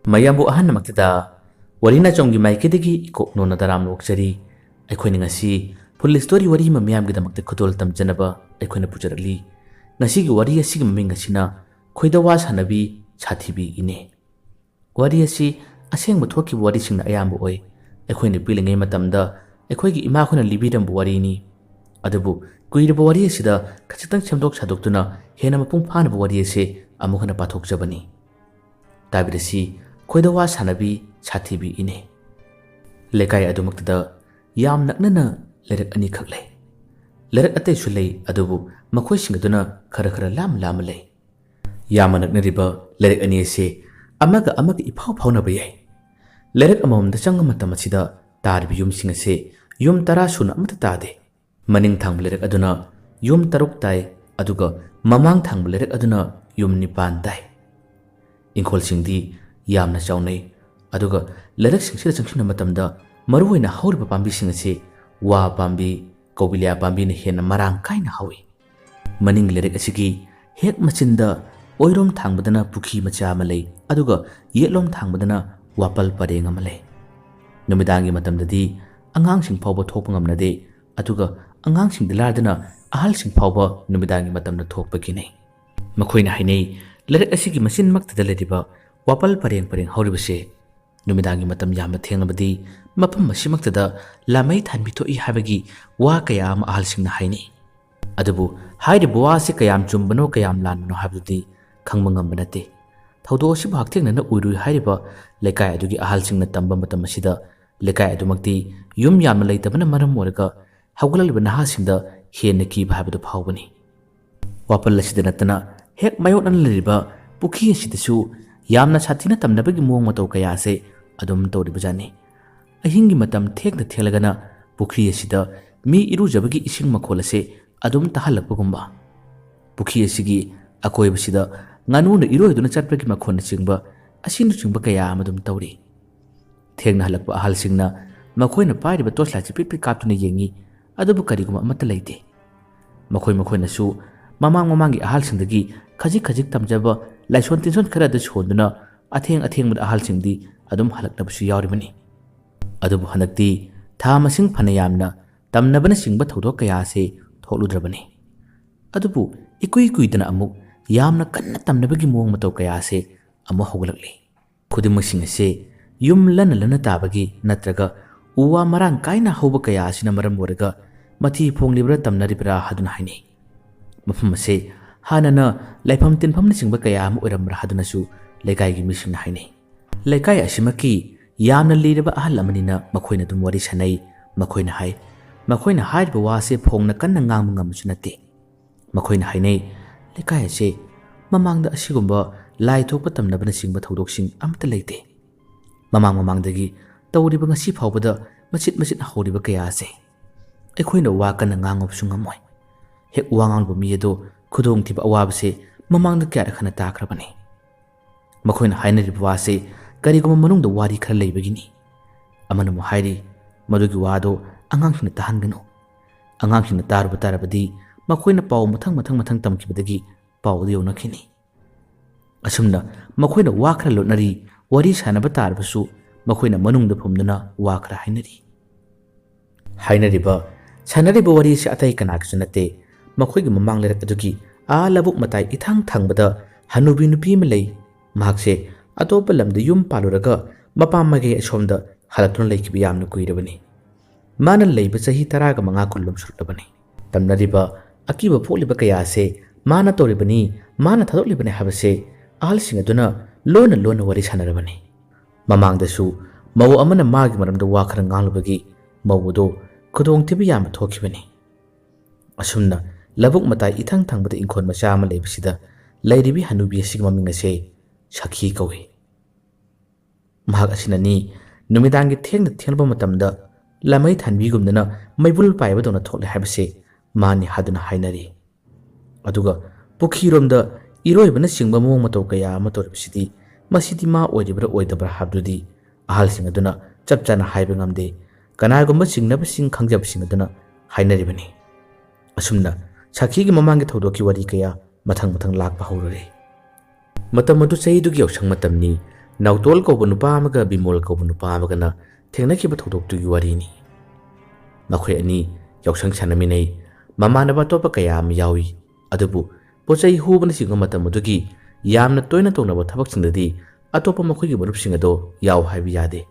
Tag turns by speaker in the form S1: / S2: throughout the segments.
S1: ꯃꯌꯥꯝꯕꯨ ꯑꯍꯟꯅꯃꯛꯇꯗ ꯋꯥꯔꯤꯅ ꯆꯣꯡꯒꯤ ꯃꯥꯏꯀꯩꯗꯒꯤ ꯏꯀꯣꯛ ꯅꯣꯟꯅ ꯇꯔꯥꯝ ꯂꯣꯛꯆꯔꯤ ꯑꯩꯈꯣꯏꯅ ꯉꯁꯤ ꯐꯨꯜ ꯁ꯭ꯇꯣꯔꯤ ꯋꯥꯔꯤ ꯑꯃ ꯃꯤꯌꯥꯝꯒꯤꯗꯃꯛꯇ ꯈꯨꯗꯣꯜ ꯇꯝꯖꯅꯕ ꯑꯩꯈꯣꯏꯅ ꯄꯨꯖꯔꯛꯂꯤ ꯉꯁꯤꯒꯤ ꯋꯥꯔꯤ ꯑꯁꯤꯒꯤ ꯃꯃꯤꯡ ꯑꯁꯤꯅ ꯈꯣꯏꯗꯋꯥ ꯁꯥꯟꯅꯕꯤ ꯁꯥꯊꯤꯕꯤ ꯏꯅꯦ ꯋꯥꯔꯤ ꯑꯁꯤ ꯑꯁꯦꯡꯕ ꯊꯣꯛꯈꯤꯕ ꯋꯥꯔꯤꯁꯤꯡꯅ ꯑꯌꯥꯝꯕ ꯑꯣꯏ ꯑꯩꯈꯣꯏꯅ ꯄꯤꯛꯂꯤꯉꯩ ꯃꯇꯝꯗ ꯑꯩꯈꯣꯏꯒꯤ ꯏꯃꯥꯈꯣꯏꯅ ꯂꯤꯕꯤꯔꯝꯕ ꯋꯥꯔꯤꯅꯤ ꯑꯗꯨꯕꯨ ꯀꯨꯏꯔꯕ ꯋꯥꯔꯤ ꯑꯁꯤꯗ ꯈꯖꯤꯛꯇꯪ ꯁꯦꯝꯗꯣꯛ ꯁꯥꯗꯣꯛꯇꯨꯅ ꯍꯦꯟꯅ ꯃꯄꯨꯡ ꯐꯥꯅꯕ ꯋꯥꯔꯤ ꯑꯁꯤ ꯑꯃꯨꯛ ꯍꯟꯅ ꯄꯥꯊꯣꯛꯆꯕꯅꯤ ꯇꯥꯕꯤꯔꯁꯤ ꯈꯣꯏꯗꯋꯥ ꯁꯥꯟꯅꯕꯤ ꯁꯥꯊꯤꯕꯤ ꯏꯅꯦ ꯂꯩꯀꯥꯏ ꯑꯗꯨꯃꯛꯇꯗ ꯌꯥꯝ ꯅꯛꯅꯅ ꯂꯩꯔꯛ ꯑꯅꯤꯈꯛ ꯂꯩ ꯂꯩꯔꯛ ꯑꯇꯩꯁꯨ ꯂꯩ ꯑꯗꯨꯕꯨ ꯃꯈꯣꯏꯁꯤꯡ ꯑꯗꯨꯅ ꯈꯔ ꯂꯥꯞꯅ ꯂꯩ ꯌꯥꯝꯅ ꯅꯛꯅꯔꯤꯕ ꯂꯩꯔꯛ ꯑꯅꯤ ꯑꯁꯤ ꯑꯃꯒ ꯏꯐꯥꯎ ꯐꯥꯎꯅꯕ ꯌꯥꯏ ꯂꯩꯔꯛ ꯑꯃꯃꯝꯗ ꯆꯪꯕ ꯃꯇꯝ ꯑꯁꯤꯗ ꯇꯥꯔꯤꯕ ꯌꯨꯝꯁꯤꯡ ꯑꯁꯤ ꯌꯨꯝ 10 ꯁꯨꯅ ꯑꯃꯠꯇ ꯇꯥꯗꯦ ꯃꯅꯤꯡ ꯊꯪꯕ ꯂꯩꯔꯛ ꯑꯗꯨꯅ ꯌꯨꯝ 6 ꯇꯥꯏ ꯑꯗꯨꯒ ꯃꯃꯥꯡ ꯊꯪꯕ ꯂꯩꯔꯛ ꯑꯗꯨꯅ ꯌꯨꯝ 9 ꯇꯥꯏ ꯏꯪꯈꯣꯜꯁꯤꯡꯗꯤ ꯌꯥꯝꯅ ꯆꯥꯎꯅꯩ ꯑꯗꯨꯒ ꯂꯩꯔꯛꯁꯤꯡꯁꯤꯗ ꯆꯪꯁꯤꯟꯕ ꯃꯇꯝꯗ ꯃꯔꯨꯑꯣꯏꯅ ꯍꯧꯔꯤꯕ ꯄꯥꯝꯕꯤꯁꯤꯡ ꯑꯁꯤ ꯋꯥ ꯄꯥꯝꯕꯤ ꯀꯧꯕꯤꯂꯤꯌꯥ ꯄꯥꯝꯕꯤꯅ ꯍꯦꯟꯅ ꯃꯔꯥꯡ ꯀꯥꯏꯅ ꯍꯧꯏ ꯃꯅꯤꯡ ꯂꯩꯔꯛ ꯑꯁꯤꯒꯤ ꯍꯦꯛ ꯃꯆꯤꯟꯗ ꯑꯣꯏꯔꯣꯝ ꯊꯥꯡꯕꯗꯅ ꯄꯨꯈ꯭ꯔꯤ ꯃꯆꯥ ꯑꯃ ꯂꯩ ꯑꯗꯨꯒ ꯌꯦꯠꯂꯣꯝ ꯊꯥꯡꯕꯗꯅ ꯋꯥꯄꯜ ꯄꯔꯦꯡ ꯑꯃ ꯂꯩ ꯅꯨꯃꯤꯗꯥꯡꯒꯤ ꯃꯇꯝꯗꯗꯤ ꯑꯉꯥꯡꯁꯤꯡ ꯐꯥꯎꯕ ꯊꯣꯛꯄ ꯉꯝꯅꯗꯦ ꯑꯗꯨꯒ ꯑꯉꯥꯡꯁꯤꯡꯗ ꯂꯥꯏꯔꯗꯅ ꯑꯍꯜꯁꯤꯡ ꯐꯥꯎꯕ ꯅꯨꯃꯤꯗꯥꯡꯒꯤ ꯃꯇꯝꯗ ꯊꯣꯛꯄ ꯀꯤꯅꯩ ꯃꯈꯣꯏꯅ ꯍꯥꯏꯅꯩ ꯂꯩꯔꯛ ꯑꯁꯤꯒꯤ ꯃꯆꯤꯟꯃꯛꯇꯗ ꯂꯩꯔꯤꯕ ꯋꯥꯄꯜ ꯄꯔꯦꯡ ꯍꯧꯔꯤꯕꯁꯦ ꯅꯨꯃꯤꯗꯥꯡꯒꯤ ꯃꯇꯝ ꯌꯥꯝꯅ ꯊꯦꯡꯂꯕꯗꯤ ꯃꯐꯝ ꯑꯁꯤꯃꯛꯇꯗ ꯂꯥꯃꯩ ꯊꯥꯟꯕꯤ ꯊꯣꯛꯏ ꯍꯥꯏꯕꯒꯤ ꯋꯥ ꯀꯌꯥ ꯑꯃ ꯑꯍꯜꯁꯤꯡꯅ ꯍꯥꯏꯅꯩ ꯑꯗꯨꯕꯨ ꯍꯥꯏꯔꯤꯕ ꯋꯥ ꯑꯁꯤ ꯀꯌꯥꯝ ꯆꯨꯝꯕꯅꯣ ꯀꯌꯥꯝ ꯂꯥꯟꯕꯅꯣ ꯍꯥꯏꯕꯗꯨꯗꯤ ꯈꯪꯕ ꯉꯝꯕ ꯅꯠꯇꯦ ꯊꯧꯗꯣꯛ ꯑꯁꯤꯕꯨ ꯍꯛꯊꯦꯡꯅꯅ ꯎꯔꯨꯏ ꯍꯥꯏꯔꯤꯕ ꯂꯩꯀꯥꯏ ꯑꯗꯨꯒꯤ ꯑꯍꯜꯁꯤꯡꯅ ꯇꯝꯕ ꯃꯇꯝ ꯑꯁꯤꯗ ꯂꯩꯀꯥꯏ ꯑꯗꯨꯃꯛꯇꯤ ꯌꯨꯝ ꯌꯥꯝꯅ ꯂꯩꯇꯕꯅ ꯃꯔꯝ ꯑꯣꯏꯔꯒ ꯍꯧꯒꯠꯂꯛꯂꯤꯕ ꯅꯍꯥꯁꯤꯡꯗ ꯍꯦꯟꯅ ꯀꯤꯕ ꯍꯥꯏꯕꯗꯨ ꯐꯥꯎꯕꯅꯤ ꯋꯥꯄꯜ ꯑꯁꯤꯗ ꯅꯠꯇꯅ ꯍꯦꯛ ꯃꯥꯌꯣꯛꯅꯅ ꯂꯩꯔꯤꯕ ꯄꯨꯈ꯭ꯔꯤ ꯑꯁꯤꯗꯁꯨ ꯌꯥꯝꯅ ꯁꯥꯊꯤꯅ ꯇꯝꯅꯕꯒꯤ ꯃꯑꯣꯡ ꯃꯇꯧ ꯀꯌꯥ ꯑꯁꯤ ꯑꯗꯨꯝ ꯇꯧꯔꯤꯕꯖꯥꯠꯅꯤ ꯑꯍꯤꯡꯒꯤ ꯃꯇꯝ ꯊꯦꯡꯂꯒꯅ ꯄꯨꯈ꯭ꯔꯤ ꯑꯁꯤꯗ ꯃꯤ ꯏꯔꯨꯖꯕꯒꯤ ꯏꯁꯤꯡ ꯃꯈꯣꯜ ꯑꯁꯤ ꯑꯗꯨꯝ ꯇꯥꯍꯜꯂꯛꯄꯒꯨꯝꯕ ꯄꯨꯈ꯭ꯔꯤ ꯑꯁꯤꯒꯤ ꯑꯀꯣꯏꯕꯁꯤꯗ ꯉꯥꯅꯨꯅ ꯏꯔꯣꯏꯗꯨꯅ ꯆꯠꯄꯒꯤ ꯃꯈꯣꯟꯅꯆꯤꯡꯕ ꯑꯁꯤꯅꯆꯤꯡꯕ ꯀꯌꯥ ꯑꯃ ꯑꯗꯨꯝ ꯇꯧꯔꯤ ꯊꯦꯡꯅ ꯍꯜꯂꯛꯄ ꯑꯍꯜꯁꯤꯡꯅ ꯃꯈꯣꯏꯅ ꯄꯥꯏꯔꯤꯕ ꯇꯣꯔꯆꯂꯥꯏꯠꯁꯤ ꯄꯤꯠ ꯀꯥꯞꯇꯨꯅ ꯌꯦꯡꯉꯤ ꯑꯗꯨꯕꯨ ꯀꯔꯤꯒꯨꯝꯕ ꯑꯃꯠꯇ ꯂꯩꯇꯦ ꯃꯈꯣꯏꯅꯁꯨ ꯃꯃꯥꯡꯒꯤ ꯑꯍꯜꯁꯤꯡꯗꯒꯤ ꯈꯖꯤꯛ ꯇꯝꯖꯕ ꯂꯥꯏꯁꯣꯟ ꯇꯤꯟꯁꯣꯟ ꯈꯔ ꯑꯗꯨ ꯁꯣꯟꯗꯨꯅ ꯑꯊꯦꯡꯕꯗ ꯑꯍꯜꯁꯤꯡꯗꯤ ꯑꯗꯨꯝ ꯍꯜꯂꯛꯅꯕꯁꯨ ꯌꯥꯎꯔꯤꯕꯅꯤ ꯑꯗꯨꯕꯨ ꯍꯟꯗꯛꯇꯤ ꯊꯥ ꯃꯁꯤꯡ ꯐꯅ ꯌꯥꯝꯅ ꯇꯝꯅꯕꯅꯆꯤꯡꯕ ꯊꯧꯗꯣꯛ ꯀꯌꯥ ꯑꯁꯤ ꯊꯣꯛꯂꯨꯗ꯭ꯔꯕꯅꯤ ꯑꯗꯨꯕꯨ ꯏꯀꯨꯏ ꯀꯨꯏꯗꯅ ꯑꯃꯨꯛ ꯌꯥꯝꯅ ꯀꯟꯅ ꯇꯝꯅꯕꯒꯤ ꯃꯑꯣꯡ ꯃꯇꯧ ꯀꯌా ꯑꯁꯤ ꯑꯃꯨꯛ ꯍꯧꯒꯠꯂꯛꯂꯤ ꯈꯨꯗꯤꯡꯃꯛꯁꯤꯡ ꯑꯁꯤ ꯌꯨꯝ ꯂꯟꯅ ꯇꯥꯕꯒꯤ ꯅꯠꯇ꯭ꯔꯒ ꯎ ꯋꯥ ꯃꯔꯥꯡ ꯀꯥꯏꯅ ꯍꯧꯕ ꯀꯌꯥ ꯑꯁꯤꯅ ꯃꯔꯝ ꯑꯣꯏꯔꯒ ꯃꯊꯤ ꯐꯣꯡꯂꯤꯕ꯭ꯔꯥ ꯇꯝꯅꯔꯤꯕ꯭ꯔꯥ ꯍꯥꯏꯗꯨꯅ ꯍꯥꯏꯅꯩ ꯃꯐꯝ ꯑꯁꯤ ꯍꯥꯟꯅꯅ ꯂꯩꯐꯝ ꯇꯤꯟꯐꯝꯅꯆꯤꯡꯕ ꯀꯌꯥ ꯑꯃ ꯑꯣꯏꯔꯝꯕ꯭ꯔꯥ ꯍꯥꯏꯗꯨꯅꯁꯨ ꯂꯩꯀꯥꯏꯒꯤ ꯃꯤꯁꯤꯡꯅ ꯍꯥꯏꯅꯩ ꯂꯩꯀꯥꯏ ꯑꯁꯤꯃꯛꯀꯤ ꯌꯥꯝꯅ ꯂꯤꯔꯕ ꯑꯍꯜ ꯑꯃꯅꯤꯅ ꯃꯈꯣꯏꯅ ꯑꯗꯨꯝ ꯋꯥꯔꯤ ꯁꯥꯟꯅꯩ ꯃꯈꯣꯏꯅ ꯍꯥꯏꯔꯤꯕ ꯋꯥ ꯑꯁꯤ ꯐꯣꯡꯅ ꯀꯟꯅ ꯉꯥꯡꯕ ꯉꯝꯕꯁꯨ ꯅꯠꯇꯦ ꯃꯈꯣꯏꯅ ꯍꯥꯏꯅꯩ ꯂꯩꯀꯥꯏ ꯑꯁꯤ ꯃꯃꯥꯡꯗ ꯑꯁꯤꯒꯨꯝꯕ ꯂꯥꯏ ꯊꯣꯛꯄ ꯇꯝꯅꯕꯅꯆꯤꯡꯕ ꯊꯧꯗꯣꯛꯁꯤꯡ ꯑꯃꯠꯇ ꯂꯩꯇꯦ ꯃꯃꯥꯡꯗꯒꯤ ꯇꯧꯔꯤꯕ ꯉꯁꯤ ꯐꯥꯎꯕꯗ ꯃꯆꯤꯠ ꯍꯧꯔꯤꯕ ꯀꯌꯥ ꯑꯁꯤ ꯑꯩꯈꯣꯏꯅ ꯋꯥ ꯀꯟꯅ ꯉꯥꯡꯉꯨꯕꯁꯨ ꯉꯝꯃꯣꯏ ꯍꯦꯛ ꯋꯥ ꯉꯥꯡꯂꯤꯕ ꯃꯤ ꯑꯗꯨ ꯈꯨꯗꯣꯡꯊꯤꯕ ꯑꯋꯥꯕꯁꯤ ꯃꯃꯥꯡꯗ ꯀꯌꯥꯔꯛ ꯍꯟꯅ ꯇꯥꯈ꯭ꯔꯕꯅꯤ ꯃꯈꯣꯏꯅ ꯍꯥꯏꯅꯔꯤꯕ ꯋꯥꯁꯤ ꯀꯔꯤꯒꯨꯝꯕ ꯃꯅꯨꯡꯗ ꯋꯥꯔꯤ ꯈꯔ ꯂꯩꯕꯒꯤꯅꯤ ꯑꯃꯅ ꯑꯃꯨꯛ ꯍꯥꯏꯔꯤ ꯃꯗꯨꯒꯤ ꯋꯥꯗꯣ ꯑꯉꯥꯡꯁꯤꯡꯅ ꯇꯥꯍꯟꯒꯅꯨ ꯑꯉꯥꯡꯁꯤꯡꯅ ꯇꯥꯔꯕꯗꯤ ꯃꯈꯣꯏꯅ ꯄꯥꯎ ꯃꯊꯪ ꯇꯝꯈꯤꯕꯗꯒꯤ ꯄꯥꯎꯗꯨ ꯌꯧꯅꯈꯤꯅꯤ ꯑꯁꯨꯝꯅ ꯃꯈꯣꯏꯅ ꯋꯥ ꯈꯔ ꯂꯣꯠꯅꯔꯤ ꯋꯥꯔꯤ ꯁꯥꯟꯅꯕ ꯇꯥꯔꯕꯁꯨ ꯃꯈꯣꯏꯅ ꯃꯅꯨꯡꯗ ꯐꯨꯝꯗꯨꯅ ꯋꯥ ꯈꯔ ꯁꯥꯟꯅꯔꯤꯕ ꯋꯥꯔꯤ ꯑꯁꯤ ꯑꯇꯩ ꯀꯅꯥꯒꯤꯁꯨ ꯅꯠꯇꯦ ꯃꯈꯣꯏꯒꯤ ꯃꯃꯥꯡ ꯂꯩꯔꯛ ꯑꯗꯨꯒꯤ ꯂꯧꯕꯨꯛ ꯃꯇꯥꯏ ꯏꯊꯪ ꯊꯪꯕꯗ ꯍꯅꯨꯕꯤ ꯅꯨꯄꯤ ꯑꯃ ꯂꯩ ꯃꯍꯥꯛꯁꯦ ꯑꯇꯣꯞꯄ ꯂꯝꯗ ꯌꯨꯝ ꯄꯥꯜꯂꯨꯔꯒ ꯃꯄꯥꯝ ꯃꯥꯏꯀꯩ ꯑꯁꯣꯝꯗ ꯍꯜꯂꯛꯇꯨꯅ ꯂꯩꯈꯤꯕ ꯌꯥꯝꯅ ꯀꯨꯏꯔꯕꯅꯤ ꯃꯥꯅ ꯂꯩꯕ ꯆꯍꯤ 15 ꯀꯨꯟꯂꯣꯝ ꯁꯨꯔꯛꯂꯕꯅꯤ ꯇꯝꯅꯔꯤꯕ ꯑꯀꯤꯕ ꯄꯣꯛꯂꯤꯕ ꯀꯌꯥ ꯑꯁꯤ ꯃꯥꯅ ꯇꯧꯔꯤꯕꯅꯤ ꯃꯥꯅ ꯊꯥꯗꯣꯛꯂꯤꯕꯅꯤ ꯍꯥꯏꯕꯁꯦ ꯑꯍꯜꯁꯤꯡ ꯑꯗꯨꯅ ꯂꯣꯟꯅ ꯋꯥꯔꯤ ꯁꯥꯟꯅꯔꯕꯅꯤ ꯃꯃꯥꯡꯗꯁꯨ ꯃꯧ ꯑꯃꯅ ꯃꯥꯒꯤ ꯃꯔꯝꯗ ꯋꯥ ꯈꯔ ꯉꯥꯡꯂꯨꯕꯒꯤ ꯃꯧ ꯑꯗꯨ ꯈꯨꯗꯣꯡꯊꯤꯕ ꯌꯥꯝꯅ ꯊꯣꯛꯈꯤꯕꯅꯤ ꯑꯁꯨꯝꯅ ꯂꯧꯕꯨꯛ ꯃꯇꯥꯏ ꯏꯊꯪ ꯊꯪꯕꯗ ꯏꯪꯈꯣꯜ ꯃꯆꯥ ꯑꯃ ꯂꯩꯕꯁꯤꯗ ꯂꯩꯔꯤꯕꯤ ꯍꯅꯨꯕꯤ ꯑꯁꯤꯒꯤ ꯃꯃꯤꯡ ꯑꯁꯤ ꯁꯈꯤ ꯀꯧꯏ ꯃꯍꯥꯛ ꯑꯁꯤꯅꯅꯤ ꯅꯨꯃꯤꯗꯥꯡꯒꯤ ꯊꯦꯡꯂꯕ ꯃꯇꯝꯗ ꯂꯥꯃꯩ ꯊꯥꯟꯕꯤꯒꯨꯝꯗꯅ ꯃꯩꯕꯨꯜ ꯄꯥꯏꯕꯗꯧꯅ ꯊꯣꯛꯂꯦ ꯍꯥꯏꯕꯁꯤ ꯃꯥꯅꯤ ꯍꯥꯏꯗꯨꯅ ꯍꯥꯏꯅꯔꯤ ꯑꯗꯨꯒ ꯄꯨꯈ꯭ꯔꯤꯔꯣꯝꯗ ꯏꯔꯣꯏꯕꯅꯆꯤꯡꯕ ꯃꯑꯣꯡ ꯃꯇꯧ ꯀꯌꯥ ꯑꯃ ꯇꯧꯔꯤꯕꯁꯤꯗꯤ ꯃꯁꯤꯗꯤ ꯃꯥ ꯑꯣꯏꯔꯤꯕ꯭ꯔꯥ ꯑꯣꯏꯗꯕ꯭ꯔꯥ ꯍꯥꯏꯕꯗꯨꯗꯤ ꯑꯍꯜꯁꯤꯡ ꯑꯗꯨꯅ ꯆꯞ ꯆꯥꯅ ꯍꯥꯏꯕ ꯉꯝꯗꯦ ꯀꯅꯥꯒꯨꯝꯕ ꯆꯤꯡꯅꯕꯁꯤꯡ ꯈꯪꯖꯕꯁꯤꯡ ꯑꯗꯨꯅ ꯍꯥꯏꯅꯔꯤꯕꯅꯤ ꯑꯁꯨꯝꯅ ꯁꯈꯤꯒꯤ ꯃꯃꯥꯡꯒꯤ ꯊꯧꯗꯣꯛꯀꯤ ꯋꯥꯔꯤ ꯀꯌꯥ ꯃꯊꯪ ꯂꯥꯛꯄ ꯍꯧꯔꯨꯔꯦ ꯃꯇꯝ ꯑꯗꯨ ꯆꯍꯤꯗꯨꯒꯤ ꯌꯥꯎꯁꯪ ꯃꯇꯝꯅꯤ ꯅꯥꯎꯇꯣꯜ ꯀꯧꯕ ꯅꯨꯄꯥ ꯑꯃꯒ ꯕꯤꯃꯣꯜ ꯀꯧꯕ ꯅꯨꯄꯥ ꯑꯃꯒꯅ ꯊꯦꯡꯅꯈꯤꯕ ꯊꯧꯗꯣꯛꯇꯨꯒꯤ ꯋꯥꯔꯤꯅꯤ꯫ ꯃꯈꯣꯏ ꯑꯅꯤ ꯌꯥꯎꯁꯪ ꯁꯥꯟꯅꯃꯤꯟꯅꯩ, ꯃꯃꯥꯟꯅꯕ ꯑꯇꯣꯞꯄ ꯀꯌꯥ ꯑꯃ ꯌꯥꯎꯏ, ꯑꯗꯨꯕꯨ ꯄꯣꯠꯆꯩ ꯍꯨꯕꯅꯆꯤꯡꯕ ꯃꯇꯝ ꯑꯗꯨꯒꯤ ꯌꯥꯝꯅ ꯇꯣꯏꯅ ꯇꯧꯅꯕ ꯊꯕꯛꯁꯤꯡꯗꯗꯤ ꯑꯇꯣꯞꯄ ꯃꯈꯣꯏꯒꯤ ꯃꯔꯨꯞꯁꯤꯡ ꯑꯗꯣ ꯌꯥꯎ ꯍꯥꯏꯕ ꯌꯥꯗꯦ꯫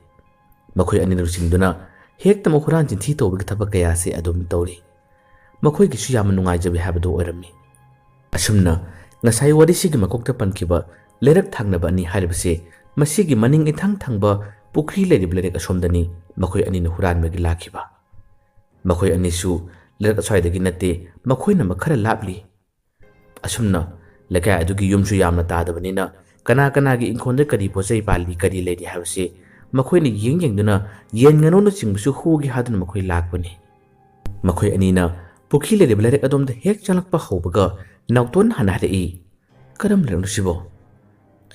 S1: ꯃꯈꯣꯏ ꯑꯅꯤꯅ ꯂꯨꯆꯤꯡꯗꯨꯅ ꯍꯦꯛꯇꯃꯛ ꯍꯨꯔꯥꯟ ꯆꯤꯟꯊꯤ ꯇꯧꯕꯒꯤ ꯊꯕꯛ ꯀꯌꯥꯁꯦ ꯑꯗꯨꯝ ꯇꯧꯔꯤ꯫ ꯃꯈꯣꯏꯒꯤꯁꯨ ꯌꯥꯝꯅ ꯅꯨꯡꯉꯥꯏꯖꯕꯤ ꯍꯥꯏꯕꯗꯨ ꯑꯣꯏꯔꯝꯃꯤ꯫ ꯑꯁꯨꯝꯅ ꯉꯁꯥꯏ ꯋꯥꯔꯤꯁꯤꯒꯤ ꯃꯀꯣꯛꯇ ꯄꯟꯈꯤꯕ ꯂꯩꯔꯛ ꯊꯥꯡꯅꯕ ꯑꯅꯤ ꯍꯥꯏꯔꯤꯕꯁꯦ ꯃꯁꯤꯒꯤ ꯃꯅꯤꯡ ꯏꯊꯪ ꯊꯪꯕ ꯄꯨꯈ꯭ꯔꯤ ꯂꯩꯔꯤꯕ ꯂꯩꯔꯛ ꯑꯁꯣꯝꯗꯅꯤ ꯃꯈꯣꯏ ꯑꯅꯤꯅ ꯍꯨꯔꯥꯟꯕꯒꯤ ꯂꯥꯛꯈꯤꯕ꯫ ꯃꯈꯣꯏ ꯑꯅꯤꯁꯨ ꯂꯩꯔꯛ ꯑꯁ꯭ꯋꯥꯏꯗꯒꯤ ꯅꯠꯇꯦ, ꯃꯈꯣꯏꯅ ꯈꯔ ꯂꯥꯞꯂꯤ꯫ ꯑꯁꯨꯝꯅ ꯂꯩꯀꯥꯏ ꯑꯗꯨꯒꯤ ꯌꯨꯝꯁꯨ ꯌꯥꯝꯅ ꯇꯥꯗꯕꯅꯤꯅ ꯀꯅꯥ ꯀꯅꯥꯒꯤ ꯏꯪꯈꯣꯜꯗ ꯀꯔꯤ ꯄꯣꯠꯆꯩ ꯄꯥꯜꯂꯤ ꯀꯔꯤ ꯂꯩꯔꯤ ꯍꯥꯏꯕꯁꯦ ꯃꯈꯣꯏꯅ ꯌꯦꯡꯗꯨꯅ ꯌꯦꯟ ꯉꯥꯅꯨꯅꯆꯤꯡꯕꯁꯨ ꯍꯨꯒꯦ ꯍꯥꯏꯗꯨꯅ ꯃꯈꯣꯏ ꯂꯥꯛꯄꯅꯤ꯫ ꯃꯈꯣꯏ ꯑꯅꯤꯅ ꯄꯨꯈ꯭ꯔꯤ ꯂꯩꯔꯤꯕ ꯂꯩꯔꯛ ꯑꯗꯣꯝꯗ ꯍꯦꯛ ꯆꯪꯂꯛꯄ ꯍꯧꯕꯒ ꯅꯥꯎꯇꯣꯟ ꯍꯥꯟꯅ ꯍꯥꯏꯔꯛꯏ, "ꯀꯔꯝꯕ ꯂꯩꯔꯛꯅꯣ ꯁꯤꯕꯣ?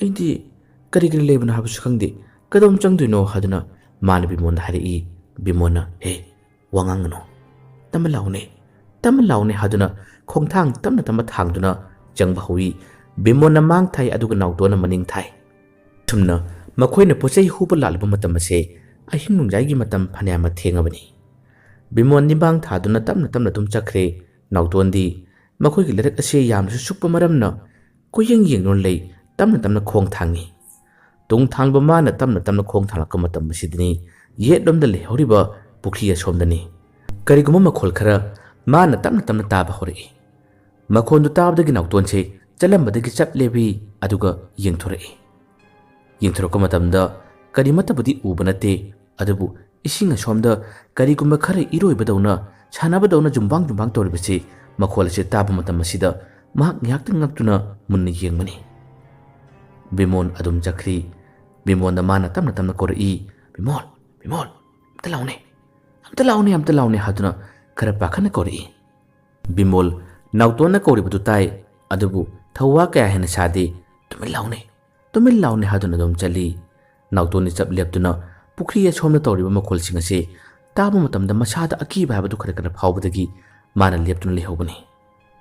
S1: ꯑꯩꯗꯤ ꯀꯔꯤ ꯀꯔꯤ ꯂꯩꯕꯅꯣ ꯍꯥꯏꯕꯁꯨ ꯈꯪꯗꯦ, ꯀꯗꯣꯝ ꯆꯪꯗꯣꯏꯅꯣ?" ꯍꯥꯏꯗꯨꯅ ꯃꯥꯅ ꯕꯤꯃꯣꯟꯗ ꯍꯥꯏꯔꯛꯏ꯫ ꯕꯤꯃꯣꯟꯅ, "ꯍꯦ, ꯋꯥ ꯉꯥꯡꯒꯅꯨ, ꯇꯞꯅ ꯂꯥꯎꯅꯦ, ꯇꯞꯅ ꯂꯥꯎꯅꯦ" ꯍꯥꯏꯗꯨꯅ ꯈꯣꯡꯊꯥꯡ ꯇꯞꯅ ꯇꯞꯅ ꯊꯥꯡꯗꯨꯅ ꯆꯪꯕ ꯍꯧꯏ꯫ ꯕꯤꯃꯣꯟꯅ ꯃꯥꯡ ꯊꯥꯏ, ꯑꯗꯨꯒ ꯅꯥꯎꯇꯣꯟꯅ ꯃꯅꯤꯡ ꯊꯥꯏ꯫ ꯑꯁꯨꯝꯅ ꯃꯈꯣꯏꯅ ꯄꯣꯠꯆꯩ ꯍꯨꯕ ꯂꯥꯛꯂꯤꯕ ꯃꯇꯝ ꯑꯁꯦ ꯑꯍꯤꯡ ꯅꯣꯡꯌꯥꯏꯒꯤ ꯃꯇꯝ ꯐꯅꯌꯥꯝꯅ ꯊꯦꯡꯉꯕꯅꯤ꯫ ꯕꯤꯃꯣꯟ ꯅꯤꯡꯕꯥꯡ ꯊꯥꯗꯨꯅ ꯇꯞꯅ ꯇꯞꯅ ꯑꯗꯨꯝ ꯆꯠꯈ꯭ꯔꯦ꯫ ꯅꯥꯎꯇꯣꯟꯗꯤ ꯃꯈꯣꯏꯒꯤ ꯂꯩꯔꯛ ꯑꯁꯦ ꯌꯥꯝꯅꯁꯨ ꯁꯨꯛꯄ ꯃꯔꯝꯅ ꯀꯣꯏꯌꯦꯡ ꯌꯦꯡꯗꯨꯅ ꯂꯩ, ꯇꯞꯅ ꯇꯞꯅ ꯈꯣꯡ ꯊꯥꯡꯏ꯫ ꯇꯨꯡ ꯊꯥꯡꯕ ꯃꯥꯅ ꯇꯞꯅ ꯇꯞꯅ ꯈꯣꯡ ꯊꯥꯡꯂꯛꯄ ꯃꯇꯝ ꯑꯁꯤꯗꯅꯤ ꯌꯦꯠꯂꯣꯝꯗ ꯂꯩꯍꯧꯔꯤꯕ ꯄꯨꯈ꯭ꯔꯤ ꯑꯁꯣꯝꯗꯅꯤ ꯀꯔꯤꯒꯨꯝꯕ ꯃꯈꯣꯜ ꯈꯔ ꯃꯥꯅ ꯇꯞꯅ ꯇꯞꯅ ꯇꯥꯕ ꯍꯧꯔꯛꯏ꯫ ꯃꯈꯣꯟꯗꯨ ꯇꯥꯕꯗꯒꯤ ꯅꯥꯎꯇꯣꯟꯁꯦ ꯆꯠꯂꯝꯕꯗꯒꯤ ꯆꯞ ꯂꯦꯞꯄꯤ, ꯑꯗꯨꯒ ꯌꯦꯡꯊꯣꯔꯛꯏ꯫ ꯌꯦꯡꯊꯣꯔꯛꯄ ꯃꯇꯝꯗ ꯀꯔꯤꯃꯠꯇꯕꯨꯗꯤ ꯎꯕ ꯅꯠꯇꯦ, ꯑꯗꯨꯕꯨ ꯏꯁꯤꯡ ꯑꯁꯣꯝꯗ ꯀꯔꯤꯒꯨꯝꯕ ꯈꯔ ꯏꯔꯣꯏꯕꯗꯧꯅ ꯁꯥꯟꯅꯕꯗꯧꯅ ꯖꯨꯝꯕꯥꯡ ꯖꯨꯝꯕꯥꯡ ꯇꯧꯔꯤꯕꯁꯤ ꯃꯈꯣꯜ ꯑꯁꯤ ꯇꯥꯕ ꯃꯇꯝ ꯑꯁꯤꯗ ꯃꯍꯥꯛ ꯉꯥꯏꯍꯥꯛꯇꯪ ꯉꯛꯇꯨꯅ ꯃꯨꯟꯅ ꯌꯦꯡꯕꯅꯤ꯫ ꯕꯤꯃꯣꯟ ꯑꯗꯨꯝ ꯆꯠꯈ꯭ꯔꯤ꯫ ꯕꯤꯃꯣꯟꯗ ꯃꯥꯅ ꯇꯞꯅ ꯇꯞꯅ ꯀꯧꯔꯛꯏ, "ꯕꯤꯃꯣꯟ, ꯕꯤꯃꯣꯟ, ꯑꯝꯇ ꯂꯥꯎꯅꯦ, ꯑꯝꯇ ꯂꯥꯎꯅꯦ, ꯑꯝꯇ ꯂꯥꯎꯅꯦ" ꯍꯥꯏꯗꯨꯅ ꯈꯔ ꯄꯥꯈꯠꯅ ꯀꯧꯔꯛꯏ꯫ ꯕꯤꯃꯣꯜ ꯅꯥꯎꯇꯣꯟꯅ ꯀꯧꯔꯤꯕꯗꯨ ꯇꯥꯏ, ꯑꯗꯨꯕꯨ ꯊꯧꯋꯥ ꯀꯌꯥ ꯍꯦꯟꯅ ꯁꯥꯗꯦ꯫ "ꯇꯨꯃꯤꯟ ꯂꯥꯎꯅꯦ, ꯇꯨꯃꯤꯟ ꯂꯥꯎꯅꯦ" ꯍꯥꯏꯗꯨꯅ ꯑꯗꯨꯝ ꯆꯠꯂꯤ꯫ ꯅꯥꯎꯇꯣꯟꯅꯤ ꯆꯞ ꯂꯦꯞꯇꯨꯅ ꯄꯨꯈ꯭ꯔꯤ ꯑꯁꯣꯝꯗ ꯇꯧꯔꯤꯕ ꯃꯈꯣꯜꯁꯤꯡ ꯑꯁꯤ ꯇꯥꯕ ꯃꯇꯝꯗ ꯃꯁꯥꯗ ꯑꯀꯤꯕ ꯍꯥꯏꯕꯗꯨ ꯈꯔ ꯈꯔ ꯐꯥꯎꯕꯗꯒꯤ ꯃꯥꯅ ꯂꯦꯞꯇꯨꯅ ꯂꯩꯍꯧꯕꯅꯤ꯫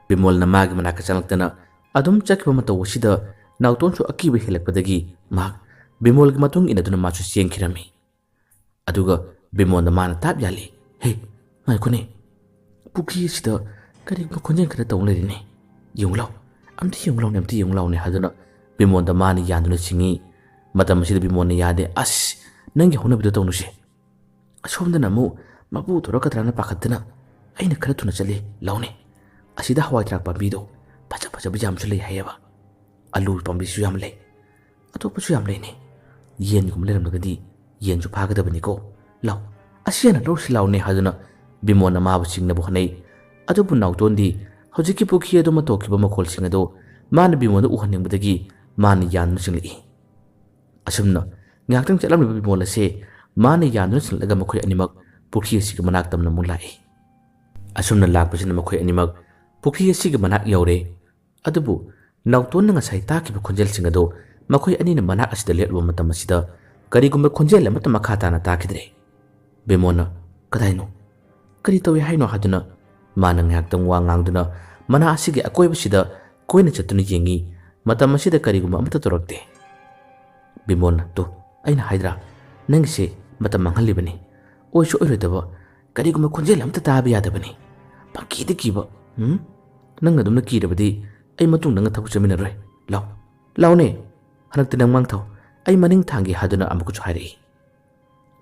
S1: ꯕꯤꯃꯣꯜꯅ ꯃꯥꯒꯤ ꯃꯅꯥꯛꯇ ꯆꯪꯂꯛꯇꯅ ꯑꯗꯨꯝ ꯆꯠꯈꯤꯕ ꯃꯇꯧ ꯑꯁꯤꯗ ꯅꯥꯎꯇꯣꯟꯁꯨ ꯑꯀꯤꯕ ꯍꯦꯜꯂꯛꯄꯗꯒꯤ ꯃꯍꯥꯛ ꯕꯤꯃꯣꯜꯒꯤ ꯃꯇꯨꯡ ꯏꯟꯅꯗꯨꯅ ꯃꯥꯁꯨ ꯆꯦꯟꯈꯤꯔꯝꯃꯤ꯫ ꯑꯗꯨꯒ ꯕꯤꯃꯣꯟꯗ ꯃꯥꯅ ꯇꯥꯞ ꯌꯥꯜꯂꯤ, "ꯍꯦ, ꯉꯥꯏꯈꯣꯅꯦ, ꯄꯨꯈ꯭ꯔꯤ ꯑꯁꯤꯗ ꯀꯔꯤꯒꯨꯝꯕ ꯈꯣꯟꯖꯦꯜ ꯈꯔ ꯇꯧ ꯂꯩꯔꯤꯅꯦ, ꯌꯦꯡꯉꯨ ꯂꯥꯎ, ꯑꯝꯇ ꯌꯦꯡꯉꯨ ꯂꯥꯎꯅꯦ, ꯑꯝꯇ ꯌꯦꯡꯉꯨ ꯂꯥꯎꯅꯦ" ꯍꯥꯏꯗꯨꯅ ꯕꯤꯃꯣꯟꯗ ꯃꯥꯅ ꯌꯥꯟꯗꯨꯅ ꯆꯤꯡꯏ꯫ ꯃꯇꯝ ꯑꯁꯤꯗ ꯕꯤꯃꯣꯟꯅ ꯌꯥꯗꯦ, "ꯑꯁ, ꯅꯪꯒꯤ ꯍꯧꯅꯕꯤꯗꯣ ꯇꯧꯅꯨꯁꯦ, ꯑꯁꯣꯝꯗꯅ ꯑꯃꯨꯛ ꯃꯄꯨ ꯊꯣꯔꯛꯀꯗ꯭ꯔꯥꯅ ꯄꯥꯈꯠꯇꯅ ꯑꯩꯅ ꯈꯔ ꯊꯨꯅ ꯆꯠꯂꯤ, ꯂꯥꯎꯅꯦ, ꯑꯁꯤꯗ ꯍꯋꯥꯏ ꯊꯔꯥꯛ ꯄꯥꯝꯕꯤꯗꯣ ꯐꯖ ꯐꯖꯕ ꯌꯥꯝꯁꯨ ꯂꯩ ꯍꯥꯏꯌꯦꯕ, ꯑꯂꯨ ꯄꯥꯝꯕꯤꯁꯨ ꯌꯥꯝ ꯂꯩ, ꯑꯇꯣꯞꯄꯁꯨ ꯌꯥꯝ ꯂꯩꯅꯦ, ꯌꯦꯟꯒꯨꯝꯕ ꯂꯩꯔꯝꯂꯒꯗꯤ ꯌꯦꯟꯁꯨ ꯐꯥꯒꯗꯕꯅꯤꯀꯣ, ꯂꯥꯎ, ꯑꯁꯤ ꯍꯦꯟꯅ ꯂꯧꯔꯨꯁꯤ ꯂꯥꯎꯅꯦ" ꯍꯥꯏꯗꯨꯅ ꯕꯤꯃꯣꯟꯅ ꯃꯥꯕꯨ ꯆꯤꯡꯅꯕ ꯍꯣꯠꯅꯩ꯫ ꯑꯗꯨꯕꯨ ꯅꯥꯎꯇꯣꯟꯗꯤ ꯍꯧꯖꯤꯛꯀꯤ ꯄꯨꯈ꯭ꯔꯤ ꯑꯗꯨꯃ ꯇꯧꯈꯤꯕ ꯃꯈꯣꯜꯁꯤꯡ ꯑꯗꯨ ꯃꯥꯅ ꯕꯤꯃꯣꯟꯗ ꯎꯍꯟꯅꯤꯡꯕꯗꯒꯤ ꯃꯥꯅ ꯌꯥꯟꯗꯨꯅ ꯆꯤꯡꯂꯛꯏ꯫ ꯑꯁꯨꯝꯅ ꯉꯥꯏꯍꯥꯛꯇꯪ ꯆꯠꯂꯝꯂꯤꯕ ꯕꯤꯃꯣꯜ ꯑꯁꯦ ꯃꯥꯅ ꯌꯥꯟꯗꯨꯅ ꯆꯤꯡꯂꯛꯂꯒ ꯃꯈꯣꯏ ꯑꯅꯤꯃꯛ ꯄꯨꯈ꯭ꯔꯤ ꯑꯁꯤꯒꯤ ꯃꯅꯥꯛ ꯇꯝꯅ ꯑꯃꯨꯛ ꯂꯥꯛꯏ꯫ ꯑꯁꯨꯝꯅ ꯂꯥꯛꯄꯁꯤꯅ ꯃꯈꯣꯏ ꯑꯅꯤꯃꯛ ꯄꯨꯈ꯭ꯔꯤ ꯑꯁꯤꯒꯤ ꯃꯅꯥꯛ ꯌꯧꯔꯦ꯫ ꯑꯗꯨꯕु ꯅꯥꯎꯇꯣꯟꯅ ꯉꯁꯥꯏ ꯇꯥꯈꯤꯕ ꯈꯣꯟꯖꯦꯜꯁꯤꯡ ꯑꯗꯨ ꯃꯈꯣꯏ ꯑꯅꯤꯅ ꯃꯅꯥꯛ ꯑꯁꯤꯗ ꯂꯦꯞꯂꯨꯕ ꯃꯇꯝ ꯑꯁꯤꯗ ꯀꯔꯤꯒꯨꯝꯕ ꯈꯣꯟꯖꯦꯜ ꯑꯃꯠꯇ ꯃꯈꯥ ꯇꯥꯅ ꯇꯥꯈꯤꯗ꯭ꯔꯦ꯫ ꯕꯤꯃꯣꯟꯅ, "ꯀꯗꯥꯏꯅꯣ? ꯀꯔꯤ ꯇꯧꯏ ꯍꯥꯏꯅꯣ?" ꯍꯥꯏꯗꯨꯅ ꯃꯥꯅ ꯉꯥꯏꯍꯥꯛꯇꯪ ꯋꯥ ꯉꯥꯡꯗꯨꯅ ꯃꯅꯥ ꯑꯁꯤꯒꯤ ꯑꯀꯣꯏꯕꯁꯤꯗ ꯀꯣꯏꯅ ꯆꯠꯇꯨꯅ ꯌꯦꯡꯏ꯫ ꯃꯇꯝ ꯑꯁꯤꯗ ꯀꯔꯤꯒꯨꯝꯕ ꯑꯃꯠꯇ ꯇꯧꯔꯛꯇꯦ꯫ ꯕꯤꯃꯣꯟꯅ, "ꯇꯨ, ꯑꯩꯅ ꯍꯥꯏꯗ꯭ꯔꯥ, ꯅꯪꯒꯤꯁꯦ ꯃꯇꯝ ꯃꯥꯡꯍꯜꯂꯤꯕꯅꯤ, ꯑꯣꯏꯁꯨ ꯑꯣꯏꯔꯣꯏꯗꯕ, ꯀꯔꯤꯒꯨꯝꯕ ꯈꯣꯟꯖꯦꯜ ꯑꯃꯠꯇ ꯇꯥꯕ ꯌꯥꯗꯕꯅꯤ, ꯄꯪꯀꯤꯗ ꯀꯤꯕ, ꯅꯪꯅ ꯑꯗꯨꯝꯅ ꯀꯤꯔꯕꯗꯤ ꯑꯩ ꯃꯇꯨꯡ ꯅꯪꯒ ꯊꯕꯛ ꯆꯠꯃꯤꯟꯅꯔꯣꯏ, ꯂꯥꯎ, ꯂꯥꯎꯅꯦ, ꯍꯟꯗꯛꯇꯤ ꯅꯪ ꯃꯥꯡꯊꯧ, ꯑꯩ ꯃꯅꯤꯡ ꯊꯥꯡꯒꯦ" ꯍꯥꯏꯗꯨꯅ ꯑꯃꯨꯛꯀꯁꯨ ꯍꯥꯏꯔꯛꯏ꯫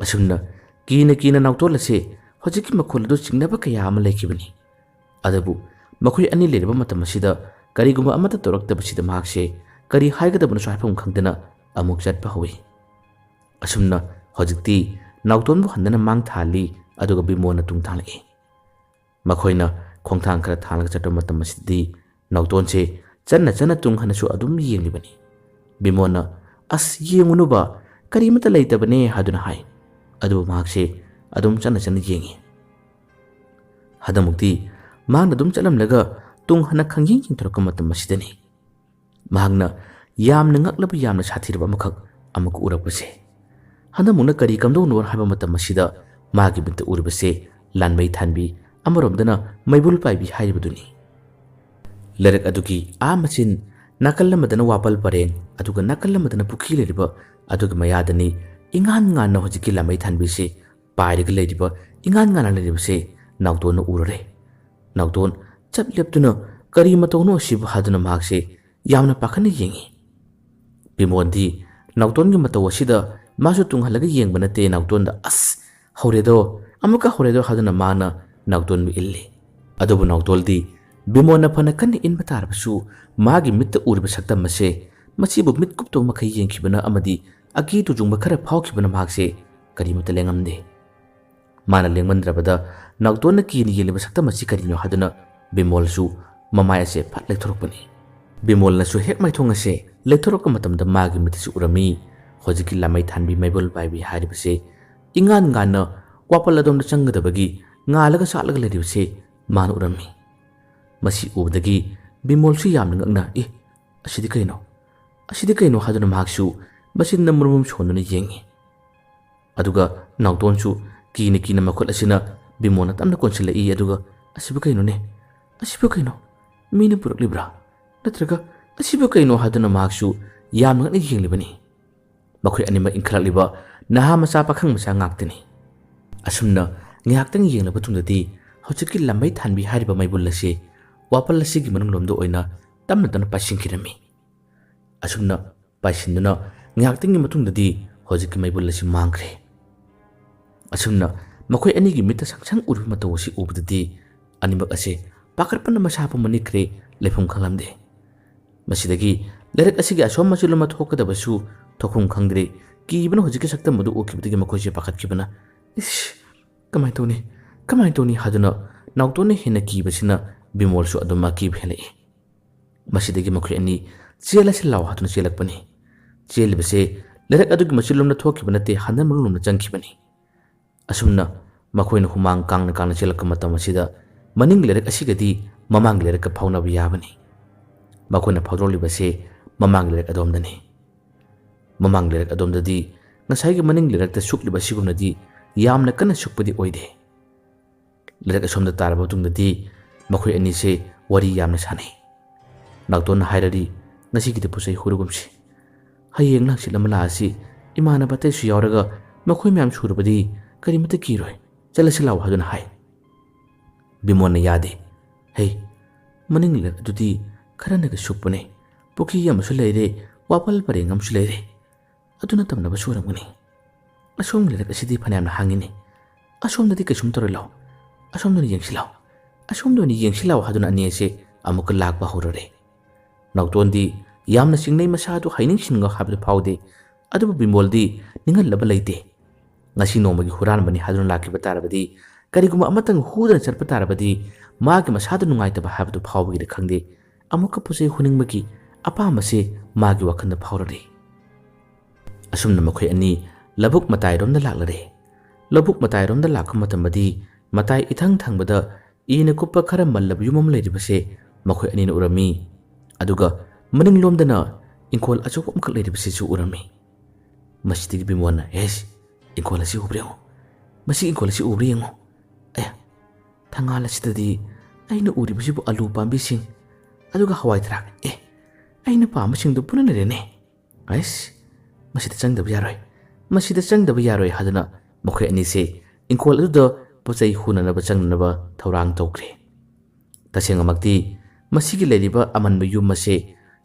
S1: ꯑꯁꯨꯝꯅ ꯀꯤꯅ ꯀꯤꯅ ꯅꯥꯎꯇꯣꯟ ꯑꯁꯤ ꯍꯧꯖꯤꯛꯀꯤ ꯃꯈꯣꯜ ꯑꯗꯨ ꯆꯤꯡꯅꯕ ꯀꯌꯥ ꯑꯃ ꯂꯩꯈꯤꯕꯅꯤ꯫ ꯑꯗꯨꯕꯨ ꯃꯈꯣꯏ ꯑꯅꯤ ꯂꯩꯔꯤꯕ ꯃꯇꯝ ꯑꯁꯤꯗ ꯀꯔꯤꯒꯨꯝꯕ ꯑꯃꯠꯇ ꯇꯧꯔꯛꯇꯕꯁꯤꯗ ꯃꯍꯥꯛꯁꯦ ꯀꯔꯤ ꯍꯥꯏꯒꯗꯕꯅꯣꯁꯨ ꯍꯥꯏꯐꯝ ꯈꯪꯗꯅ ꯑꯃꯨꯛ ꯆꯠꯄ ꯍꯧꯏ꯫ ꯑꯁꯨꯝꯅ ꯍꯧꯖꯤꯛꯇꯤ ꯅꯥꯎꯇꯣꯟꯕꯨ ꯍꯟꯗꯅ ꯃꯥꯡ ꯊꯥꯍꯜꯂꯤ, ꯑꯗꯨꯒ ꯕꯤꯃꯣꯟꯅ ꯇꯨꯡ ꯊꯥꯡꯂꯛꯏ꯫ ꯃꯈꯣꯏꯅ ꯈꯣꯡꯊꯥꯡ ꯈꯔ ꯊꯥꯡꯂꯒ ꯆꯠꯄ ꯃꯇꯝ ꯑꯁꯤꯗꯗꯤ ꯅꯥꯎꯇꯣꯟꯁꯦ ꯆꯠꯅ ꯆꯠꯅ ꯇꯨꯡ ꯍꯟꯅꯁꯨ ꯑꯗꯨꯝ ꯌꯦꯡꯂꯤꯕꯅꯤ꯫ ꯕꯤꯃꯣꯟꯅ, "ꯑꯁ, ꯌꯦꯡꯉꯨꯅꯨꯕ, ꯀꯔꯤꯃꯠꯇ ꯂꯩꯇꯕꯅꯦ" ꯍꯥꯏꯗꯨꯅ ꯍꯥꯏ꯫ ꯑꯗꯨꯕꯨ ꯃꯍꯥꯛꯁꯦ ꯑꯗꯨꯝ ꯆꯠꯅ ꯆꯠꯅ ꯌꯦꯡꯏ꯫ ꯍꯟꯗꯛꯃꯨꯛꯇꯤ ꯃꯍꯥꯛꯅ ꯑꯗꯨꯝ ꯆꯠꯂꯝꯂꯒ ꯇꯨꯡ ꯍꯟꯅ ꯈꯪꯌꯦꯡ ꯌꯦꯡꯊꯣꯔꯛꯄ ꯃꯇꯝ ꯑꯁꯤꯗꯅꯤ ꯃꯍꯥꯛꯅ ꯌꯥꯝꯅ ꯉꯛꯂꯕ ꯌꯥꯝꯅ ꯁꯥꯊꯤꯔꯕ ꯑꯃꯈꯛ ꯑꯃꯨꯛ ꯎꯔꯛꯄꯁꯦ꯫ ꯍꯟꯗꯛꯃꯨꯛꯅ ꯀꯔꯤ ꯀꯝꯗꯧꯅꯣ ꯍꯥꯏꯕ ꯃꯇꯝ ꯑꯁꯤꯗ ꯃꯥꯒꯤ ꯃꯤꯠꯇ ꯎꯔꯤꯕꯁꯦ ꯂꯥꯟꯃꯩ ꯊꯥꯟꯕꯤ, ꯑꯃꯔꯣꯝꯗꯅ ꯃꯩꯕꯨꯜ ꯄꯥꯏꯕꯤ ꯍꯥꯏꯔꯤꯕꯗꯨꯅꯤ꯫ ꯂꯩꯔꯛ ꯑꯗꯨꯒꯤ ꯃꯆꯤꯟ nakal lamadana wapal pareng aduga nakal lamadana pukhi leriba aduga mayadani ingan ngana hojiki lamai thanbi se pairiga leriba ingan ngana leriba se nawton urare nawton chap leptuna kari matawno sib haduna mahakse yamna pakhana yengi Bimondi nawton gi mataw asida masu tunghalaga yengba nate nawton da as hauredo amuka hauredo haduna mana nawton mi illi adubu nawtoldi Bimona phana kan in batar basu magi mit urba sakta mase masibu mit kupto makai yengkhibana amadi agi tu jungba khara phawkhibana magse kari mata lengamde mana lengmandrabada nawton ki ni yeliba sakta masi kari no haduna Bimol su mamaya se phat lekthorokpani Bimol na su hek mai thonga se lekthorok matamda magi mit su urami hojiki lamai thanbi maibol baibi haribase ingan ngana wapal adom changadabagi ngalaga salaga ledibse man urami Masi ubdagi Bimol su yam ngakna asidi kaino haduna mahaksu masin namrum shonuna yengi aduga nawton su kina makot asina Bimona tamna konsila aduga asibu kaino mina purak libra natraga asibu kaino haduna mahaksu yam ngakna yenglibani makhoi anima inkhalak liba naha masa pakhang masa ngaktani asumna ngaktang yenglaba tungdadi hojiki lambai thanbi hariba maibul lase wapal asigi manung lomdo oina tamna tan pasingkirami asumna pasinduna ngaktingi matungdadi hojiki maibul lasi mangkre asumna makhoi anigi mita sangsang urba matawasi ubdadi animak ase pakarpana masapa manikre lefum khanglamde masidagi lerek asigi asom masuluma thokadabasu thokum khangdre kibana hojiki sakta madu okibdagi makhoise pakatkibana ish kamai toni haduna nawtone hina kibasina Bimol su aduma ki bhele masidagi makhri ani chela se law hatun chelak pani chel bese lerek adugi masilum na thoki banate hanan mulum na changki bani asumna makhoina humang kangna chelak matam asida maning lerek asigadi mamang lerek ka phauna bi yabani makhoina phawroli bese mamang lerek adomdadi ngasai gi maning lerek ta sukli basigumnadi yamna kana sukpadi oide lerek asomda tarba tungdadi makhoi ani se wari yamna sanai nawton hairari ngasi gidi pusai hurugumsi hayeng nang silamala asi imana bate su yawraga makhoi myam surubadi karimata kiroi chalasilaw haduna hai Bimona yade hey maning le adudi kharanaga supune puki yamsu leire wapal parengam su leire aduna tamna basuramuni asom le asidi phanamna hangini asom nadi kasum torelo asom nani yengsilaw asomdoni yengsilaw haduna ani ase amuka lakba horore nawtondi yamna singnei masadu haining singa habdu phaude adubu Bimoldi ningal laba leite ngasi nomagi huran bani haduna lakiba tarabadi kariguma amatang hudan sarpa tarabadi magi masadu nungaitaba habdu phawgi de khangde amuka puse huningmagi apamase magi wakhanda phawrare asumna makhoi ani labuk matai romda laklare labuk matai romda lakamatamadi matai ithang thangbada ina kuppa khara mallab yumam leiribase makhoi anina urami aduga maning lomdana inkol achop amkhak leiribase chu urami masitigi Bimona inkol asi ubreo masi inkol asi ubriengo aya thangala sidadi aina uribase bu alu pambi sing aduga hawai thrak aina pam sing du punana rene masida changdaba yaroi hadana makhoi ani se inkol adu pochai hunanaba changnaba thorang tawkre tasengamakti masigi leriba amanba yum mase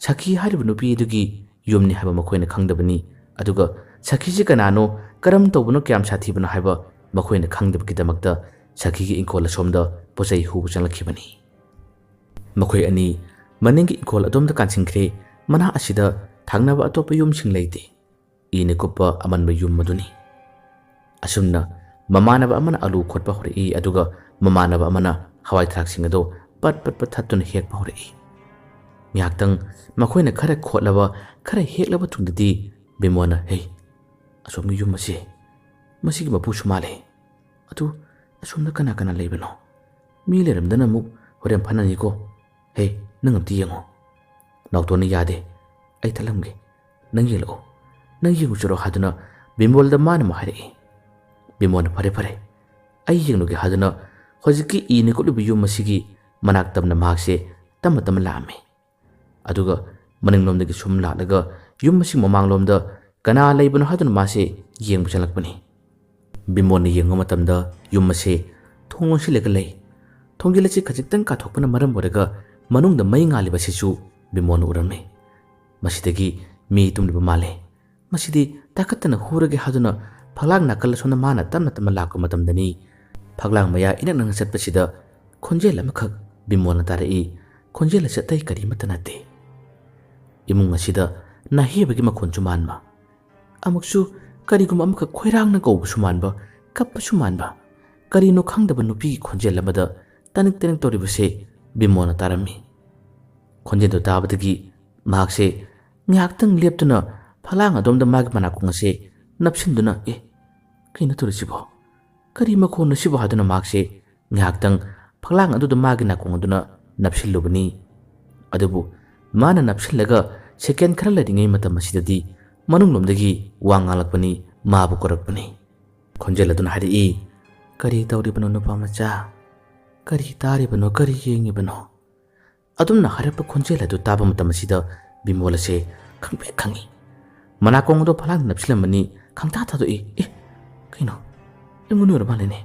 S1: sakhi hariba nupi dugi yumni haba makhoina khangdabani aduga sakhi ji kanano karam tawbano kyam sathibana haba makhoina khangdabki damakta sakhi gi inkol somda pochai hu changlakibani makhoi ani maningi inkol adomda kansingkre mana asida thangnaba atopa yum sing leite ine koppa amanba yum maduni asumna mamanaba amana alu khotpa hori aduga mamanaba amana hawai thrak singado pat thattun hekpa hori nyaktang makhoina khara khotlaba khara heklaba tungdidi Bimona asomgi yum masigi mapu sumale atu asomna kana leibano mi leramdana mu horem phanani ko nangamti yengo nawtoni yade ai thalamge nang yengu churo haduna Bimolda mana mahari Bimona pare ai yengnuge haduna hojiki ine ko lubi yum masigi manak tamna mahakse tama lame aduga ꯃꯅꯤꯡꯂꯣꯝꯗꯒꯤ ꯁꯨꯝ ꯂꯥꯛꯂꯒ ꯌꯨꯝ ꯑꯁꯤ ꯃꯃꯥꯡꯂꯣꯝꯗ ꯀꯅꯥ ꯂꯩꯕꯅꯣ ꯍꯥꯏꯗꯨꯅ ꯃꯥꯁꯦ ꯌꯦꯡꯕ ꯆꯠꯂꯛꯄꯅꯤ꯫ ꯕꯤꯃꯣꯜꯅ ꯌꯦꯡꯕ ꯃꯇꯝꯗ ꯌꯨꯝ ꯑꯁꯤ ꯊꯣꯡ ꯂꯣꯟꯁꯤꯜꯂꯒ ꯂꯩ꯫ ꯊꯣꯡꯖꯤꯜ ꯑꯁꯤ ꯈꯖꯤꯛꯇꯪ ꯀꯥꯊꯣꯛꯄꯅ ꯃꯔꯝ ꯑꯣꯏꯔꯒ ꯃꯅꯨꯡꯗ ꯃꯩ ꯉꯥꯜꯂꯤꯕꯁꯤꯁꯨ ꯕꯤꯃꯣꯜꯅ ꯎꯔꯝꯃꯤ꯫ ꯃꯁꯤꯗꯒꯤ ꯃꯤ ꯇꯨꯝꯂꯤꯕ ꯃꯥꯜꯂꯦ꯫ ꯃꯁꯤꯗꯤ ꯇꯥꯈꯠꯇꯅ ꯍꯨꯔꯒꯦ ꯍꯥꯏꯗꯨꯅ ꯐꯛꯂꯥꯡ ꯅꯥꯀꯜ ꯑꯁꯣꯝꯗ ꯃꯥꯅ ꯇꯞꯅ ꯇꯞꯅ ꯂꯥꯛꯄ ꯃꯇꯝꯗꯅꯤ ꯐꯛꯂꯥꯡ ꯃꯌꯥ ꯏꯅꯛ ꯅꯛꯅ ꯆꯠꯄꯁꯤꯗ ꯈꯣꯟꯖꯦꯜ ꯑꯃꯈꯛ ꯕꯤꯃꯣꯜꯅ ꯇꯥꯔꯛꯏ꯫ ꯈꯣꯟꯖꯦꯜ ꯑꯁꯤ ꯑꯇꯩ ꯀꯔꯤꯃꯠꯇ ꯅꯠꯇꯦ, ꯏꯃꯨꯡ ꯑꯁꯤꯗ ꯅꯥꯍꯦꯕꯒꯤ ꯃꯈꯣꯟꯁꯨ ꯃꯥꯟꯕ, ꯑꯃꯨꯛꯁꯨ ꯀꯔꯤꯒꯨꯝꯕ ꯑꯃꯈꯛ ꯈꯣꯏꯔꯥꯡꯅ ꯀꯧꯕꯁꯨ ꯃꯥꯟꯕ, ꯀꯞꯄꯁꯨ ꯃꯥꯟꯕ, ꯀꯔꯤꯅꯣ ꯈꯪꯗꯕ ꯅꯨꯄꯤꯒꯤ ꯈꯣꯟꯖꯦꯜ ꯑꯃꯗ ꯇꯅꯤꯛ ꯇꯅꯤꯛ ꯇꯧꯔꯤꯕꯁꯦ ꯕꯤꯃꯣꯜꯅ ꯇꯥꯔꯝꯃꯤ꯫ ꯈꯣꯟꯖꯦꯜꯗꯨ ꯇꯥꯕꯗꯒꯤ ꯃꯍꯥꯛꯁꯦ ꯉꯥꯏꯍꯥꯛꯇꯪ ꯂꯦꯞꯇꯨꯅ ꯐꯛꯂꯥꯡ ꯑꯗꯣꯝꯗ ꯃꯥꯒꯤ ꯃꯅꯥꯀꯣꯡ ꯑꯁꯦ ꯅꯞꯁꯤꯟꯗꯨꯅ ꯀꯩꯅꯣ ꯇꯧꯔꯤꯁꯤꯕꯣ, ꯀꯔꯤ ꯃꯈꯣꯟꯅꯣ ꯁꯤꯕꯣ ꯍꯥꯏꯗꯨꯅ ꯃꯍꯥꯛꯁꯦ ꯉꯥꯏꯍꯥꯛꯇꯪ ꯐꯛꯂꯥꯡ ꯑꯗꯨꯗ ꯃꯥꯒꯤ ꯅꯥꯀꯣꯡ ꯑꯗꯨꯅ ꯅꯞꯁꯤꯜꯂꯨꯕꯅꯤ꯫ ꯑꯗꯨꯕꯨ ꯃꯥꯅ ꯅꯞꯁꯤꯜꯂꯒ ꯁꯦꯀꯦꯟ ꯈꯔ ꯂꯩꯔꯤꯉꯩ ꯃꯇꯝ ꯑꯁꯤꯗꯗꯤ ꯃꯅꯨꯡꯂꯣꯝꯗꯒꯤ ꯋꯥ ꯉꯥꯡꯂꯛꯄꯅꯤ, ꯃꯥꯕꯨ ꯀꯧꯔꯛꯄꯅꯤ꯫ ꯈꯣꯟꯖꯦꯜ ꯑꯗꯨꯅ ꯍꯥꯏꯔꯛꯏ, ꯀꯔꯤ ꯇꯧꯔꯤꯕꯅꯣ ꯅꯨꯄꯥ ꯃꯆꯥ, ꯀꯔꯤ ꯇꯥꯔꯤꯕꯅꯣ, ꯀꯔꯤ ꯌꯦꯡꯉꯤꯕꯅꯣ? ꯑꯗꯨꯝꯅ ꯍꯥꯏꯔꯛꯄ ꯈꯣꯟꯖꯦꯜ ꯑꯗꯨ ꯇꯥꯕ ꯃꯇꯝ ꯑꯁꯤꯗ ꯕꯤꯃꯣꯜ ꯑꯁꯦ ꯈꯪꯄ꯭ꯔꯦꯛ ꯈꯪꯉꯤ꯫ ꯃꯅꯥꯀꯣꯡ ꯑꯗꯨ ꯐꯛꯂꯥꯡꯗ ꯅꯞꯁꯤꯜꯂꯝꯕꯅꯤ ꯈꯪꯊꯥ ꯊꯥꯗꯣꯛꯏ꯫ ꯀꯩꯅꯣ ꯑꯩꯉꯣꯟꯗ ꯑꯣꯏꯔ ꯃꯥꯜꯂꯦꯅꯦ,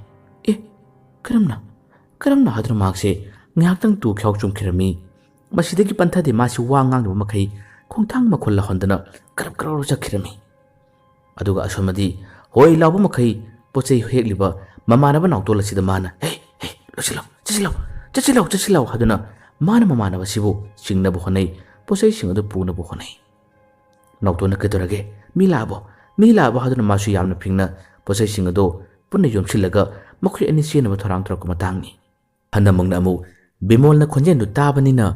S1: ꯀꯔꯝꯅ ꯍꯥꯏꯗꯨꯅ ꯃꯍꯥꯛꯁꯦ ꯉꯥꯏꯍꯥꯛꯇꯪ ꯇꯨ ꯈ꯭ꯌꯥꯎ ꯆꯨꯝꯈꯤꯔꯝꯃꯤ꯫ ꯃꯁꯤꯗꯒꯤ ꯄꯟꯊꯗꯦ ꯃꯥꯁꯤ ꯋꯥ ꯉꯥꯡꯗꯕ ꯃꯈꯩ ꯈꯣꯡꯊꯥꯡ ꯃꯈꯣꯜ ꯂꯥꯎꯍꯟꯗꯅ ꯀꯔꯞ ꯀꯔꯞ ꯆꯠꯈꯤꯔꯝꯃꯤ꯫ ꯑꯗꯨꯒ ꯑꯁꯣꯝꯗꯤ ꯍꯣꯏ ꯂꯥꯎꯕ ꯃꯈꯩ ꯄꯣꯠꯆꯩ ꯍꯦꯛꯂꯤꯕ ꯃꯃꯥꯟꯅꯕ ꯅꯥꯎꯇꯣꯜ ꯑꯁꯤꯗ ꯃꯥꯅ ꯆꯠꯁꯤꯜꯂꯎ ꯍꯥꯏꯗꯨꯅ ꯃꯥꯅ ꯃꯃꯥꯟꯅꯕꯁꯤꯕꯨ ꯆꯤꯡꯅꯕ ꯍꯣꯠꯅꯩ, ꯄꯣꯠꯆꯩꯁꯤꯡ ꯑꯗꯨ ꯄꯨꯅꯕ ꯍꯣꯠꯅꯩ꯫ ꯅꯥꯎꯇꯣꯟꯅ ꯀꯩꯗꯧꯔꯒꯦ, ꯃꯤ ꯂꯥꯛꯑꯕꯣ ꯍꯥꯏꯗꯨꯅ ꯃꯥꯁꯨ ꯌꯥꯝꯅ ꯐꯤꯡꯅ ꯄꯣꯠꯆꯩꯁꯤꯡ ꯑꯗꯨ ꯄꯨꯟꯅ ꯌꯣꯝꯁꯤꯜꯂꯒ ꯃꯈꯣꯏ ꯑꯅꯤ ꯆꯦꯟꯅꯕ ꯊꯧꯔꯥꯡ ꯇꯧꯔꯛꯄ ꯃꯇꯥꯡꯅꯤ꯫ ꯍꯟꯗꯃꯛꯅ ꯑꯃꯨꯛ ꯕꯤꯃꯣꯜꯅ ꯈꯣꯟꯖꯦꯜꯗꯨ ꯇꯥꯕꯅꯤꯅ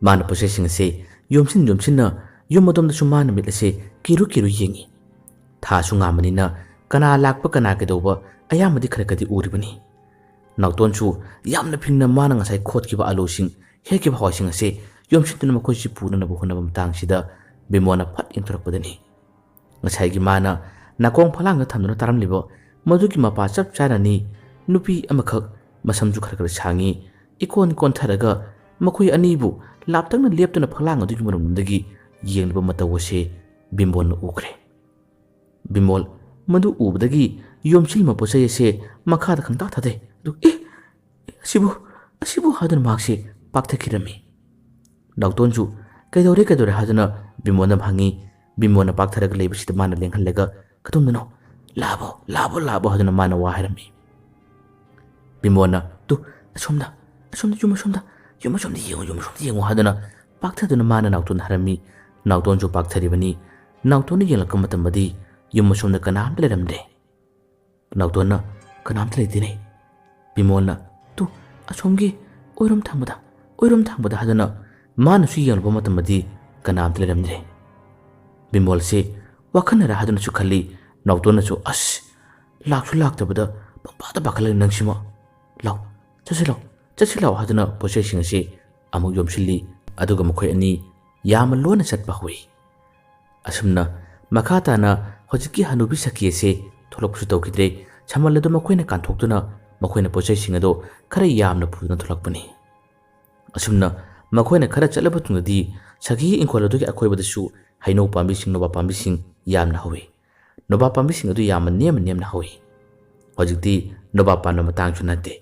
S1: ꯃꯥꯅ ꯄꯣꯠꯆꯩꯁꯤꯡ ꯑꯁꯤ ꯌꯣꯝꯁꯤꯟꯅ ꯌꯨꯝ ꯑꯗꯣꯝꯗꯁꯨ ꯃꯥꯅ ꯃꯤꯠ ꯑꯁꯤ ꯀꯤꯔꯨ ꯌꯦꯡꯉꯤ꯫ ꯊꯥꯁꯨ ꯉꯥꯟꯕꯅꯤꯅ ꯀꯅꯥ ꯂꯥꯛꯄ ꯀꯅꯥ ꯀꯩꯗꯧꯕ ꯑꯌꯥꯝꯕꯗꯤ ꯈꯔꯗꯤ ꯎꯔꯤꯕꯅꯤ꯫ ꯅꯥꯎꯇꯣꯟꯁꯨ ꯌꯥꯝꯅ ꯐꯤꯡꯅ ꯃꯥꯅ ꯉꯁꯥꯏ ꯈꯣꯠꯈꯤꯕ ꯑꯂꯨꯁꯤꯡ, ꯍꯦꯛꯈꯤꯕ ꯍꯋꯥꯏꯁꯤꯡ ꯑꯁꯤ ꯌꯣꯝꯁꯤꯟꯗꯨꯅ ꯃꯈꯣꯏꯁꯤ ꯄꯨꯅꯅꯕ ꯍꯣꯠꯅꯕ ꯃꯇꯥꯡꯁꯤꯗ ꯕꯤꯃꯣꯜꯅ ꯐꯠ ꯌꯦꯡꯊꯣꯔꯛꯄꯗꯅꯤ ꯉꯁꯥꯏꯒꯤ ꯃꯥꯅ ꯅꯥꯀꯣꯡ ꯐꯛꯂꯥꯡꯗ ꯊꯝꯗꯨꯅ ꯇꯥꯔꯝꯂꯤꯕ ꯃꯗꯨꯒꯤ ꯃꯄꯥ ꯆꯞ ꯆꯥꯅꯅꯤ ꯅꯨꯄꯤ ꯑꯃꯈꯛ, ꯃꯁꯝꯁꯨ ꯈꯔ ꯁꯥꯡꯉꯤ, ꯏꯀꯣꯟ ꯀꯣꯟꯊꯔꯒ ꯃꯈꯣꯏ ꯑꯅꯤꯕꯨ ꯂꯥꯞꯇꯛꯅ ꯂꯦꯞꯇꯨꯅ ꯐꯛꯂꯥꯡ ꯑꯗꯨꯒꯤ ꯃꯅꯨꯡꯗꯒꯤ ꯌꯦꯡꯂꯤꯕ ꯃꯇꯧ ꯑꯁꯤ ꯕꯤꯃꯣꯜꯅ ꯎꯈ꯭ꯔꯦ꯫ ꯕꯤꯃꯣꯜ ꯃꯗꯨ ꯎꯕꯗꯒꯤ ꯌꯣꯝꯁꯤꯜꯂꯤꯕ ꯄꯣꯠꯆꯩ ꯑꯁꯤ ꯃꯈꯥꯗ ꯈꯪꯇꯥ ꯊꯥꯗꯩ꯫ ꯑꯁꯤꯕꯨ ꯍꯥꯏꯗꯨꯅ ꯃꯍꯥꯛꯁꯤ ꯄꯥꯛꯊꯈꯤꯔꯝꯃꯤ꯫ ꯅꯥꯎꯇꯣꯟꯁꯨ ꯀꯩꯗꯧꯔꯦ ꯍꯥꯏꯗꯨꯅ ꯕꯤꯃꯣꯜꯅ ꯍꯪꯉꯤ꯫ ꯕꯤꯃꯣꯜꯅ ꯄꯥꯛꯊꯔꯒ ꯂꯩꯕꯁꯤꯗ ꯃꯥꯅ ꯂꯦꯡꯍꯜꯂꯒ ꯀꯗꯣꯝꯗꯅꯣ, ꯂꯥꯛꯑꯕꯣ ꯍꯥꯏꯗꯨꯅ ꯃꯥꯅ ꯋꯥ ꯍꯥꯏꯔꯝꯃꯤ꯫ ꯕꯤꯃꯣꯜꯅ ꯑꯁꯣꯝꯗ ꯌꯦꯡꯉꯨ ꯍꯥꯏꯗꯨꯅ ꯄꯥꯛꯊꯗꯨꯅ ꯃꯥꯅ ꯅꯥꯎꯇꯣꯟꯗ ꯍꯥꯏꯔꯝꯃꯤ꯫ ꯅꯥꯎꯇꯣꯟꯁꯨ ꯄꯥꯛꯊꯔꯤꯕꯅꯤ꯫ ꯅꯥꯎꯇꯣꯟꯅ ꯌꯦꯡꯂꯛꯄ ꯃꯇꯝꯗꯗꯤ ꯌꯨꯝ ꯑꯁꯣꯝꯗ ꯀꯅꯥꯝꯇ ꯂꯩꯔꯝꯗꯦ꯫ ꯅꯥꯎꯇꯣꯟꯅ ꯀꯅꯥꯝꯇ ꯂꯩꯇꯦꯅꯦ꯫ ꯕꯤꯃꯣꯜꯅ ꯑꯁꯣꯝꯒꯤ ꯑꯣꯏꯔꯣꯝ ꯊꯪꯕꯗ ꯍꯥꯏꯗꯨꯅ ꯃꯥꯅꯁꯨ ꯌꯦꯡꯂꯛꯄ ꯃꯇꯝꯗꯗꯤ ꯀꯅꯥꯝꯇ ꯂꯩꯔꯝꯗ꯭ꯔꯦ꯫ ꯕꯤꯃꯣꯜꯁꯦ ꯋꯥꯈꯟꯅꯔ ꯍꯥꯏꯗꯨꯅꯁꯨ ꯈꯜꯂꯤ꯫ ꯅꯥꯎꯇꯣꯟꯅꯁꯨ ꯂꯥꯛꯁꯨ ꯂꯥꯛꯇꯕꯗ ꯄꯪꯄꯥꯗ ꯄꯥꯈꯠꯂꯒ ꯅꯪꯁꯤꯃ ꯆꯠꯁꯤꯜꯂꯥꯎ ꯍꯥꯏꯗꯨꯅ ꯄꯣꯠꯆꯩꯁꯤꯡ ꯑꯁꯤ ꯑꯃꯨꯛ ꯌꯣꯝꯁꯤꯜꯂꯤ꯫ ꯑꯗꯨꯒ ꯃꯈꯣꯏ ꯑꯅꯤ ꯌꯥꯝꯅ ꯂꯣꯟꯅ ꯆꯠꯄ ꯍꯧꯏ꯫ ꯑꯁꯨꯝꯅ ꯃꯈꯥ ꯇꯥꯅ ꯍꯧꯖꯤꯛꯀꯤ ꯍꯅꯨꯕꯤ ꯁꯈꯤ ꯑꯁꯤ ꯊꯣꯛꯂꯛꯄꯁꯨ ꯇꯧꯈꯤꯗ꯭ꯔꯦ꯫ ꯁꯝꯕꯜ ꯑꯗꯨ ꯃꯈꯣꯏꯅ ꯀꯥꯟꯊꯣꯛꯇꯨꯅ ꯃꯈꯣꯏꯅ ꯄꯣꯠꯆꯩꯁꯤꯡ ꯑꯗꯨ ꯈꯔ ꯌꯥꯝꯅ ꯄꯨꯗꯨꯅ ꯊꯣꯛꯂꯛꯄꯅꯤ꯫ ꯑꯁꯨꯝꯅ ꯃꯈꯣꯏꯅ ꯈꯔ ꯆꯠꯂꯕ ꯇꯨꯡꯗꯗꯤ ꯁꯈꯤꯒꯤ ꯏꯪꯈꯣꯜ ꯑꯗꯨꯒꯤ ꯑꯀꯣꯏꯕꯗꯁꯨ ꯍꯩꯅꯧ ꯄꯥꯝꯕꯤꯁꯤꯡ, ꯅꯣꯕꯥꯞ ꯄꯥꯝꯕꯤꯁꯤꯡ ꯌꯥꯝꯅ ꯍꯧꯏ꯫ ꯅꯣꯕꯥꯞ ꯄꯥꯝꯕꯤꯁꯤꯡ ꯑꯗꯨ ꯌꯥꯝꯅ ꯅꯦꯝꯅ ꯍꯧꯏ꯫ ꯍꯧꯖꯤꯛꯇꯤ ꯅꯣꯕꯥꯞ ꯄꯥꯟꯕ ꯃꯇꯥꯡꯁꯨ ꯅꯠꯇꯦ꯫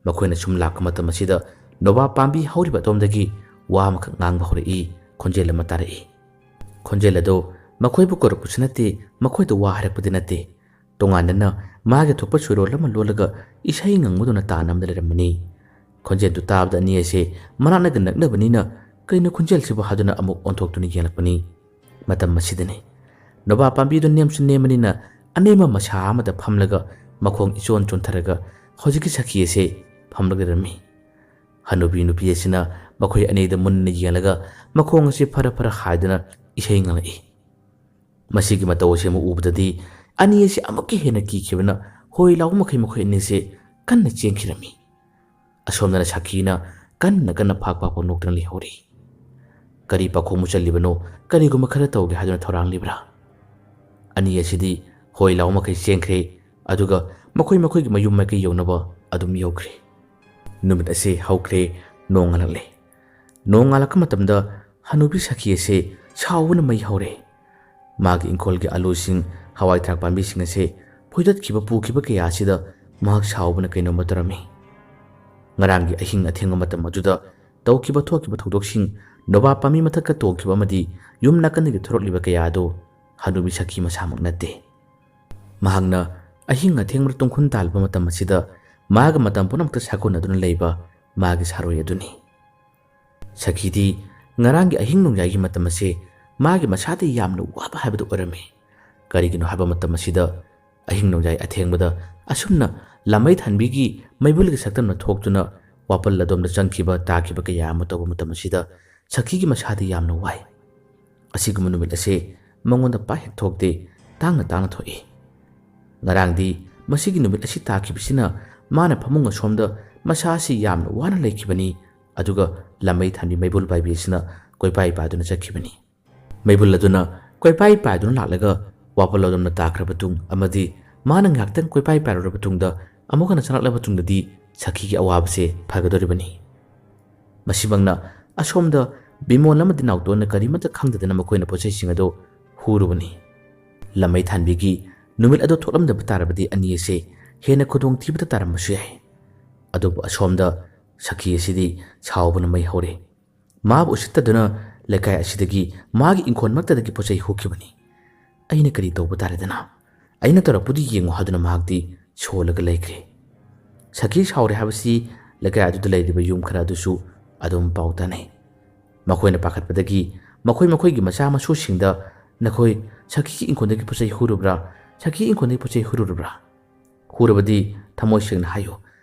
S1: ꯃꯈꯣꯏꯅ ꯁꯨꯝ ꯂꯥꯛꯄ ꯃꯇꯝ ꯑꯁꯤꯗ ꯅꯣꯕꯥꯞ ꯄꯥꯝꯕꯤ ꯍꯧꯔꯤꯕ ꯑꯗꯣꯝꯗꯒꯤ ꯋꯥ ꯑꯃꯈꯛ ꯉꯥꯡꯕ ꯍꯧꯔꯛꯏ꯫ ꯈꯣꯟꯖꯦꯜ ꯑꯃ ꯇꯥꯔꯛꯏ꯫ ꯈꯣꯟꯖꯦꯜ ꯑꯗꯨ ꯃꯈꯣꯏꯕꯨ ꯀꯧꯔꯛꯄꯁꯨ ꯅꯠꯇꯦ, ꯃꯈꯣꯏꯗ ꯋꯥ ꯍꯥꯏꯔꯛꯄꯗꯤ ꯅꯠꯇꯦ, ꯇꯣꯉꯥꯟꯅꯅ ꯃꯥꯒꯤ ꯊꯣꯛꯄ ꯆꯣꯏꯔꯣꯜ ꯑꯃ ꯂꯣꯜꯂꯒ ꯏꯁꯩ ꯉꯪꯕꯗꯨꯅ ꯇꯥꯟꯅ ꯑꯃꯗ ꯂꯩꯔꯝꯕꯅꯤ꯫ ꯈꯣꯟꯖꯦꯜꯗꯨ ꯇꯥꯕꯗ ꯑꯅꯤ ꯑꯁꯤ ꯃꯅꯥꯛꯅꯒ ꯅꯛꯅꯕꯅꯤꯅ ꯀꯩꯅꯣ ꯈꯣꯟꯖꯦꯜꯁꯤꯕꯨ ꯍꯥꯏꯗꯨꯅ ꯑꯃꯨꯛ ꯑꯣꯟꯊꯣꯛꯇꯨꯅ ꯌꯦꯡꯂꯛꯄꯅꯤ꯫ ꯃꯇꯝ ꯑꯁꯤꯗꯅꯤ ꯅꯣꯕꯥꯞ ꯄꯥꯝꯕꯤꯗꯨ ꯅꯦꯝꯁꯨ ꯅꯦꯝꯕꯅꯤꯅ ꯑꯅꯦꯝꯕ ꯃꯁꯥ ꯑꯃꯗ ꯐꯝꯂꯒ ꯃꯈꯣꯡ ꯏꯆꯣꯟ ꯆꯣꯟꯊꯔꯒ ꯍꯧꯖꯤꯛꯀꯤ ꯁꯈꯤ ꯑꯁꯤ ꯐꯝꯂꯒ ꯂꯩꯔꯝꯃꯤ꯫ ꯍꯅꯨꯕꯤ ꯅꯨꯄꯤ ꯑꯁꯤꯅ ꯃꯈꯣꯏ ꯑꯅꯤꯗ ꯃꯨꯟꯅ ꯌꯦꯡꯂꯒ ꯃꯈꯣꯡ ꯑꯁꯤ ꯐꯔ ꯍꯥꯏꯗꯨꯅ ꯏꯁꯩ ꯉꯪꯂꯛꯏ꯫ ꯃꯁꯤꯒꯤ ꯃꯇꯧ ꯑꯁꯤ ꯑꯃꯨꯛ ꯎꯕꯗꯗꯤ ꯑꯅꯤ ꯑꯁꯤ ꯑꯃꯨꯛꯀ ꯍꯦꯟꯅ ꯀꯤꯈꯤꯕꯅ ꯍꯣꯏ ꯂꯥꯎꯕ ꯃꯈꯩ ꯃꯈꯣꯏ ꯑꯅꯤꯁꯤ ꯀꯟꯅ ꯆꯦꯟꯈꯤꯔꯝꯃꯤ꯫ ꯑꯁꯣꯝꯗꯅ ꯁꯈꯤꯅ ꯀꯟꯅ ꯐꯥꯛ ꯅꯣꯛꯇꯨꯅ ꯂꯩꯍꯧꯔꯤ꯫ ꯀꯔꯤ ꯄꯥꯈꯣꯡ ꯃꯨꯠꯆꯜꯂꯤꯕꯅꯣ, ꯀꯔꯤꯒꯨꯝꯕ ꯈꯔ ꯇꯧꯒꯦ ꯍꯥꯏꯗꯨꯅ ꯊꯧꯔꯥꯡꯂꯤꯕ꯭ꯔꯥ? ꯑꯅꯤ ꯑꯁꯤꯗꯤ ꯍꯣꯏ ꯂꯥꯎꯕ ꯃꯈꯩ ꯆꯦꯟꯈ꯭ꯔꯦ꯫ ꯑꯗꯨꯒ ꯃꯈꯣꯏꯒꯤ ꯃꯌꯨꯝ ꯃꯥꯏꯀꯩ ꯌꯧꯅꯕ ꯑꯗꯨꯝ ꯌꯧꯈ꯭ꯔꯦ꯫ ꯅꯨꯃꯤꯠ ꯑꯁꯤ ꯍꯧꯈ꯭ꯔꯦ꯫ ꯅꯣꯡ ꯉꯥꯜꯂꯛꯂꯦ꯫ ꯅꯣꯡ ꯉꯥꯜꯂꯛꯄ ꯃꯇꯝꯗ ꯍꯅꯨꯕꯤ ꯁꯈꯤ ꯑꯁꯤ ꯁꯥꯎꯕꯅ ꯃꯩ ꯍꯧꯔꯦ ꯃꯥꯒꯤ ꯏꯪꯈꯣꯜꯒꯤ ꯑꯂꯨꯁꯤꯡ ꯍꯋꯥꯏ ꯊꯔꯥꯛ ꯄꯥꯝꯕꯤꯁꯤꯡ ꯑꯁꯤ ꯐꯣꯏꯗꯠꯈꯤꯕ ꯄꯨꯈꯤꯕ ꯀꯌꯥ ꯑꯁꯤꯗ ꯃꯍꯥꯛ ꯁꯥꯎꯕꯅ ꯀꯩꯅꯣꯝꯃ ꯇꯧꯔꯝꯃꯤ ꯉꯔꯥꯡꯒꯤ ꯑꯍꯤꯡ ꯑꯊꯦꯡꯕ ꯃꯇꯝ ꯑꯗꯨꯗ ꯇꯧꯈꯤꯕ ꯊꯣꯛꯈꯤꯕ ꯊꯧꯗꯣꯛꯁꯤꯡ ꯅꯣꯕꯥꯞ ꯄꯥꯝꯕꯤ ꯃꯊꯛꯇ ꯇꯣꯡꯈꯤꯕ ꯑꯃꯗꯤ ꯌꯨꯝ ꯅꯥꯀꯟꯗꯒꯤ ꯊꯣꯔꯛꯂꯤꯕ ꯀꯌꯥ ꯑꯗꯨ ꯍꯅꯨꯕꯤ ꯁꯈꯤ ꯃꯁꯥꯃꯛ ꯅꯠꯇꯦ ꯃꯍꯥꯛꯅ ꯑꯍꯤꯡ ꯑꯊꯦꯡꯕꯗ ꯇꯨꯝꯈꯨꯟ ꯇꯥꯜꯕ ꯃꯇꯝ ꯑꯁꯤꯗ ꯃꯥꯒ ꯃꯇꯝ ꯄꯨꯝꯅꯃꯛꯇ ꯁꯥꯒꯣꯟꯅꯗꯨꯅ ꯂꯩꯕ ꯃꯥꯒꯤ ꯁꯥꯔꯣꯏ ꯑꯗꯨꯅꯤ ꯁꯈꯤꯗꯤ ꯉꯔꯥꯡꯒꯤ ꯑꯍꯤꯡ ꯅꯣꯡꯌꯥꯏꯒꯤ ꯃꯇꯝ ꯑꯁꯤ ꯃꯥꯒꯤ ꯃꯁꯥꯗ ꯌꯥꯝꯅ ꯋꯥꯕ ꯍꯥꯏꯕꯗꯨ ꯑꯣꯏꯔꯝꯃꯤ ꯀꯔꯤꯒꯤꯅꯣ ꯍꯥꯏꯕ ꯃꯇꯝ ꯑꯁꯤꯗ ꯑꯍꯤꯡ ꯅꯣꯡꯌꯥꯏ ꯑꯊꯦꯡꯕꯗ ꯑꯁꯨꯝꯅ ꯂꯥꯃꯩ ꯊꯥꯟꯕꯤꯒꯤ ꯃꯩꯕꯨꯜꯒꯤ ꯁꯛꯇꯝꯅ ꯊꯣꯛꯇꯨꯅ ꯋꯥꯄꯜ ꯑꯗꯣꯝꯗ ꯆꯪꯈꯤꯕ ꯇꯥꯈꯤꯕ ꯀꯌꯥ ꯑꯃ ꯇꯧꯕ ꯃꯇꯝ ꯑꯁꯤꯗ ꯁꯈꯤꯒꯤ ꯃꯁꯥꯗꯤ ꯌꯥꯝꯅ ꯋꯥꯏ ꯑꯁꯤꯒꯨꯝꯕ ꯅꯨꯃꯤꯠ ꯑꯁꯤ ꯃꯉꯣꯟꯗ ꯄꯥꯛ ꯊꯣꯛꯇꯦ ꯇꯥꯡꯅ ꯊꯣꯛꯏ ꯉꯔꯥꯡꯗꯤ ꯃꯁꯤꯒꯤ ꯅꯨꯃꯤꯠ ꯑꯁꯤ ꯇꯥꯈꯤꯕꯁꯤꯅ ꯃꯥꯅ ꯐꯃꯨꯡ ꯑꯁꯣꯝꯗ ꯃꯁꯥ ꯑꯁꯤ ꯌꯥꯝꯅ ꯋꯥꯅ ꯂꯩꯈꯤꯕꯅꯤ ꯑꯗꯨꯒ ꯂꯥꯃꯩ ꯊꯥꯟꯕꯤ ꯃꯩꯕꯨꯜ ꯄꯥꯏꯕꯤ ꯑꯁꯤꯅ ꯀꯣꯏꯄꯥꯏ ꯄꯥꯏꯗꯨꯅ ꯆꯠꯈꯤꯕꯅꯤ ꯃꯩꯕꯨꯜ ꯑꯗꯨꯅ ꯀꯣꯏꯄꯥꯏ ꯄꯥꯏꯗꯨꯅ ꯂꯥꯛꯂꯒ ꯋꯥꯄꯜ ꯑꯗꯣꯝꯗ ꯇꯥꯈ꯭ꯔꯕ ꯇꯨꯡ ꯑꯃꯗꯤ ꯃꯥꯅ ꯉꯥꯛꯇꯪ ꯀꯣꯏꯄꯥꯏ ꯄꯥꯏꯔꯨꯔꯕ ꯇꯨꯡꯗ ꯑꯃꯨꯛ ꯍꯟꯅ ꯆꯪꯂꯛꯂꯕ ꯇꯨꯡꯗꯗꯤ ꯁꯈꯤꯒꯤ ꯑꯋꯥꯕꯁꯦ ꯐꯒꯗꯧꯔꯤꯕꯅꯤ ꯃꯁꯤꯃꯛꯅ ꯑꯁꯣꯝꯗ ꯕꯤꯃꯣꯜ ꯑꯃꯗꯤ ꯅꯥꯎꯇꯣꯟꯅ ꯀꯔꯤꯃꯠꯇ ꯈꯪꯗꯗꯅ ꯃꯈꯣꯏꯅ ꯄꯣꯠꯆꯩꯁꯤꯡ ꯑꯗꯨ ꯍꯨꯔꯨꯕꯅꯤ ꯂꯥꯃꯩ ꯊꯥꯟꯕꯤꯒꯤ ꯅꯨꯃꯤꯠ ꯑꯗꯨ ꯊꯣꯛꯂꯝꯗꯕ ꯇꯥꯔꯕꯗꯤ ꯑꯅꯤ ꯑꯁꯤ ꯍꯦꯟꯅ ꯈꯨꯗꯣꯡꯊꯤꯕꯗ ꯇꯥꯔꯝꯕꯁꯨ ꯌꯥꯏ ꯑꯗꯨꯕꯨ ꯑꯁꯣꯝꯗ ꯁꯈꯤ ꯑꯁꯤꯗꯤ ꯁꯥꯎꯕꯅ ꯃꯩ ꯍꯧꯔꯦ ꯃꯥꯕꯨ ꯎꯁꯤꯠꯇꯗꯨꯅ ꯂꯩꯀꯥꯏ ꯑꯁꯤꯗꯒꯤ ꯃꯥꯒꯤ ꯏꯪꯈꯣꯜꯃꯛꯇꯗꯒꯤ ꯄꯣꯠꯆꯩ ꯍꯨꯈꯤꯕꯅꯤ ꯑꯩꯅ ꯀꯔꯤ ꯇꯧꯕ ꯇꯥꯔꯦꯗꯅ ꯑꯩꯅ ꯇꯧꯔꯛꯄꯗꯨ ꯌꯦꯡꯉꯨ ꯍꯥꯏꯗꯨꯅ ꯃꯍꯥꯛꯇꯤ ꯁꯣꯜꯂꯒ ꯂꯩꯈ꯭ꯔꯦ ꯁꯈꯤ ꯁꯥꯎꯔꯦ ꯍꯥꯏꯕꯁꯤ ꯂꯩꯀꯥꯏ ꯑꯗꯨꯗ ꯂꯩꯔꯤꯕ ꯌꯨꯝ ꯈꯔ ꯑꯗꯨꯁꯨ ꯑꯗꯨꯝ ꯄꯥꯎ ꯇꯥꯅꯩ ꯃꯈꯣꯏꯅ ꯄꯥꯈꯠꯄꯗꯒꯤ ꯃꯈꯣꯏꯒꯤ ꯃꯆꯥ ꯃꯁꯨꯁꯤꯡꯗ ꯅꯈꯣꯏ ꯁꯈꯤꯒꯤ ꯏꯪꯈꯣꯜꯗꯒꯤ ꯄꯣꯠꯆꯩ ꯍꯨꯔꯨꯕ꯭ꯔꯥ ꯁꯈꯤꯒꯤ ꯏꯪꯈꯣꯜꯗꯒꯤ ꯄꯣꯠꯆꯩ ꯍꯨꯔꯨꯔꯕ꯭ꯔꯥ ꯍꯨꯔꯕꯗꯤ ꯊꯃꯣꯏ ꯁꯦꯡꯅ ꯍꯥꯏꯌꯨ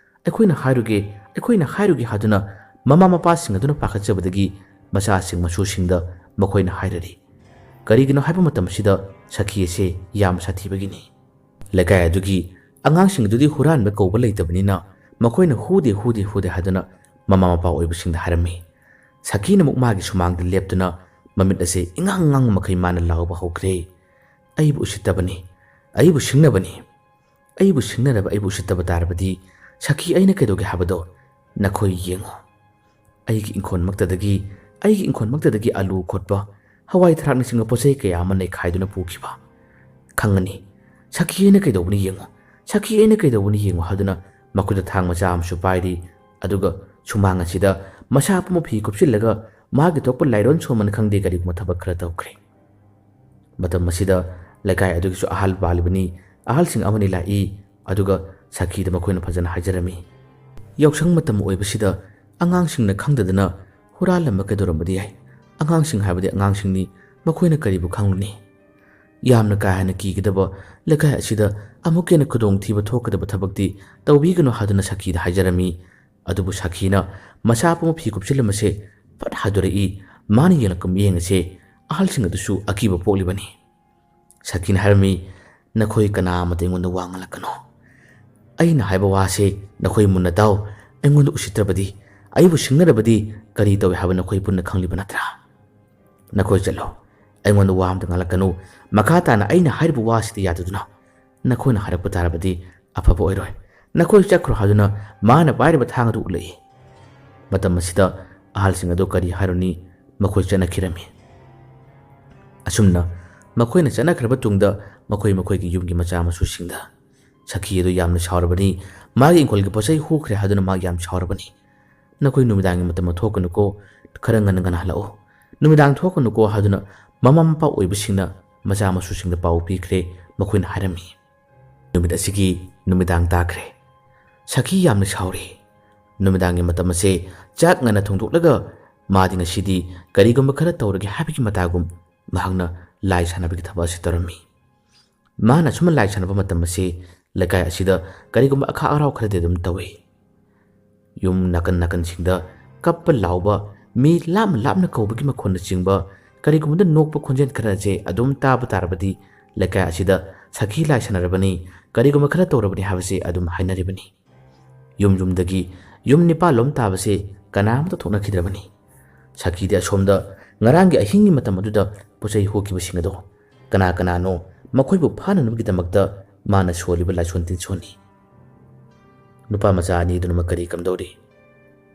S1: ꯑꯩꯈꯣꯏꯅ ꯍꯥꯏꯔꯨꯒꯦ ꯍꯥꯏꯗꯨꯅ ꯃꯃꯥ ꯃꯄꯥꯁꯤꯡ ꯑꯗꯨꯅ ꯄꯥꯈꯠꯆꯕꯗꯒꯤ ꯃꯆꯥꯁꯤꯡ ꯃꯁꯨꯁꯤꯡꯗ ꯃꯈꯣꯏꯅ ꯍꯥꯏꯔꯔꯤ ꯀꯔꯤꯒꯤꯅꯣ ꯍꯥꯏꯕ ꯃꯇꯝ ꯑꯁꯤꯗ ꯁꯈꯤ ꯑꯁꯤ ꯌꯥꯝ ꯁꯥꯊꯤꯕꯒꯤꯅꯤ ꯂꯩꯀꯥꯏ ꯑꯗꯨꯒꯤ ꯑꯉꯥꯡꯁꯤꯡ ꯑꯗꯨꯗꯤ ꯍꯨꯔꯥꯟꯕ ꯀꯧꯕ ꯂꯩꯇꯕꯅꯤꯅ ꯃꯈꯣꯏꯅ ꯍꯨꯗꯦ ꯍꯥꯏꯗꯨꯅ ꯃꯃꯥ ꯃꯄꯥ ꯑꯣꯏꯕꯁꯤꯡꯗ ꯍꯥꯏꯔꯝꯃꯤ ꯁꯈꯤꯅ ꯑꯃꯨꯛ ꯃꯥꯒꯤ ꯁꯨꯃꯥꯡꯗ ꯂꯦꯞꯇꯨꯅ ꯃꯃꯤꯠ ꯑꯁꯤ ꯏꯉꯥꯡ ꯃꯈꯩ ꯃꯥꯅ ꯂꯥꯎꯕ ꯍꯧꯈ꯭ꯔꯦ ꯑꯩꯕꯨ ꯎꯁꯤꯠꯇꯕꯅꯤ ꯑꯩꯕꯨ ꯁꯤꯡꯅꯕꯅꯤ ꯑꯩꯕꯨ ꯁꯤꯡꯅꯔꯕ ꯑꯩꯕꯨ ꯎꯁꯤꯠꯇꯕ ꯇꯥꯔꯕꯗꯤ ꯁꯈꯤ ꯑꯩꯅ ꯀꯩꯗꯧꯒꯦ ꯍꯥꯏꯕꯗꯣ ꯅꯈꯣꯏ ꯌꯦꯡꯉꯨ ꯑꯩꯒꯤ ꯏꯪꯈꯣꯜꯃꯛꯇꯗꯒꯤ ꯑꯂꯨ ꯈꯣꯠꯄ ꯍꯋꯥꯏ ꯊꯔꯥꯛꯅꯆꯤꯡꯕ ꯄꯣꯠꯆꯩ ꯀꯌꯥ ꯑꯃ ꯅꯩꯈꯥꯏꯗꯨꯅ ꯄꯨꯈꯤꯕ ꯈꯪꯉꯅꯤ ꯁꯈꯤ ꯑꯩꯅ ꯀꯩꯗꯧꯕꯅꯤ ꯌꯦꯡꯉꯨ ꯍꯥꯏꯗꯨꯅ ꯃꯈꯨꯠꯇ ꯊꯥꯡ ꯃꯆꯥ ꯑꯃꯁꯨ ꯄꯥꯏꯔꯤ ꯑꯗꯨꯒ ꯁꯨꯃꯥꯡ ꯑꯁꯤꯗ ꯃꯁꯥ ꯄꯨꯝꯕ ꯐꯤ ꯀꯨꯞꯁꯤꯜꯂꯒ ꯃꯥꯒꯤ ꯊꯣꯛꯄ ꯂꯥꯏꯔꯣꯟ ꯁꯣꯟꯕꯅ ꯈꯪꯗꯦ ꯀꯔꯤꯒꯨꯝꯕ ꯊꯕꯛ ꯈꯔ ꯇꯧꯈ꯭ꯔꯦ ꯃꯇꯝ ꯑꯁꯤꯗ ꯂꯩꯀꯥꯏ ꯑꯗꯨꯒꯤꯁꯨ ꯑꯍꯜ ꯄꯥꯜꯂꯤꯕꯅꯤ ꯑꯍꯜꯁꯤꯡ ꯑꯃꯅꯤ ꯂꯥꯛꯏ ꯑꯗꯨꯒ ꯁꯈꯤꯗ ꯃꯈꯣꯏꯅ ꯐꯖꯅ ꯍꯥꯏꯖꯔꯝꯃꯤ ꯌꯥꯎꯁꯪ ꯃꯇꯝ ꯑꯣꯏꯕꯁꯤꯗ ꯑꯉꯥꯡꯁꯤꯡꯅ ꯈꯪꯗꯗꯅ ꯍꯨꯔꯥꯜꯂꯝꯕ ꯀꯩꯗꯧꯔꯝꯕꯗꯤ ꯌꯥꯏ ꯑꯉꯥꯡꯁꯤꯡ ꯍꯥꯏꯕꯗꯤ ꯑꯉꯥꯡꯁꯤꯡꯅꯤ ꯃꯈꯣꯏꯅ ꯀꯔꯤꯕꯨ ꯈꯪꯂꯨꯅꯤ ꯌꯥꯝꯅ ꯀꯥ ꯍꯦꯟꯅ ꯀꯤꯒꯗꯕ ꯂꯩꯀꯥꯏ ꯑꯁꯤꯗ ꯑꯃꯨꯛ ꯍꯦꯟꯅ ꯈꯨꯗꯣꯡꯊꯤꯕ ꯊꯣꯛꯀꯗꯕ ꯊꯕꯛꯇꯤ ꯇꯧꯕꯤꯒꯅꯨ ꯍꯥꯏꯗꯨꯅ ꯁꯈꯤꯗ ꯍꯥꯏꯖꯔꯝꯃꯤ ꯑꯗꯨꯕꯨ ꯁꯈꯤꯅ ꯃꯁꯥ ꯄꯨꯝꯕ ꯐꯤ ꯀꯨꯞꯁꯤꯜꯂꯝꯕꯁꯦ ꯐꯠ ꯍꯥꯏꯗꯣꯔꯛꯏ ꯃꯥꯅ ꯌꯦꯡꯂꯛꯄ ꯃꯤꯠꯌꯦꯡ ꯑꯁꯦ ꯑꯍꯜꯁꯤꯡ ꯑꯗꯨꯁꯨ ꯑꯀꯤꯕ ꯄꯣꯛꯂꯤꯕꯅꯤ ꯁꯈꯤꯅ ꯍꯥꯏꯔꯝꯃꯤ ꯅꯈꯣꯏ ꯀꯅꯥꯃꯠꯇ ꯑꯩꯉꯣꯟꯗ ꯋꯥ ꯉꯥꯡꯂꯛꯀꯅꯣ ꯑꯩꯅ ꯍꯥꯏꯕ ꯋꯥꯁꯦ ꯅꯈꯣꯏ ꯃꯨꯟꯅ ꯇꯥꯎ ꯑꯩꯉꯣꯟꯗ ꯎꯁꯤꯠꯇ꯭ꯔꯕꯗꯤ ꯑꯩꯕꯨ ꯁꯤꯡꯅꯔꯕꯗꯤ ꯀꯔꯤ ꯇꯧꯏ ꯍꯥꯏꯕ ꯅꯈꯣꯏ ꯄꯨꯟꯅ ꯈꯪꯂꯤꯕ ꯅꯠꯇ꯭ꯔꯥ ꯅꯈꯣꯏ ꯆꯠꯂꯣ ꯑꯩꯉꯣꯟꯗ ꯋꯥ ꯑꯝꯇ ꯉꯥꯡꯂꯛꯀꯅꯨ ꯃꯈꯥ ꯇꯥꯅ ꯑꯩꯅ ꯍꯥꯏꯔꯤꯕ ꯋꯥꯁꯤꯗ ꯌꯥꯗꯗꯨꯅ ꯅꯈꯣꯏꯅ ꯍꯥꯏꯔꯛꯄ ꯇꯥꯔꯕꯗꯤ ꯑꯐꯕ ꯑꯣꯏꯔꯣꯏ ꯅꯈꯣꯏ ꯆꯠꯈ꯭ꯔꯣ ꯍꯥꯏꯗꯨꯅ ꯃꯥꯅ ꯄꯥꯏꯔꯤꯕ ꯊꯥꯡ ꯑꯗꯨ ꯎꯠꯂꯛꯏ ꯃꯇꯝ ꯑꯁꯤꯗ ꯑꯍꯜꯁꯤꯡ ꯑꯗꯨ ꯀꯔꯤ ꯍꯥꯏꯔꯨꯅꯤ ꯃꯈꯣꯏ ꯆꯠꯅꯈꯤꯔꯝꯃꯤ ꯑꯁꯨꯝꯅ ꯃꯈꯣꯏꯅ ꯆꯠꯅꯈ꯭ꯔꯕ ꯇꯨꯡꯗ ꯃꯈꯣꯏꯒꯤ ꯌꯨꯝꯒꯤ ꯃꯆꯥ ꯃꯁꯨꯁꯤꯡꯗ ꯁꯈꯤ ꯑꯗꯨ ꯌꯥꯝꯅ ꯁꯥꯎꯔꯕꯅꯤ ꯃꯥꯒꯤ ꯏꯪꯈꯣꯜꯒꯤ ꯄꯣꯠꯆꯩ ꯍꯨꯈ꯭ꯔꯦ ꯍꯥꯏꯗꯨꯅ ꯃꯥ ꯌꯥꯝ ꯁꯥꯎꯔꯕꯅꯤ ꯅꯈꯣꯏ ꯅꯨꯃꯤꯗꯥꯡꯒꯤ ꯃꯇꯝ ꯊꯣꯛꯀꯅꯨꯀꯣ ꯈꯔ ꯉꯟꯅ ꯍꯜꯂꯛꯎ ꯅꯨꯃꯤꯗꯥꯡ ꯊꯣꯛꯀꯅꯨꯀꯣ ꯍꯥꯏꯗꯨꯅ ꯃꯃꯥ ꯃꯄꯥ ꯑꯣꯏꯕꯁꯤꯡꯅ ꯃꯆꯥ ꯃꯁꯨꯁꯤꯡꯗ ꯄꯥꯎ ꯄꯤꯈ꯭ꯔꯦ ꯃꯈꯣꯏꯅ ꯍꯥꯏꯔꯝꯃꯤ ꯅꯨꯃꯤꯠ ꯑꯁꯤꯒꯤ ꯅꯨꯃꯤꯗꯥꯡ ꯇꯥꯈ꯭ꯔꯦ ꯁꯈꯤ ꯌꯥꯝꯅ ꯁꯥꯎꯔꯤ ꯅꯨꯃꯤꯗꯥꯡꯒꯤ ꯃꯇꯝ ꯑꯁꯦ ꯆꯥꯛ ꯉꯟꯅ ꯊꯣꯡꯗꯣꯛꯂꯒ ꯃꯥꯗꯤ ꯉꯁꯤꯗꯤ ꯀꯔꯤꯒꯨꯝꯕ ꯈꯔ ꯇꯧꯔꯒꯦ ꯍꯥꯏꯕꯒꯤ ꯃꯇꯥꯒꯨꯝ ꯃꯍꯥꯛꯅ ꯂꯥꯏ ꯁꯥꯟꯅꯕꯒꯤ ꯊꯕꯛ ꯑꯁꯤ ꯇꯧꯔꯝꯃꯤ ꯃꯥꯅ ꯑꯁꯨꯝꯅ ꯂꯥꯏ ꯁꯥꯟꯅꯕ ꯃꯇꯝ ꯑꯁꯤ ꯂꯩꯀꯥꯏ ꯑꯁꯤꯗ ꯀꯔꯤꯒꯨꯝꯕ ꯑꯈꯥꯛ ꯑꯔꯥꯎ ꯈꯔꯗꯤ ꯑꯗꯨꯝ ꯇꯧꯏ ꯌꯨꯝ ꯅꯥꯀꯟꯁꯤꯡꯗ ꯀꯞꯄ ꯂꯥꯎꯕ ꯃꯤ ꯂꯥꯞꯅ ꯀꯧꯕꯒꯤ ꯃꯈꯣꯟꯅꯆꯤꯡꯕ ꯀꯔꯤꯒꯨꯝꯕꯗ ꯅꯣꯛꯄ ꯈꯣꯟꯖꯦꯜ ꯈꯔꯁꯦ ꯑꯗꯨꯝ ꯇꯥꯕ ꯇꯥꯔꯕꯗꯤ ꯂꯩꯀꯥꯏ ꯑꯁꯤꯗ ꯁꯈꯤ ꯂꯥꯏ ꯁꯥꯟꯅꯔꯕꯅꯤ ꯀꯔꯤꯒꯨꯝꯕ ꯈꯔ ꯇꯧꯔꯕꯅꯤ ꯍꯥꯏꯕꯁꯤ ꯑꯗꯨꯝ ꯍꯥꯏꯅꯔꯤꯕꯅꯤ ꯌꯨꯝꯗꯒꯤ ꯌꯨꯝ ꯅꯤꯄꯥꯜꯂꯣꯝ ꯇꯥꯕꯁꯦ ꯀꯅꯥꯃꯠꯇ ꯊꯣꯛꯅꯈꯤꯗ꯭ꯔꯕꯅꯤ ꯁꯈꯤꯗꯤ ꯑꯁꯣꯝꯗ ꯉꯔꯥꯡꯒꯤ ꯑꯍꯤꯡꯒꯤ ꯃꯇꯝ ꯑꯗꯨꯗ ꯄꯣꯠꯆꯩ ꯍꯨꯈꯤꯕꯁꯤꯡ ꯑꯗꯣ ꯀꯅꯥꯅꯣ ꯃꯈꯣꯏꯕꯨ ꯐꯥꯅꯅꯕꯒꯤꯗꯃꯛꯇ ꯃꯥꯅ ꯁꯣꯜꯂꯤꯕ ꯂꯥꯏꯁꯣꯟ ꯇꯤꯟꯁꯣꯟꯅꯤ ꯅꯨꯄꯥ ꯃꯆꯥ ꯑꯅꯤꯗꯨꯅ ꯀꯔꯤ ꯀꯝꯗꯧꯔꯤ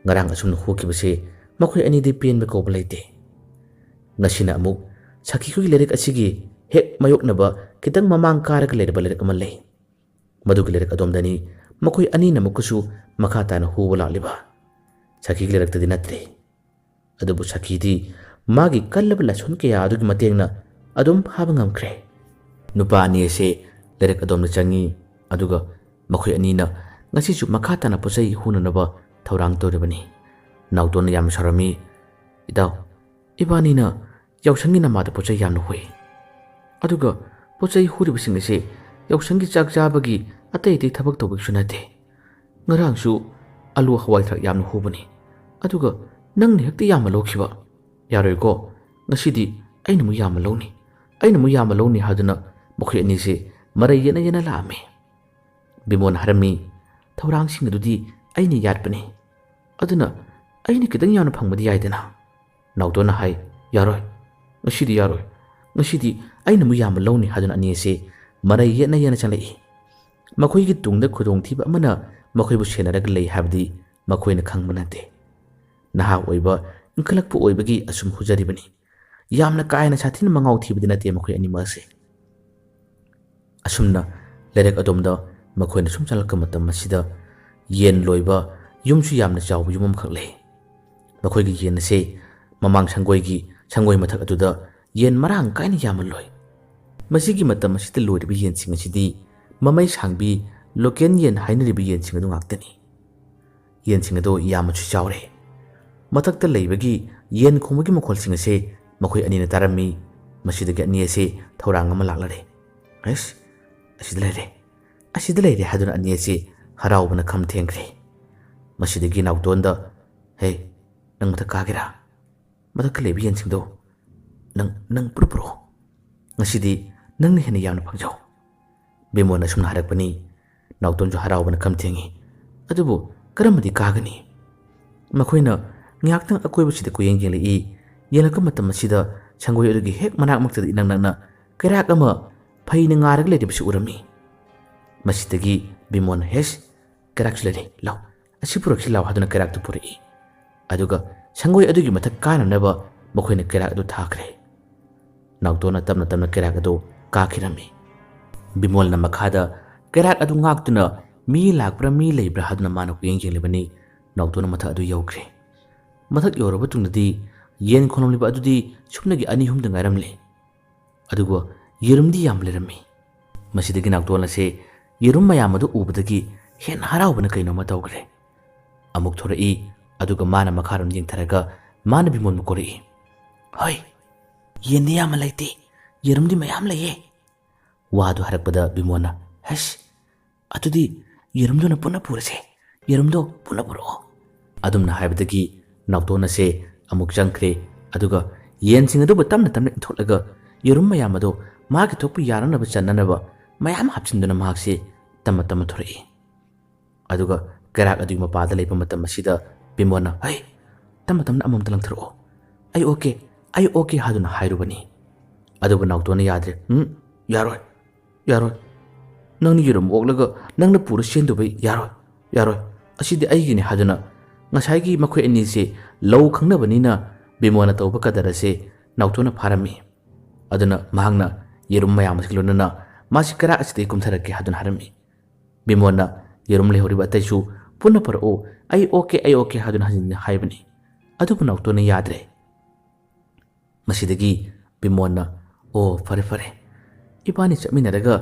S1: ꯉꯔꯥꯡ ꯑꯁꯨꯝꯅ ꯍꯨꯈꯤꯕꯁꯦ ꯃꯈꯣꯏ ꯑꯅꯤꯗꯤ ꯄꯦꯟꯕ ꯀꯧꯕ ꯂꯩꯇꯦ ngasina amuk sakhi khu lirik asigi hek mayoknaba kitang mamang karag lerba lirik amal lei madug lirik adomdani makoi ani namukusu makha tana huwala liba sakhi lirik tadi natre adubu sakhi di magi kallab lasun ke ya adugi matengna adum haba ngamkre nupa ani ase lirik adomna changi aduga makoi ani na ngasi su makha tana posai hunanaba thaurang toribani nautona yam sarami idaw ibani na yaushangi namada pochai yamna hui aduga pochai huribasing ase yaushangi chak chabagi atei tei thabak tawik sunate ngarang su alu hawai thak yamna hubani aduga nang ni hekti yamma lokhiba yaroi ko ngasidi aina mu yamma loni aina mu yamma loni haduna mokhi ani se marai yena yena laame bimon harami thaurang sing adudi aini yatpani aduna aini kitang yamna phangmadi yaidana nautona hai yaroi ngasidi yaroi ngasidi aina mu yamma loni haduna ani se marai yena yena chalai makhoi gi tungda khudong thiba amana makhoi bu senaraga lei habdi makhoi na khangmanate naha oiba inkalakpu oibagi asum hujaribani yamna kaina sathina mangau thibadi nate makhoi ani mase asumna lerek adomda makhoi na sum chalaka matam masida yen loiba yumsu yamna chawbu yumam khaklei makhoi gi yen se mamang sangoi mathak atuda yen marang kaina yamal loi masigi matam masida loiribi yen sing asidi mamai sangbi loken yen hainaribi yen sing adu ngaktani yen sing adu yamachu chawre mathakta leibagi yen khomagi makhol sing ase makhoi ani na tarami masidagi ani ase thaurang ama laklare es asida leire haduna ani ase haraubana kham thengre masidagi nautonda hey nang mathak kagira mathak leibi yen sing do nang purpuro ngasidi nang ni hena yamna phangjau bemona sumna harakpani nauton jo haraubana kham thengi adubu karamadi kagani makhoi na ngaktang akoi basida ko yeng yeng lei yelaka matam asida sangoi adugi hek manak maktadi nang nangna kerak ama phaina ngarag ledi bisi urami masidagi bimon hes kerak ledi law asi puraksi law haduna kerak tu puri aduga sangoi adugi mathak kana naba makhoina kerak adu thakre nautona tamna kerak adu kakhirami bimol na makhada kerak adu ngaktuna mi lakbra mi leibra haduna manak yeng yeng lebani nautona mathak adu yawkre mathak yoraba tungdadi yen khonom liba adudi sumnagi ani hum dangaram le adugo yerumdi yam lerami masidagi naktona se yerum mayam adu ubadagi hen haraubana kaino ma tawgre amuk thorai aduga mana makharam yeng tharaga mana bimon mukori hoi yendi yam laiti yerumdi mayam leye wadu harakpada bimona hash atudi yerumdo na puna purase yerumdo puna puro adumna haibadagi nautona se amuk jangkre aduga yen sing adu tamna thotlaga yerum mayam adu magi thokpu yarana ba chanana mayam hapsinduna mahakse tamma thori aduga kerak adu mapada leipa matam asida bimona hai tamna amam talang thro ai okay haduna hairubani aduga nautona yadre yaroi nang ni yerum oklaga nangna pura sendu bai yaroi asidi aigini haduna ngasai gi makhoi ani se low khangna banina bimona tawba kadarase nautona pharami aduna mahangna yerum mayam silunana masikara asite kumtharake haduna harami bimona yerum lehori bataisu punna paro ai okay haduna hajin haibani adu nautona yadre masidagi bimona fare ipani chamina daga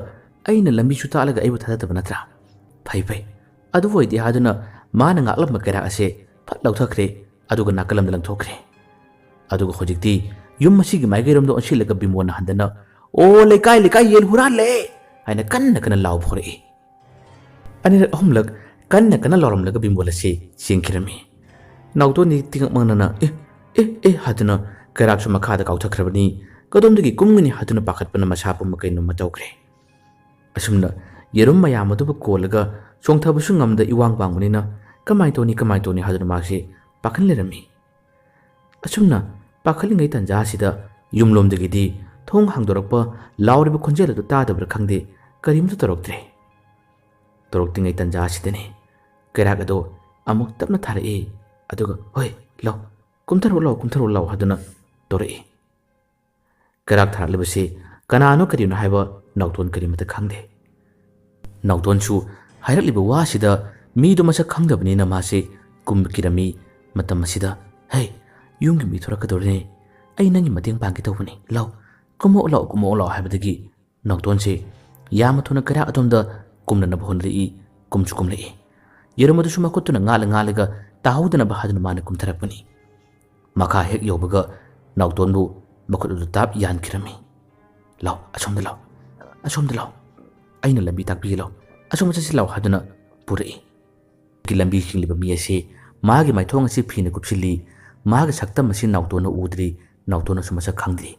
S1: aina lambi su talaga aibu thada banatra phai adu voidi haduna mana ngaklam makera ase phat lauthakre aduga nakalam dalang thokre aduga hojikti yum masigi maigerom do onsilaga bimona handana lekai yel huran le aina kanna law phore ani homlag kanna lorom laga bimola se singkirami nauto ni tingak manana haduna kerak su makhada kauthakrabani kadomdagi kumngani haduna pakhatpana masapa makaino matawkre asumna yerum mayam adu kolaga chongthabusu ngamda iwang bangmanina kamai toni haduna masi pakhan lerami asumna pakhalingai tanja sida yumlomdagidi thong hangdorakpa lauriba khonjel adu tadabra khangde karimtu toroktingai tanja sidane kerak adu amuk tapna thare aduga hoi law kumtharo law haduna tore ꯀꯩꯔꯥꯛ ꯊꯥꯔꯛꯂꯤꯕꯁꯤ ꯀꯅꯥꯅꯣ ꯀꯔꯤꯅꯣ ꯍꯥꯏꯕ ꯅꯥꯎꯇꯣꯟ ꯀꯔꯤꯃꯇ ꯈꯪꯗꯦ꯫ ꯅꯥꯎꯇꯣꯟꯁꯨ ꯍꯥꯏꯔꯛꯂꯤꯕ ꯋꯥꯁꯤꯗ ꯃꯤꯗꯣ ꯃꯁꯛ ꯈꯪꯗꯕꯅꯤꯅ ꯃꯥꯁꯦ ꯀꯨꯝꯈꯤꯔꯝꯃꯤ꯫ ꯃꯇꯝ ꯑꯁꯤꯗ ꯍꯦ ꯌꯨꯝꯒꯤ ꯃꯤ ꯊꯣꯔꯛꯀꯗꯧꯔꯤꯅꯦ, ꯑꯩ ꯅꯪꯒꯤ ꯃꯇꯦꯡ ꯄꯥꯡꯒꯦ ꯇꯧꯕꯅꯤ, ꯂꯥꯎ ꯀꯨꯝꯃꯛꯑꯣ ꯂꯥꯎ ꯀꯨꯝꯃꯛꯑꯣ ꯂꯥꯎ ꯍꯥꯏꯕꯗꯒꯤ ꯅꯥꯎꯇꯣꯟꯁꯦ ꯌꯥꯝꯅ ꯊꯨꯅ ꯀꯩꯔꯥꯛ ꯑꯗꯣꯝꯗ ꯀꯨꯝꯅꯅꯕ ꯍꯣꯠꯅꯔꯛꯏ꯫ ꯀꯨꯝꯁꯨ ꯀꯨꯝꯂꯛꯏ꯫ ꯌꯦꯔꯨꯝ ꯑꯗꯨꯁꯨ ꯃꯈꯨꯠꯇꯨꯅ ꯉꯥꯜꯂꯒ ꯇꯥꯍꯧꯗꯅꯕ ꯍꯥꯏꯗꯨꯅ ꯃꯥꯅ ꯀꯨꯝꯊꯔꯛꯄꯅꯤ꯫ ꯃꯈꯥ ꯍꯦꯛ ꯌꯧꯕꯒ ꯅꯥꯎꯇꯣꯟꯕꯨ ꯃꯈꯨꯠ ꯑꯗꯨ ꯇꯥꯞ ꯌꯥꯟꯈꯤꯔꯝꯃꯤ꯫ ꯂꯥꯎ ꯑꯁꯣꯝꯗ ꯂꯥꯎ, ꯑꯁꯣꯝꯗ ꯂꯥꯎ, ꯑꯩꯅ ꯂꯝꯕꯤ ꯇꯥꯛꯄꯤꯒꯦ ꯂꯥꯎ, ꯑꯁꯣꯝꯗ ꯆꯠꯁꯤ ꯂꯥꯎ ꯍꯥꯏꯗꯨꯅ ꯄꯨꯔꯛꯏ꯫ ꯂꯝꯕꯤ ꯆꯤꯡꯂꯤꯕ ꯃꯤ ꯑꯁꯤ ꯃꯥꯒꯤ ꯃꯥꯏꯊꯣꯡ ꯑꯁꯤ ꯐꯤꯅ ꯀꯨꯞꯁꯤꯜꯂꯤ꯫ ꯃꯥꯒꯤ ꯁꯛꯇꯝ ꯑꯁꯤ ꯅꯥꯎꯇꯣꯟꯅ ꯎꯗ꯭ꯔꯤ, ꯅꯥꯎꯇꯣꯟꯅꯁꯨ ꯃꯁꯛ ꯈꯪꯗ꯭ꯔꯤ꯫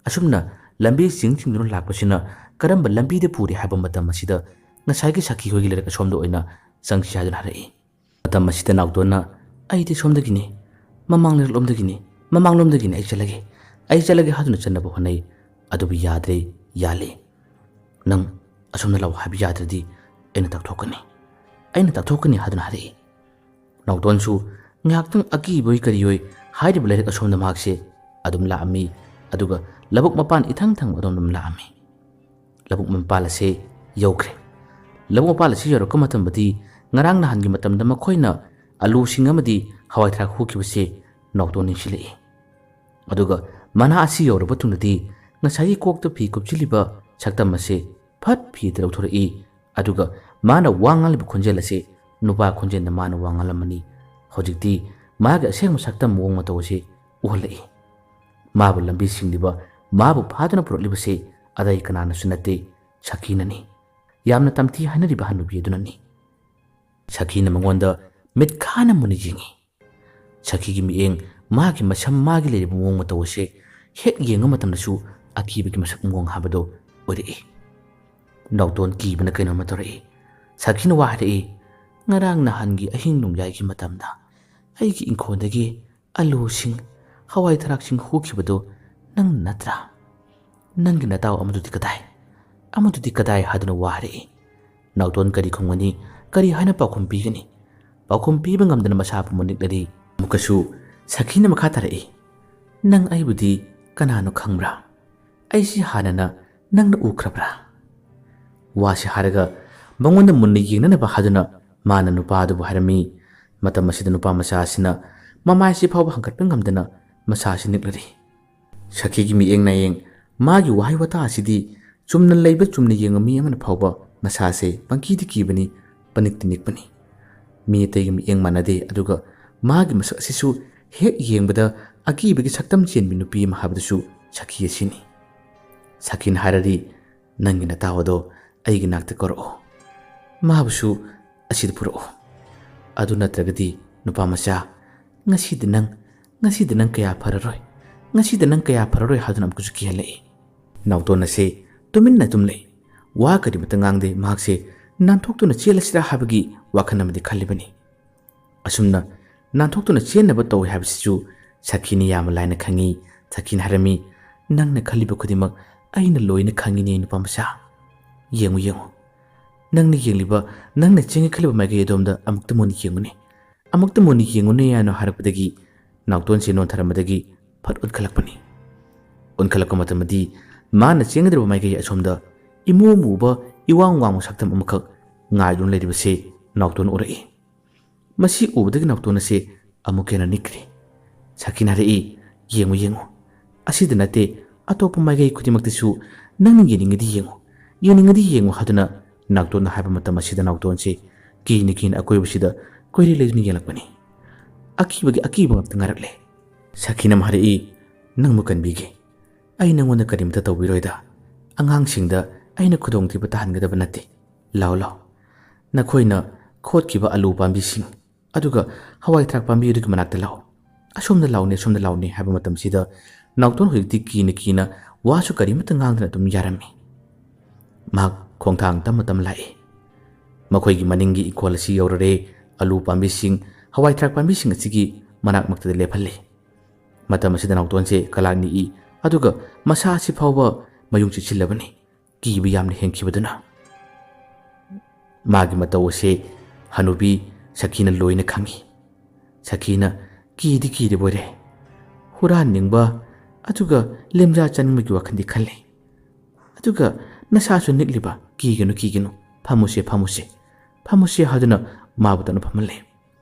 S1: ꯑꯁꯨꯝꯅ ꯂꯝꯕꯤ ꯆꯤꯡꯗꯨꯅ ꯂꯥꯛꯄꯁꯤꯅ ꯀꯔꯝꯕ ꯂꯝꯕꯤꯗ ꯄꯨꯔꯤ ꯍꯥꯏꯕ ꯃꯇꯝ ꯑꯁꯤꯗ ꯉꯁꯥꯏꯒꯤ ꯁꯈꯤ ꯍꯣꯏꯒꯤ ꯂꯩꯔꯛ ꯑꯁꯣꯝꯗ ꯑꯣꯏꯅ ꯆꯪꯁꯤ ꯍꯥꯏꯗꯨꯅ ꯍꯥꯏꯔꯛꯏ꯫ ꯃꯇꯝ ꯑꯁꯤꯗ ꯅꯥꯎꯇꯣꯟꯅ ꯑꯩꯗꯤ ꯁꯣꯝꯗꯒꯤꯅꯤ, ꯃꯃꯥꯡ ꯂꯩꯔꯛꯂꯣꯝꯗꯒꯤꯅꯤ, ꯃꯃꯥꯡꯂꯣꯝꯗꯒꯤꯅꯤ, ꯑꯩ ꯆꯠꯂꯒꯦ ꯍꯥꯏꯗꯨꯅ ꯆꯠꯅꯕ ꯍꯣꯠꯅꯩ꯫ ꯑꯗꯨꯕꯨ ꯌꯥꯗ꯭ꯔꯦ, ꯌꯥꯜꯂꯤ꯫ ꯅꯪ ꯑꯁꯣꯝꯗ ꯂꯥꯎ ꯍꯥꯏꯕ ꯌꯥꯗ꯭ꯔꯗꯤ ꯑꯩꯅ ꯇꯥꯛꯊꯣꯛꯀꯅꯤ ꯍꯥꯏꯗꯨꯅ ꯍꯥꯏꯔꯛꯏ꯫ ꯅꯥꯎꯇꯣꯟꯁꯨ ꯉꯥꯏꯍꯥꯛꯇꯪ ꯑꯀꯤꯕꯣꯏ ꯀꯔꯤꯌꯣꯏ ꯍꯥꯏꯔꯤꯕ ꯂꯩꯔꯛ ꯑꯁꯣꯝꯗ ꯃꯍꯥꯛꯁꯦ ꯑꯗꯨꯝ ꯂꯥꯛꯑꯝꯃꯤ꯫ ꯑꯗꯨꯒ ꯂꯧꯕꯨꯛ ꯃꯄꯥꯟ ꯏꯊꯪ ꯊꯪꯕ ꯑꯗꯣꯝꯗ ꯂꯥꯛꯑꯝꯃꯤ꯫ ꯂꯧꯕꯨꯛ ꯃꯄꯥꯟ ꯑꯁꯤ ꯌꯧꯈ꯭ꯔꯦ꯫ ꯂꯧꯕꯨꯛ ꯃꯄꯥꯟ ꯑꯁꯤ ꯌꯧꯔꯛꯄ ꯃꯇꯝꯗꯗꯤ ꯉꯔꯥꯡ ꯅꯍꯥꯟꯒꯤ ꯃꯇꯝꯗ ꯃꯈꯣꯏꯅ ꯑꯂꯨꯁꯤꯡ ꯑꯃꯗꯤ ꯍꯋꯥꯏ ꯊꯔꯥꯛ ꯍꯨꯈꯤꯕꯁꯦ ꯅꯥꯎꯇꯣꯟ ꯅꯤꯡꯁꯤꯡꯂꯛꯏ꯫ ꯑꯗꯨꯒ ꯃꯅꯥ ꯑꯁꯤ ꯌꯧꯔꯕ ꯇꯨꯡꯗꯗꯤ ꯉꯁꯥꯏꯒꯤ ꯀꯣꯛꯇ ꯐꯤ ꯀꯨꯞꯁꯤꯜꯂꯤꯕ ꯁꯛꯇꯝ ꯑꯁꯤ ꯐꯠ ꯐꯤꯗ ꯂꯧꯊꯣꯔꯛꯏ꯫ ꯑꯗꯨꯒ ꯃꯥꯅ ꯋꯥ ꯉꯥꯡꯂꯤꯕ ꯈꯣꯟꯖꯦꯜ ꯑꯁꯤ ꯅꯨꯄꯥ ꯈꯣꯟꯖꯦꯜꯗ ꯃꯥꯅ ꯋꯥ ꯉꯥꯡꯂꯝꯃꯅꯤ꯫ ꯍꯧꯖꯤꯛꯇꯤ ꯃꯥꯒꯤ ꯑꯁꯦꯡꯕ ꯁꯛꯇꯝ ꯃꯑꯣꯡ ꯃꯇꯧ ꯑꯁꯤ ꯎꯍꯜꯂꯛꯏ꯫ ꯃꯥꯕꯨ ꯂꯝꯕꯤ ꯁꯤꯡꯂꯤꯕ, ꯃꯥꯕꯨ ꯐꯥꯗꯨꯅ ꯄꯨꯔꯛꯂꯤꯕꯁꯤ ꯑꯇꯩ ꯀꯅꯥꯅꯁꯨ ꯅꯠꯇꯦ, ꯁꯈꯤꯅꯅꯤ꯫ ꯌꯥꯝꯅ ꯇꯝꯊꯤ ꯍꯥꯏꯅꯔꯤꯕ ꯍꯟꯅꯨꯕꯤ ꯑꯗꯨꯅꯅꯤ꯫ ꯁꯈꯤꯅ ꯃꯉꯣꯟꯗ ꯃꯤꯠꯈꯥꯅ ꯃꯨꯟꯅ ꯌꯦꯡꯉꯤ꯫ ꯁꯈꯤꯒꯤ ꯃꯤꯠꯌꯦꯡ, ꯃꯥꯒꯤ ꯃꯁꯝ, ꯃꯥꯒꯤ ꯂꯩꯔꯤꯕ ꯃꯑꯣꯡ ꯃꯇꯧ ꯑꯁꯤ ꯍꯦꯛ ꯌꯦꯡꯕ ꯃꯇꯝꯗꯁꯨ ꯑꯀꯤꯕꯒꯤ ꯃꯁꯛ ꯃꯑꯣꯡ ꯍꯥꯏꯕꯗꯣ ꯑꯣꯏꯔꯛꯏ꯫ ꯅꯥꯎꯇꯣꯟ ꯀꯤꯕꯅ ꯀꯩꯅꯣꯝꯃ ꯇꯧꯔꯛꯏ꯫ ꯁꯈꯤꯅ ꯋꯥ ꯍꯥꯏꯔꯛꯏ, ꯉꯔꯥꯡ ꯅꯍꯥꯟꯒꯤ ꯑꯍꯤꯡ ꯅꯣꯡꯌꯥꯏꯒꯤ ꯃꯇꯝꯗ ꯑꯩꯒꯤ ꯏꯪꯈꯣꯜꯗꯒꯤ ꯑꯂꯨꯁꯤꯡ, ꯍꯋꯥꯏ ꯊꯔꯥꯛꯁꯤꯡ ꯍꯨꯈꯤꯕꯗꯨ ꯅꯪ ꯅꯠꯇ꯭ꯔꯥ? ꯅꯪꯒꯤ ꯅꯇꯥꯎ ꯑꯃꯗꯨꯗꯤ ꯀꯗꯥꯏ ꯍꯥꯏꯗꯨꯅ ꯋꯥ ꯍꯥꯏꯔꯛꯏ꯫ ꯅꯥꯎꯇꯣꯟ ꯀꯔꯤ ꯈꯨꯝꯒꯅꯤ, ꯀꯔꯤ ꯍꯥꯏꯅ ꯄꯥꯎꯈꯨꯝ ꯄꯤꯒꯅꯤ? ꯄꯥꯎꯈꯨꯝ ꯄꯤꯕ ꯉꯝꯗꯅ ꯃꯁꯥ ꯄꯨꯝꯕ ꯅꯤꯛꯂꯔꯤ꯫ ꯑꯃꯨꯛꯀꯁꯨ ꯁꯈꯤꯅ ꯃꯈꯥ ꯇꯥꯔꯛꯏ, ꯅꯪ ꯑꯩꯕꯨꯗꯤ ꯀꯅꯥꯅꯣ ꯈꯪꯕ꯭ꯔꯥ? ꯑꯩꯁꯤ ꯍꯥꯟꯅꯅ ꯅꯪꯅ ꯎꯈ꯭ꯔꯕ꯭ꯔꯥ? ꯋꯥꯁꯤ ꯍꯥꯏꯔꯒ ꯃꯉꯣꯟꯗ ꯃꯨꯟꯅ ꯌꯦꯡꯅꯅꯕ ꯍꯥꯏꯗꯨꯅ ꯃꯥꯅ ꯅꯨꯄꯥ ꯑꯗꯨꯕꯨ ꯍꯥꯏꯔꯝꯃꯤ꯫ ꯃꯇꯝ ꯑꯁꯤꯗ ꯅꯨꯄꯥ ꯃꯆꯥ ꯑꯁꯤꯅ ꯃꯃꯥꯏꯁꯤ ꯐꯥꯎꯕ ꯍꯪꯒꯠꯄ ꯉꯝꯗꯅ ꯃꯁꯥꯁꯤ ꯅꯤꯛꯂꯔꯤ꯫ ꯁꯈꯤꯒꯤ ꯃꯤꯠꯌꯦꯡ ꯅꯥꯌꯦꯡ, ꯃꯥꯒꯤ ꯋꯥꯍꯩ ꯋꯥꯇꯥ ꯑꯁꯤꯗꯤ ꯆꯨꯝꯅ ꯂꯩꯕ, ꯆꯨꯝꯅ ꯌꯦꯡꯕ ꯃꯤ ꯑꯃꯅ ꯐꯥꯎꯕ ꯃꯁꯥꯁꯦ ꯄꯪꯀꯤꯗꯤ ꯀꯤꯕꯅꯤ, ꯄꯅꯤꯛꯇꯤ ꯅꯤꯛꯄꯅꯤ꯫ ꯃꯤ ꯑꯇꯩꯒꯤ ꯃꯤꯠꯌꯦꯡ ꯃꯥꯟꯅꯗꯦ꯫ ꯑꯗꯨꯒ ꯃꯥꯒꯤ ꯃꯁꯛ ꯑꯁꯤꯁꯨ ꯍꯦꯛ ꯌꯦꯡꯕꯗ ꯑꯀꯤꯕꯒꯤ ꯁꯛꯇꯝ ꯆꯦꯟꯕꯤ ꯅꯨꯄꯤ ꯑꯃ ꯍꯥꯏꯕꯗꯨꯁꯨ ꯁꯈꯤ ꯑꯁꯤꯅꯤ꯫ ꯁꯈꯤꯅ ꯍꯥꯏꯔꯔꯤ, ꯅꯪꯒꯤ ꯅꯇꯥꯎ ꯑꯗꯣ ꯑꯩꯒꯤ ꯅꯥꯛꯇ ꯀꯧꯔꯛꯑꯣ, ꯃꯥꯕꯨꯁꯨ ꯑꯁꯤꯗ ꯄꯨꯔꯛꯑꯣ꯫ ꯑꯗꯨ ꯅꯠꯇ꯭ꯔꯒꯗꯤ ꯅꯨꯄꯥ ꯃꯆꯥ, ꯉꯁꯤꯗ ꯅꯪ ꯀꯌꯥ ꯐꯔꯔꯣꯏ ꯍꯥꯏꯗꯨꯅ ꯑꯃꯨꯛꯀꯁꯨ ꯀꯤꯍꯜꯂꯛꯏ꯫ ꯅꯥꯎꯇꯣꯟ ꯑꯁꯤ ꯇꯨꯃꯤꯟꯅ ꯑꯗꯨꯝ ꯂꯩ꯫ ꯋꯥ ꯀꯔꯤꯃꯇ ꯉꯥꯡꯗꯦ꯫ ꯃꯍꯥꯛꯁꯦ ꯅꯥꯟꯊꯣꯛꯇꯨꯅ ꯆꯦꯜꯂꯁꯤꯔꯥ ꯍꯥꯏꯕꯒꯤ ꯋꯥꯈꯜ ꯑꯃꯗꯤ ꯈꯜꯂꯤꯕꯅꯤ꯫ ꯑꯁꯨꯝꯅ ꯅꯥꯟꯊꯣꯛꯇꯨꯅ ꯆꯦꯟꯅꯕ ꯇꯧꯏ ꯍꯥꯏꯕꯁꯤꯁꯨ ꯁꯈꯤꯅ ꯌꯥꯝꯅ ꯂꯥꯏꯅ ꯈꯪꯉꯤ꯫ ꯁꯈꯤꯅ ꯍꯥꯏꯔꯝꯃꯤ, ꯅꯪꯅ ꯈꯜꯂꯤꯕ ꯈꯨꯗꯤꯡꯃꯛ ꯑꯩꯅ ꯂꯣꯏꯅ ꯈꯪꯉꯤꯅꯦ ꯅꯨꯄꯥ ꯃꯆꯥ꯫ ꯌꯦꯡꯉꯨ, ꯅꯪꯅ ꯆꯦꯟꯒꯠꯈꯠꯂꯤꯕ ꯃꯥꯏꯀꯩ ꯑꯗꯣꯝꯗ ꯑꯃꯨꯛꯇ ꯃꯨꯟꯅ ꯌꯦꯡꯉꯨꯅꯦ ꯍꯥꯏꯅ ꯍꯥꯏꯔꯛꯄꯗꯒꯤ ꯅꯥꯎꯇꯣꯟꯁꯦ ꯅꯣꯟꯊꯔꯝꯕꯗꯒꯤ ꯐꯠ ꯎꯟꯈꯠꯂꯛꯄꯅꯤ꯫ ꯎꯟꯈꯠꯂꯛꯄ ꯃꯇꯝꯗꯗꯤ ꯃꯥꯅ ꯆꯦꯟꯒꯗꯕ ꯃꯥꯏꯀꯩ ꯑꯁꯣꯝꯗ ꯏꯃꯨ ꯃꯨꯕ, ꯏꯋꯥꯡ ꯋꯥꯡꯕ ꯁꯛꯇꯝ ꯑꯃꯈꯛ ꯉꯥꯏꯗꯨꯅ ꯂꯩꯔꯤꯕꯁꯦ ꯅꯥꯎꯇꯣꯟ ꯎꯔꯛꯏ꯫ ꯃꯁꯤ ꯎꯕꯗꯒꯤ ꯅꯥꯎꯇꯣꯟ ꯑꯁꯤ ꯑꯃꯨꯛ ꯍꯦꯟꯅ ꯅꯤꯛꯈ꯭ꯔꯤ꯫ ꯁꯈꯤꯅ ꯍꯥꯏꯔꯛꯏ, ꯌꯦꯡꯉꯨ, ꯑꯁꯤꯗ ꯅꯠꯇꯦ, ꯑꯇꯣꯞꯄ ꯃꯥꯏꯀꯩ ꯈꯨꯗꯤꯡꯃꯛꯇꯁꯨ ꯅꯪꯅ ꯌꯦꯡꯅꯤꯡꯉꯗꯤ ꯌꯦꯡꯉꯨ ꯍꯥꯏꯗꯨꯅ ꯅꯥꯎꯇꯣꯟꯅ ꯍꯥꯏꯕ ꯃꯇꯝ ꯑꯁꯤꯗ ꯅꯥꯎꯇꯣꯟꯁꯤ ꯀꯤꯅ ꯑꯀꯣꯏꯕꯁꯤꯗ ꯀꯣꯏꯂꯩ ꯂꯩꯗꯨꯅ ꯌꯦꯡꯂꯛꯄꯅꯤ꯫ ꯑꯀꯤꯕ ꯉꯥꯛꯇ ꯉꯥꯏꯔꯛꯂꯦ꯫ ꯁꯈꯤꯅ ꯍꯥꯏꯔꯛꯏ, ꯅꯪꯕꯨ ꯀꯟꯕꯤꯒꯦ, ꯑꯩ ꯅꯪꯉꯣꯟꯗ ꯀꯔꯤꯝꯇ ꯇꯧꯕꯤꯔꯣꯏꯗ, ꯑꯉꯥꯡꯁꯤꯡꯗ ꯑꯩꯅ ꯈꯨꯗꯣꯡꯊꯤꯕ ꯇꯥꯍꯟꯒꯗꯕ ꯅꯠꯇꯦ, ꯂꯥꯎ, ꯅꯈꯣꯏꯅ ꯈꯣꯠꯈꯤꯕ ꯑꯂꯨ ꯄꯥꯝꯕꯤꯁꯤꯡ ꯑꯗꯨꯒ ꯍꯋꯥꯏ ꯊꯔꯥꯛ ꯄꯥꯝꯕꯤ ꯑꯗꯨꯒꯤ ꯃꯅꯥꯛꯇ ꯂꯥꯎ, ꯑꯁꯣꯝꯗ ꯂꯥꯎꯅꯦ ꯍꯥꯏꯕ ꯃꯇꯝꯁꯤꯗ ꯅꯥꯎꯇꯣꯟ ꯍꯧꯖꯤꯛꯇꯤ ꯀꯤꯅ ꯋꯥꯁꯨ ꯀꯔꯤꯃꯇ ꯉꯥꯡꯗꯅ ꯑꯗꯨꯝ ꯌꯥꯔꯝꯃꯤ꯫ ꯃꯍꯥꯛ ꯈꯣꯡꯊꯥꯡ ꯇꯞꯅ ꯂꯥꯛꯏ꯫ ꯃꯈꯣꯏꯒꯤ ꯃꯅꯤꯡꯒꯤ ꯏꯪꯈꯣꯜ ꯑꯁꯤ ꯌꯧꯔꯔꯦ꯫ ꯑꯂꯨ ꯄꯥꯝꯕꯤꯁꯤꯡ, ꯍꯋꯥꯏ ꯊꯔꯥꯛ ꯄꯥꯝꯕꯤꯁꯤꯡ ꯑꯁꯤꯒꯤ ꯃꯅꯥꯛꯃꯛꯇꯗ ꯂꯦꯞꯍꯜꯂꯤ꯫ ꯃꯇꯝ ꯑꯁꯤꯗ ꯅꯥꯎꯇꯣꯟꯁꯦ ꯀꯂꯥ ꯅꯤꯛꯏ꯫ ꯑꯗꯨꯒ ꯃꯁꯥ ꯑꯁꯤ ꯐꯥꯎꯕ ꯃꯌꯨꯡ ꯆꯤꯠꯁꯤꯜꯂꯕꯅꯤ, ꯀꯤꯕ ꯌꯥꯝꯅ ꯍꯦꯟꯈꯤꯕꯗꯨꯅ꯫ ꯃꯥꯒꯤ ꯃꯇꯧ ꯑꯁꯤ ꯍꯅꯨꯕꯤ ꯁꯈꯤꯅ ꯂꯣꯏꯅ ꯈꯪꯉꯤ꯫ ꯁꯈꯤꯅ ꯀꯤꯔꯤꯕꯣꯏꯔꯦ, ꯍꯨꯔꯥꯟꯅꯤꯡꯕ ꯑꯗꯨꯒ ꯂꯦꯝꯖꯥ ꯆꯥꯅꯤꯡꯕꯒꯤ ꯋꯥꯈꯜꯗꯤ ꯈꯜꯂꯤ꯫ ꯑꯗꯨꯒ ꯅꯁꯥꯁꯨ ꯅꯤꯛꯂꯤꯕ ꯀꯤꯒꯅꯨ ꯐꯝꯃꯨꯁꯦ ꯍꯥꯏꯗꯨꯅ ꯃꯥꯕꯨ ꯐꯝꯍꯜꯂꯦ꯫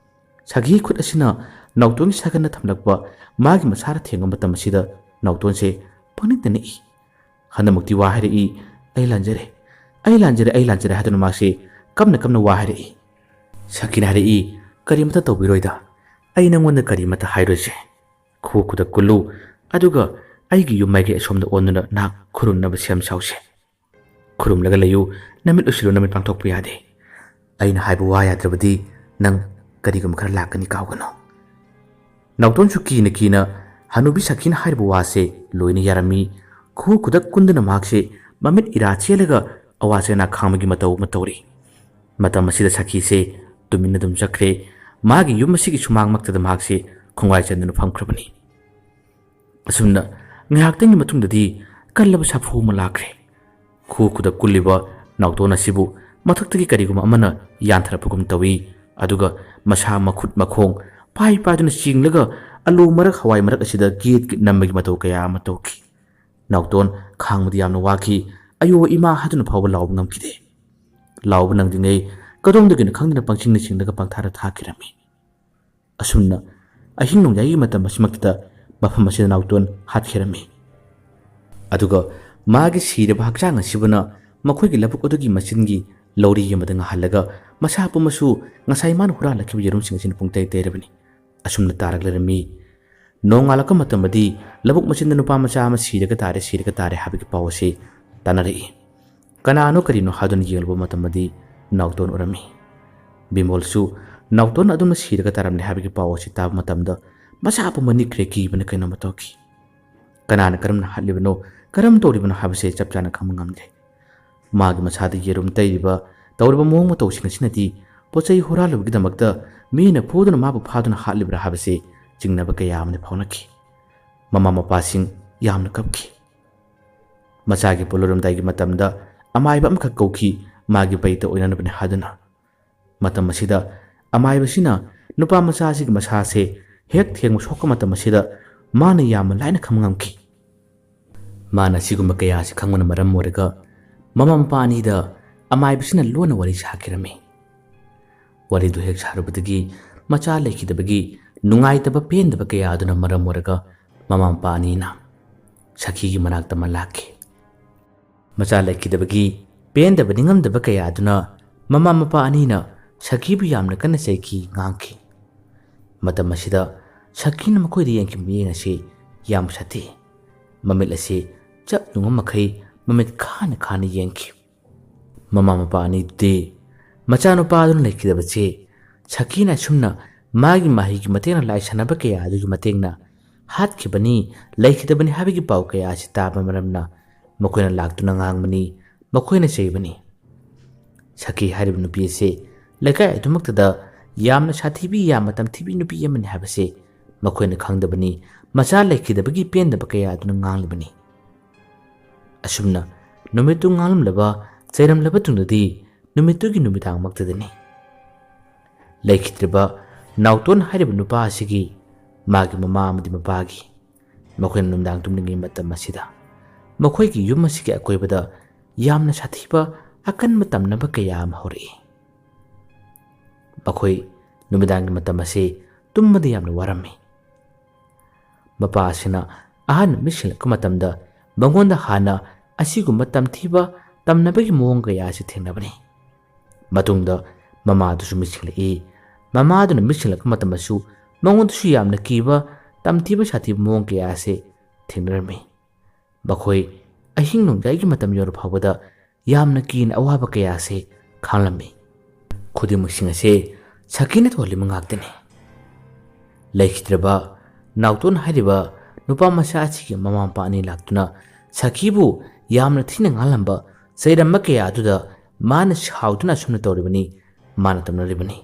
S1: ꯁꯈꯤꯒꯤ ꯈꯨꯠ ꯑꯁꯤꯅ ꯅꯥꯎꯇꯣꯟꯒꯤ ꯁꯥꯒꯟꯅ ꯊꯝꯂꯛꯄ ꯃꯥꯒꯤ ꯃꯁꯥꯗ ꯊꯦꯡꯕ ꯃꯇꯝ ꯑꯁꯤꯗ ꯅꯥꯎꯇꯣꯟꯁꯦ ꯄꯪꯅꯤꯛꯇ ꯅꯤꯛꯏ꯫ ꯍꯟꯗꯛꯃꯛꯇꯤ ꯋꯥ ꯍꯥꯏꯔꯛꯏ, "ꯑꯩ ꯂꯥꯟꯖꯔꯦ" ꯍꯥꯏꯗꯨꯅ ꯃꯥꯁꯤ ꯀꯞꯅ ꯋꯥ ꯍꯥꯏꯔꯛꯏ꯫ ꯁꯈꯤꯅ ꯍꯥꯏꯔꯛꯏ, "ꯀꯔꯤꯃꯠꯇ ꯇꯧꯕꯤꯔꯣꯏꯗ, ꯑꯩ ꯅꯪꯉꯣꯟꯗ ꯀꯔꯤꯃꯠꯇ ꯍꯥꯏꯔꯣꯏꯁꯦ꯫ ꯈꯨꯗ ꯀꯨꯜꯂꯨ, ꯑꯗꯨꯒ ꯑꯩꯒꯤ ꯌꯨꯝ ꯃꯥꯏꯀꯩ ꯑꯁꯣꯝꯗ ꯑꯣꯟꯗꯨꯅ ꯅꯍꯥꯛ ꯈꯨꯔꯨꯝꯅꯕ ꯁꯦꯝ ꯁꯥꯎꯁꯦ꯫ ꯈꯨꯔꯨꯝꯂꯒ ꯂꯩꯌꯨ, ꯅꯃꯤꯠ ꯎꯏꯁꯤꯜꯂꯨ, ꯅꯃꯤꯠ ꯄꯥꯡꯊꯣꯛꯄ ꯌꯥꯗꯦ꯫ ꯑꯩꯅ ꯍꯥꯏꯕ ꯋꯥ ꯌꯥꯗ꯭ꯔꯕꯗꯤ ꯅꯪ ꯀꯔꯤꯒꯨꯝꯕ ꯈꯔ ꯂꯥꯛꯀꯅꯤ, ꯀꯥꯎꯒꯅꯨ." ꯅꯥꯎꯇꯣꯟꯁꯨ ꯀꯤꯅ ꯍꯅꯨꯕꯤ ꯁꯈꯤꯅ ꯍꯥꯏꯔꯤꯕ ꯋꯥꯁꯦ ꯂꯣꯏꯅ ꯌꯥꯔꯝꯃꯤ꯫ ꯈꯨꯗ ꯀꯨꯟꯗꯨꯅ ꯃꯍꯥꯛꯁꯦ ꯃꯃꯤꯠ ꯏꯔꯥ ꯆꯦꯜꯂꯒ ꯑꯋꯥ ꯆꯩꯅꯥ ꯈꯥꯡꯕꯒꯤ ꯃꯇꯧ ꯑꯃ ꯇꯧꯔꯤ꯫ ꯃꯇꯝ ꯑꯁꯤꯗ ꯁꯈꯤꯁꯦ ꯇꯨꯃꯤꯟꯅ ꯑꯗꯨꯝ ꯆꯠꯈ꯭ꯔꯦ꯫ ꯃꯥꯒꯤ ꯌꯨꯝ ꯑꯁꯤꯒꯤ ꯁꯨꯃꯥꯡꯃꯛꯇꯗ ꯃꯍꯥꯛꯁꯦ ꯈꯣꯡꯒꯥꯏ ꯆꯟꯗꯨꯅ ꯐꯝꯈ꯭ꯔꯕꯅꯤ꯫ ꯑꯁꯨꯝꯅ ꯉꯥꯏꯍꯥꯛꯇꯪꯒꯤ ꯃꯇꯨꯡꯗꯗꯤ ꯀꯜꯂꯕ ꯁꯥꯐꯨ ꯑꯃ ꯂꯥꯛꯈ꯭ꯔꯦ꯫ ꯈꯨꯗ ꯀꯨꯜꯂꯤꯕ ꯅꯥꯎꯇꯣꯟ ꯑꯁꯤꯕꯨ ꯃꯊꯛꯇꯒꯤ ꯀꯔꯤꯒꯨꯝꯕ ꯑꯃꯅ ꯌꯥꯟꯊꯔꯛꯄꯒꯨꯝ ꯇꯧꯏ꯫ ꯑꯗꯨꯒ ꯃꯁꯥ ꯃꯈꯨꯠ ꯃꯈꯣꯡ ꯄꯥꯏꯗꯨꯅ ꯆꯤꯡꯂꯒ ꯑꯂꯨ ꯃꯔꯛ ꯍꯋꯥꯏ ꯃꯔꯛ ꯑꯁꯤꯗ ꯒꯦꯠ ꯅꯝꯕꯒꯤ ꯃꯇꯧ ꯀꯌꯥ ꯑꯃ ꯇꯧꯈꯤ꯫ ꯅꯥꯎꯇꯣꯟ ꯈꯥꯡꯕꯗꯤ ꯌꯥꯝꯅ ꯋꯥꯈꯤ꯫ "ꯑꯌꯣ ꯏꯃꯥ" ꯍꯥꯏꯗꯨꯅ ꯐꯥꯎꯕ ꯂꯥꯎꯕ ꯉꯝꯈꯤꯗꯦ꯫ ꯂꯥꯎꯕ ꯅꯪꯗ꯭ꯔꯤꯉꯩ ꯀꯗꯣꯝꯗꯒꯤꯅꯣ ꯈꯪꯗꯅ ꯄꯪꯆꯤꯡꯅ ꯆꯤꯡꯂꯒ ꯄꯪꯊꯥꯗ ꯊꯥꯈꯤꯔꯝꯃꯤ꯫ ꯑꯁꯨꯝꯅ ꯑꯍꯤꯡ ꯅꯣꯡꯌꯥꯏꯒꯤ ꯃꯇꯝ ꯑꯁꯤꯃꯛꯇꯗ ꯃꯐꯝ ꯑꯁꯤꯗ ꯅꯥꯎꯇꯣꯟ ꯍꯥꯠꯈꯤꯔꯝꯃꯤ꯫ ꯑꯗꯨꯒ ꯃꯥꯒꯤ ꯁꯤꯔꯕ ꯍꯛꯆꯥꯡ ꯑꯁꯤꯕꯨꯅ ꯃꯈꯣꯏꯒꯤ ꯂꯧꯕꯨꯛ ꯑꯗꯨꯒꯤ ꯃꯆꯤꯟꯒꯤ ꯂꯧꯔꯤ ꯑꯃꯗ ꯉꯥꯍꯜꯂꯒ ꯃꯁꯥ ꯄꯨꯝꯕꯁꯨ ꯉꯁꯥꯏ ꯃꯥꯅ ꯍꯨꯔꯥꯜꯂꯛꯈꯤꯕ ꯌꯦꯔꯨꯝꯁꯤꯡ ꯑꯁꯤꯅ ꯄꯨꯡꯇꯩ ꯇꯩꯔꯕꯅꯤ꯫ ꯑꯁꯨꯝꯅ ꯇꯥꯔꯛ ꯂꯩꯔꯝꯃꯤ꯫ ꯅꯣꯡꯉꯥꯜꯂꯛꯄ ꯃꯇꯝꯗꯗꯤ ꯂꯧꯕꯨꯛ ꯃꯆꯤꯟꯗ ꯅꯨꯄꯥ ꯃꯆꯥ ꯑꯃ ꯁꯤꯔꯒ ꯇꯥꯔꯦ ꯍꯥꯏꯕꯒꯤ ꯄꯥꯎ ꯑꯁꯤ ꯇꯥꯅꯔꯛꯏ꯫ ꯀꯅꯥꯅꯣ ꯀꯔꯤꯅꯣ ꯍꯥꯏꯗꯨꯅ ꯌꯦꯡꯂꯨꯕ ꯃꯇꯝꯗꯗꯤ ꯅꯥꯎꯇꯣꯟ ꯑꯣꯏꯔꯝꯃꯤ꯫ ꯕꯤꯃꯣꯜꯁꯨ ꯅꯥꯎꯇꯣꯟ ꯑꯗꯨꯝꯅ ꯁꯤꯔꯒ ꯇꯥꯔꯝꯂꯦ ꯍꯥꯏꯕꯒꯤ ꯄꯥꯎ ꯑꯁꯤ ꯇꯥꯕ ꯃꯇꯝꯗ ꯃꯁꯥ ꯄꯨꯝꯕ ꯅꯤꯛꯈ꯭ꯔꯦ, ꯀꯤꯕꯅ ꯀꯩꯅꯣꯝꯃ ꯇꯧꯈꯤ꯫ ꯀꯅꯥꯅ ꯀꯔꯝꯅ ꯍꯥꯠꯂꯤꯕꯅꯣ, ꯀꯔꯝ ꯇꯧꯔꯤꯕꯅꯣ ꯍꯥꯏꯕꯁꯦ ꯆꯞ ꯆꯥꯅ ꯈꯪꯕ ꯉꯝꯗ꯭ꯔꯦ꯫ ꯃꯥꯒꯤ ꯃꯁꯥꯗ ꯌꯦꯔꯨꯝ ꯇꯩꯔꯤꯕ ꯇꯧꯔꯤꯕ ꯃꯑꯣꯡ ꯃꯇꯧꯁꯤꯡ ꯑꯁꯤꯅꯗꯤ ꯄꯣꯠꯆꯩ ꯍꯨꯔꯥꯜꯂꯨꯕꯒꯤꯗꯃꯛꯇ ꯃꯤꯅ ꯐꯨꯗꯨꯅ ꯃꯥꯕꯨ ꯐꯥꯗꯨꯅ ꯍꯥꯠꯂꯤꯕ꯭ꯔꯥ ꯍꯥꯏꯕꯁꯦ ꯆꯤꯡꯅꯕ ꯀꯌꯥ ꯑꯃꯗꯤ ꯐꯥꯎꯅꯈꯤ꯫ ꯃꯃꯥ ꯃꯄꯥꯁꯤꯡ ꯌꯥꯝꯅ ꯀꯞꯈꯤ꯫ ꯃꯆꯥꯒꯤ ꯄꯣꯠꯂꯣꯏꯔꯝꯗꯥꯏꯒꯤ ꯃꯇꯝꯗ ꯑꯃꯥꯏꯕ ꯑꯃꯈꯛ ꯀꯧꯈꯤ, ꯃꯥꯒꯤ ꯕꯩꯇ ꯑꯣꯏꯅꯅꯕꯅꯤ ꯍꯥꯏꯗꯨꯅ꯫ ꯃꯇꯝ ꯑꯁꯤꯗ ꯑꯃꯥꯏꯕꯁꯤꯅ ꯅꯨꯄꯥ ꯃꯆꯥ ꯑꯁꯤꯒꯤ ꯃꯁꯥꯁꯦ ꯍꯦꯛ ꯊꯦꯡꯕ ꯁꯣꯛꯄ ꯃꯇꯝ ꯑꯁꯤꯗ ꯃꯥꯅ ꯌꯥꯝꯅ ꯂꯥꯏꯅ ꯈꯪꯕ ꯉꯝꯈꯤ꯫ ꯃꯥꯅ ꯑꯁꯤꯒꯨꯝꯕ ꯀꯌꯥ ꯑꯁꯤ ꯈꯪꯕꯅ ꯃꯔꯝ ꯑꯣꯏꯔꯒ ꯃꯃꯥ ꯃꯄꯥ ꯑꯅꯤꯗ ꯑꯃꯥꯏꯕꯁꯤꯅ ꯂꯣꯟꯅ ꯋꯥꯔꯤ ꯁꯥꯈꯤꯔꯝꯃꯤ꯫ ꯋꯥꯔꯤꯗꯨ ꯍꯦꯛ ꯁꯥꯔꯨꯕꯗꯒꯤ ꯃꯆꯥ ꯂꯩꯈꯤꯗꯕꯒꯤ ꯅꯨꯡꯉꯥꯏꯇꯕ ꯄꯦꯟꯗꯕ ꯀꯌꯥ ꯑꯗꯨꯅ ꯃꯔꯝ ꯑꯣꯏꯔꯒ ꯃꯃꯥ ꯃꯄꯥ ꯑꯅꯤꯅ ꯁꯈꯤꯒꯤ ꯃꯅꯥꯛꯇ ꯑꯃ ꯂꯥꯛꯈꯤ꯫ ꯃꯆꯥ ꯂꯩꯈꯤꯗꯕꯒꯤ ꯄꯦꯟꯗꯕ ꯅꯤꯡꯉꯝꯗꯕ ꯀꯌꯥ ꯑꯗꯨꯅ ꯃꯃꯥ ꯃꯄꯥ ꯑꯅꯤꯅ ꯁꯈꯤꯕꯨ ꯌꯥꯝꯅ ꯀꯟꯅ ꯆꯩꯈꯤ, ꯉꯥꯡꯈꯤ꯫ ꯃꯇꯝ ꯑꯁꯤꯗ ꯁꯈꯤꯅ ꯃꯈꯣꯏꯗ ꯌꯦꯡꯈꯤꯕ ꯃꯤꯠꯌꯦꯡ ꯑꯁꯤ ꯌꯥꯝ ꯁꯥꯊꯤ꯫ ꯃꯃꯤꯠ ꯑꯁꯤ ꯆꯞ ꯌꯨꯡꯉ ꯃꯈꯩ ꯃꯃꯤꯠ ꯈꯥꯅ ꯌꯦꯡꯈꯤ꯫ ꯃꯃꯥ ꯃꯄꯥ ꯑꯅꯤꯗꯨꯗꯤ ꯃꯆꯥꯅꯨꯄꯥ ꯑꯗꯨꯅ ꯂꯩꯈꯤꯗꯕꯁꯦ ꯁꯈꯤꯅ ꯑꯁꯨꯝꯅ ꯃꯥꯒꯤ ꯃꯍꯩꯒꯤ ꯃꯇꯦꯡꯅ ꯂꯥꯏ ꯁꯥꯟꯅꯕ ꯀꯌꯥ ꯑꯗꯨꯒꯤ ꯃꯇꯦꯡꯅ ꯍꯥꯠꯈꯤꯕꯅꯤ, ꯂꯩꯈꯤꯗꯕꯅꯤ ꯍꯥꯏꯕꯒꯤ ꯄꯥꯎ ꯀꯌꯥ ꯑꯁꯤ ꯇꯥꯕ ꯃꯔꯝꯅ ꯃꯈꯣꯏꯅ ꯂꯥꯛꯇꯨꯅ ꯉꯥꯡꯕꯅꯤ, ꯃꯈꯣꯏꯅ ꯆꯩꯕꯅꯤ꯫ ꯁꯈꯤ ꯍꯥꯏꯔꯤꯕ ꯅꯨꯄꯤ ꯑꯁꯤ ꯂꯩꯀꯥꯏ ꯑꯗꯨꯃꯛꯇꯗ ꯌꯥꯝꯅ ꯁꯥꯊꯤꯕꯤ, ꯌꯥꯝꯅ ꯇꯝꯊꯤꯕꯤ ꯅꯨꯄꯤ ꯑꯃꯅꯤ ꯍꯥꯏꯕꯁꯦ ꯃꯈꯣꯏꯅ ꯈꯪꯗꯕꯅꯤ꯫ ꯃꯆꯥ ꯂꯩꯈꯤꯗꯕꯒꯤ ꯄꯦꯟꯗꯕ ꯀꯌꯥ ꯑꯗꯨꯅ ꯉꯥꯡꯂꯤꯕꯅꯤ꯫ ꯑꯁꯨꯝꯅ ꯅꯨꯃꯤꯠꯇꯨ ꯉꯥꯡꯂꯝꯂꯕ ꯆꯩꯔꯝꯂꯕ ꯇꯨꯡꯗꯗꯤ ꯅꯨꯃꯤꯠꯇꯨꯒꯤ ꯅꯨꯃꯤꯗꯥꯡꯃꯛꯇꯗꯅꯤ ꯂꯩꯈꯤꯗ꯭ꯔꯤꯕ ꯅꯥꯎꯇꯣꯟ ꯍꯥꯏꯔꯤꯕ ꯅꯨꯄꯥ ꯑꯁꯤꯒꯤ ꯃꯥꯒꯤ ꯃꯃꯥ ꯑꯃꯗꯤ ꯃꯄꯥꯒꯤ ꯃꯈꯣꯏꯅ ꯅꯨꯡꯗꯥꯡ ꯇꯨꯝꯂꯤꯉꯩ ꯃꯇꯝ ꯑꯁꯤꯗ ꯃꯈꯣꯏꯒꯤ ꯌꯨꯝ ꯑꯁꯤꯒꯤ ꯑꯀꯣꯏꯕꯗ ꯌꯥꯝꯅ ꯁꯥꯊꯤꯕ ꯑꯀꯟꯕ ꯇꯝꯅꯕ ꯀꯌా ꯑꯃ ꯍꯧꯔꯛꯏ꯫ ꯃꯈꯣꯏ ꯅꯨꯃꯤꯗꯥꯡꯒꯤ ꯃꯇꯝ ꯑꯁꯤ ꯇꯨꯝꯕꯗ ꯌꯥꯝꯅ ꯋꯥꯔꯝꯃꯤ꯫ ꯃꯄꯥ ꯑꯁꯤꯅ ꯑꯍꯥꯟꯕ ꯃꯤꯠꯁꯤꯡꯂꯛꯄ ꯃꯇꯝꯗ ꯃꯉꯣꯟꯗ ꯍꯥꯟꯅ ꯑꯁꯤꯒꯨꯝꯕ ꯇꯝꯊꯤꯕ ꯇꯝꯅꯕꯒꯤ ꯃꯑꯣꯡ ꯀꯌꯥ ꯑꯁꯤ ꯊꯦꯡꯅꯕꯅꯤ꯫ ꯃꯇꯨꯡꯗ ꯃꯃꯥꯗꯨꯁꯨ ꯃꯤꯠꯁꯤꯡꯂꯛꯏ꯫ ꯃꯃꯥꯗꯨꯅ ꯃꯤꯠꯁꯤꯡꯂꯛꯄ ꯃꯇꯝꯗꯁꯨ ꯃꯉꯣꯟꯗꯁꯨ ꯌꯥꯝꯅ ꯀꯤꯕ, ꯇꯝꯊꯤꯕ ꯁꯥꯊꯤꯕ ꯃꯑꯣꯡ ꯀꯌꯥ ꯑꯁꯤ ꯊꯦꯡꯅꯔꯝꯃꯤ꯫ ꯃꯈꯣꯏ ꯑꯍꯤꯡ ꯅꯣꯡꯌꯥꯏꯒꯤ ꯃꯇꯝ ꯌꯧꯔ ꯐꯥꯎꯕꯗ ꯌꯥꯝꯅ ꯀꯤꯅ ꯑꯋꯥꯕ ꯀꯌꯥ ꯑꯁꯤ ꯈꯥꯡꯂꯝꯃꯤ꯫ ꯈꯨꯗꯤꯡꯃꯛꯁꯤꯡ ꯑꯁꯤ ꯁꯈꯤꯅ ꯊꯣꯛꯍꯜꯂꯤꯕ ꯉꯥꯛꯇꯅꯤ꯫ ꯂꯩꯈꯤꯗ꯭ꯔꯕ ꯅꯥꯎꯇꯣꯟ ꯍꯥꯏꯔꯤꯕ ꯅꯨꯄꯥ ꯃꯆꯥ ꯑꯁꯤꯒꯤ ꯃꯃꯥ ꯃꯄꯥ ꯑꯅꯤ ꯂꯥꯛꯇꯨꯅ ꯁꯈꯤꯕꯨ ꯌꯥꯝꯅ ꯊꯤꯅ ꯉꯥꯡꯂꯝꯕ, ꯆꯩꯔꯝꯕ ꯀꯌా ꯑꯗꯨꯗ ꯃꯥꯅ ꯁꯥꯎꯗꯨꯅ ꯑꯁꯨꯝꯅ ꯇꯧꯔꯤꯕꯅꯤ, ꯃꯥꯅ ꯇꯧꯅꯔꯤꯕꯅꯤ꯫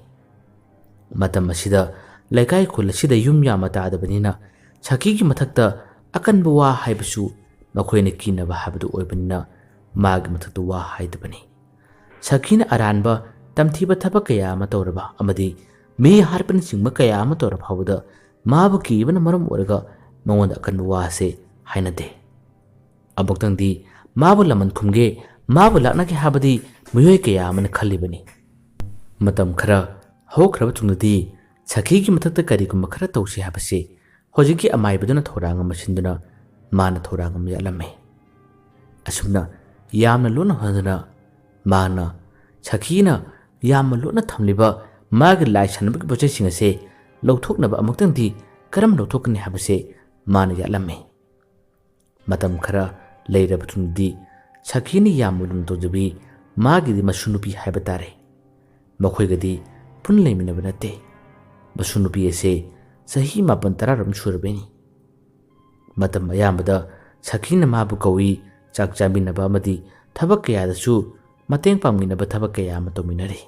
S1: ꯃꯇꯝ ꯑꯁꯤꯗ ꯂꯩꯀꯥꯏ ꯈꯨꯜ ꯑꯁꯤꯗ ꯌꯨꯝ ꯌꯥꯝꯅ ꯇꯥꯗꯕꯅꯤꯅ ꯁꯈꯤꯒꯤ ꯃꯊꯛꯇ ꯑꯀꯟꯕ ꯋꯥ ꯍꯥꯏꯕꯁꯨ ꯃꯈꯣꯏꯅ ꯀꯤꯅꯕ ꯍꯥꯏꯕꯗꯨ ꯑꯣꯏꯕꯅꯤꯅ ꯃꯥꯒꯤ ꯃꯊꯛꯇ ꯋꯥ ꯍꯥꯏꯗꯕꯅꯤ꯫ ꯁꯈꯤꯅ ꯑꯔꯥꯟꯕ ꯇꯝꯊꯤꯕ ꯊꯕꯛ ꯀꯌꯥ ꯑꯃ ꯇꯧꯔꯕ ꯑꯃꯗꯤ ꯃꯤ ꯍꯥꯠꯄꯅꯆꯤꯡꯕ ꯀꯌꯥ ꯑꯃ ꯇꯧꯔ ꯐꯥꯎꯕꯗ ꯃꯥꯕꯨ ꯀꯤꯕꯅ ꯃꯔꯝ ꯑꯣꯏꯔꯒ ꯃꯉꯣꯟꯗ ꯑꯀꯟꯕ ꯋꯥ ꯑꯁꯤ hainade. Amuktangdi mabu laman khumge mabu laknage habadi miyoi kaya amana khallibani. Matam khara hokraba tungdadi Sakhigi mathakta karigumba khara tawsi habase hojiki amaibaduna thoranga masinduna mana thoranga yalamme. Asumna yamna lona handuna mana Sakhina yamna lona thamliba magi lai sanabagi boche singase lawthoknaba amuktangdi karam lawthokni habase mana yalamme. Matam khara leiraba tungdi Sakhini yamna lona tawjabi magi di masunupi haibatare. Makhoigadi pun leiminaba nate. Masunupi ase sahi mapan tararam surabeni. Matam ayambada Sakhina mabu kawi chak chaminaba amadi thabak kayadasu mateng pangminaba thabak kaya ama tawminare.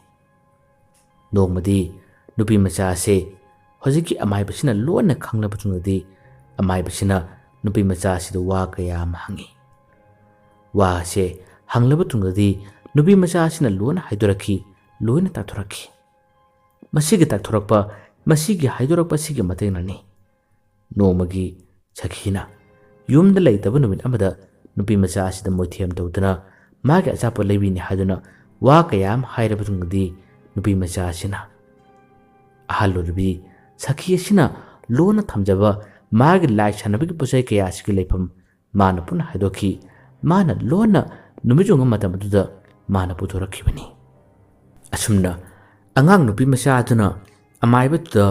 S1: Nongmadi nupi macha ase hojiki amaibasina lona khanglaba tungadi amaibasina nupi macha asida wa kaya ama hangi. Wa ase hanglaba tungadi nupi macha asina lona haidoraki lona takthoraki. Masigi takthorokpa masigi haidorakpa sigi matengnani. Nongmagi Sakhina yumda leitaba numit amada nupi macha asida moithiam tawduna magi achapa leibini haduna wa kayam hairaba tungadi nupi macha asina ahalurbi Sakhi asina lona thamjaba magi lai sanabigi posai kaya asigi leifam mana pun haidoki mana lona numijunga matamaduda mana putorakibani. Asumna angang nupi macha aduna amaibatuda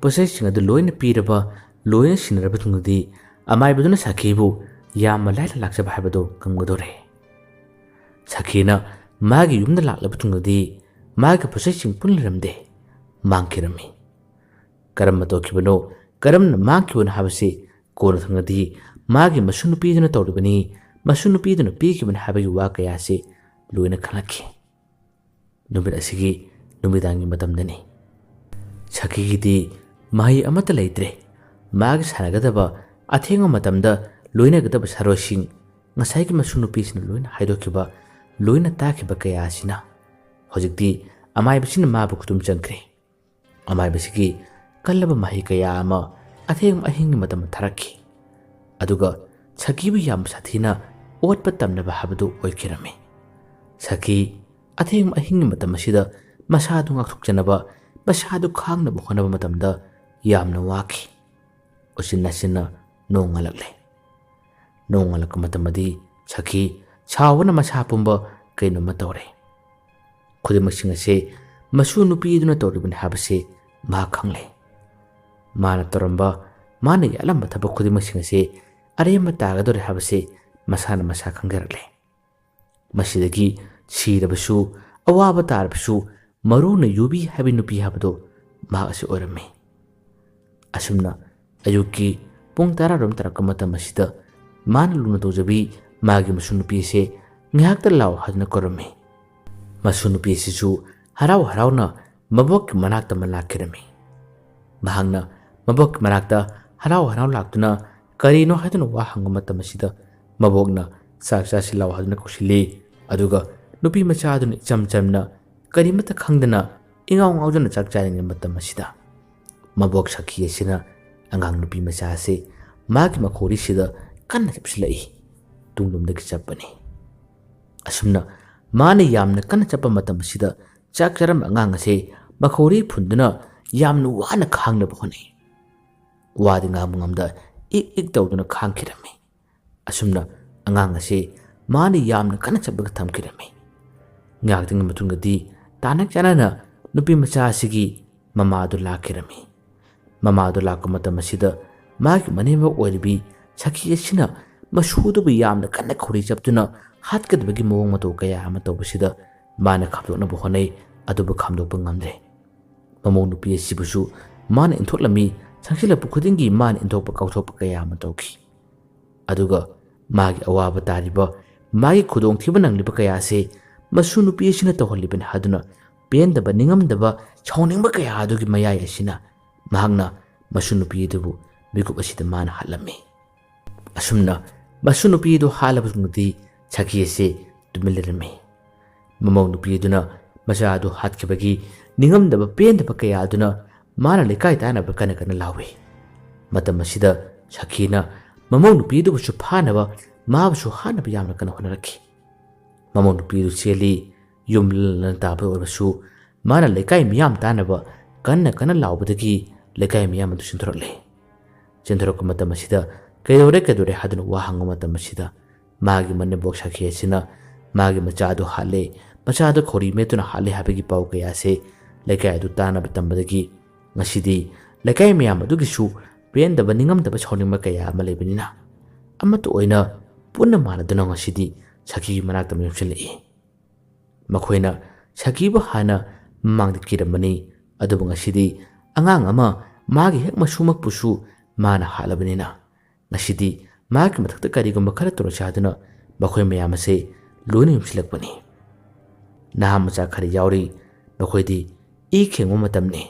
S1: posai singadu loina piraba loina sinaraba tungadi amaibaduna Sakhibu yamma laila laksaba haibado kamgadore. Sakhina magi yumda laklaba tungadi magi posai sing pun liramde mangkirami. Karam matokibano karamna mangkibana habase kona thangadi magi masunupiduna tawribani masunupiduna pikibana habagi wa kayase loina khalaki. Numit asigi numidangi matamdani. Sakhigidi mahi amata leitre magi sanagadaba athenga matamda loina gadaba sarosing ngasaigi masunupisina loina haidokiba loina takiba kaya asina hojikti amaibasina mabu kutum changkre. Amaibasigi kallaba mahi kaya ama atheng ahingi matam tharaki. Aduga Sakhibu yam sathina otpa tamnaba habadu oikirame. Sakhi atheng ahingi matam asida masadu ngakthukjanaba masadu khangnaba honaba matamda yamna waki. Usinna nongalakle. Nongalak matamadi Sakhi chawana masa pumba kaino matore. Khudimasing ase masu nupiduna tawribani habase ma khangle. Mana toramba mana yalamba thaba khudimasing ase aremba tagadore habase masana masa khanggarakle. Masidagi sirabasu awaba tarabasu maruna yubi habi nupi habado ma ase orame. Asumna ayuki pung tararam tarakamatam masida mana luna tawjabi magi masunupi ase ngakta law hadna korame. Masunupi ase su harau harauna mabok manakta malakirame. Mahangna mabok manakta harau harau laktuna karino haduna wa hangamatam masida mabokna saksa silaw hadna kusili aduga nupi macha aduna chamchamna karimata khangdana ingaw ngawjana chakcharing matam masida mabok Sakhi asina angang nupi macha ase magi makhori sida kanna chapsilai tunglumdagi chapani. Asumna mana yamna kanna chapa matam sida chakcharam angang ase makhori phunduna yamna wana khangnaba honai. Wadi ngamda ik tawduna khangkirame. Asumna angang ase mana yamna kanna chapaga thamkirame. Ngakting matungadi tanak chanana nupi macha asigi mamadu lakirame. Mamadu lakka matam asida magi manema oiribi Sakhi asina masudubu yamna kanna khori chaptuna hatkadbagi mawong mato kaya ama tawbasida mana khamdoknaba honai adubu khamdokpa ngamdre. Mamong nupi asibusu mana inthoklami sangsilapu khudingi mana inthokpa kauthokpa kaya ama tawki. Aduga magi awaba tariba magi khudong thiba nangliba kaya ase masu nupi asina tawhalibani haduna pendaba ningamdaba chawningba kaya adugi mayai asina mahangna masu nupi adubu mikup asida mana hatlame. Asumna masu nupi adu halaba tungadi Sakhi ase tumilirame. Mamong nupi aduna macha adu hatkibagi ningamdaba pendaba kaya aduna mana lekai tanaba kana lawe. Matam asida Sakhina ꯃꯃꯧ ꯅꯨꯄꯤꯗꯨꯕꯨꯁꯨ ꯐꯥꯅꯕ ꯃꯥꯕꯨꯁꯨ ꯍꯥꯠꯅꯕ ꯌꯥꯝꯅ ꯀꯟꯅ ꯍꯣꯠꯅꯔꯛꯈꯤ꯫ ꯃꯃꯧ ꯅꯨꯄꯤꯗꯨ ꯆꯦꯜꯂꯤ, ꯌꯨꯝ ꯂꯟꯅ ꯇꯥꯕ ꯑꯣꯏꯔꯕꯁꯨ ꯃꯥꯅ ꯂꯩꯀꯥꯏ ꯃꯤꯌꯥꯝ ꯇꯥꯅꯕ ꯀꯟꯅ ꯂꯥꯎꯕꯗꯒꯤ ꯂꯩꯀꯥꯏ ꯃꯤꯌꯥꯝ ꯑꯗꯨ ꯆꯦꯟꯊꯣꯔꯛꯂꯦ꯫ ꯆꯦꯟꯊꯣꯔꯛꯄ ꯃꯇꯝ ꯑꯁꯤꯗ ꯀꯩꯗꯧꯔꯦ ꯍꯥꯏꯗꯨꯅ ꯋꯥ ꯍꯪꯕ ꯃꯇꯝ ꯑꯁꯤꯗ ꯃꯥꯒꯤ ꯃꯅꯦꯝꯕꯣꯛ ꯁꯈꯤ ꯑꯁꯤꯅ ꯃꯥꯒꯤ ꯃꯆꯥꯗꯨ ꯍꯥꯠꯂꯦ, ꯃꯆꯥꯗꯨ ꯈꯧꯔꯤ ꯃꯦꯠꯇꯨꯅ ꯍꯥꯠꯂꯦ ꯍꯥꯏꯕꯒꯤ ꯄꯥꯎ ꯀꯌꯥ ꯑꯁꯤ ꯂꯩꯀꯥꯏ ꯑꯗꯨ ꯇꯥꯅꯕ ꯇꯝꯕꯗꯒꯤ ꯉꯁꯤꯗꯤ ꯂꯩꯀꯥꯏ ꯃꯌꯥꯝ ꯑꯗꯨꯒꯤꯁꯨ ꯄꯦꯟꯗꯕ ꯅꯤꯡꯉꯝꯗꯕ ꯁꯥꯎꯅꯤꯡꯕ ꯀꯌꯥ ꯑꯃ ꯂꯩꯕꯅꯤꯅ ꯑꯃꯠꯇ ꯑꯣꯏꯅ ꯄꯨꯟꯅ ꯃꯥꯟꯅꯗꯨꯅ ꯉꯁꯤꯗꯤ ꯁꯈꯤꯒꯤ ꯃꯅꯥꯛꯇ ꯌꯧꯁꯤꯜꯂꯛꯏ꯫ ꯃꯈꯣꯏꯅ ꯁꯈꯤꯕꯨ ꯍꯥꯟꯅ ꯃꯃꯥꯡꯗ ꯀꯤꯔꯝꯕꯅꯤ, ꯑꯗꯨꯕꯨ ꯉꯁꯤꯗꯤ ꯑꯉꯥꯡ ꯑꯃ ꯃꯥꯒꯤ ꯍꯦꯛ ꯃꯁꯨꯃꯛꯄꯨꯁꯨ ꯃꯥꯅ ꯍꯥꯠꯂꯕꯅꯤꯅ ꯉꯁꯤꯗꯤ ꯃꯥꯒꯤ ꯃꯊꯛꯇ ꯀꯔꯤꯒꯨꯝꯕ ꯈꯔ ꯇꯧꯔꯛꯆꯥꯗꯨꯅ ꯃꯈꯣꯏ ꯃꯌꯥꯝ ꯑꯁꯤ ꯂꯣꯏꯅ ꯌꯨꯝꯁꯤꯜꯂꯛꯄꯅꯤ꯫ ꯅꯍꯥ ꯃꯆꯥ ꯈꯔ ꯌꯥꯎꯔꯤ, ꯃꯈꯣꯏꯗꯤ ꯏ ꯈꯦꯡꯕ ꯃꯇꯝꯅꯤ꯫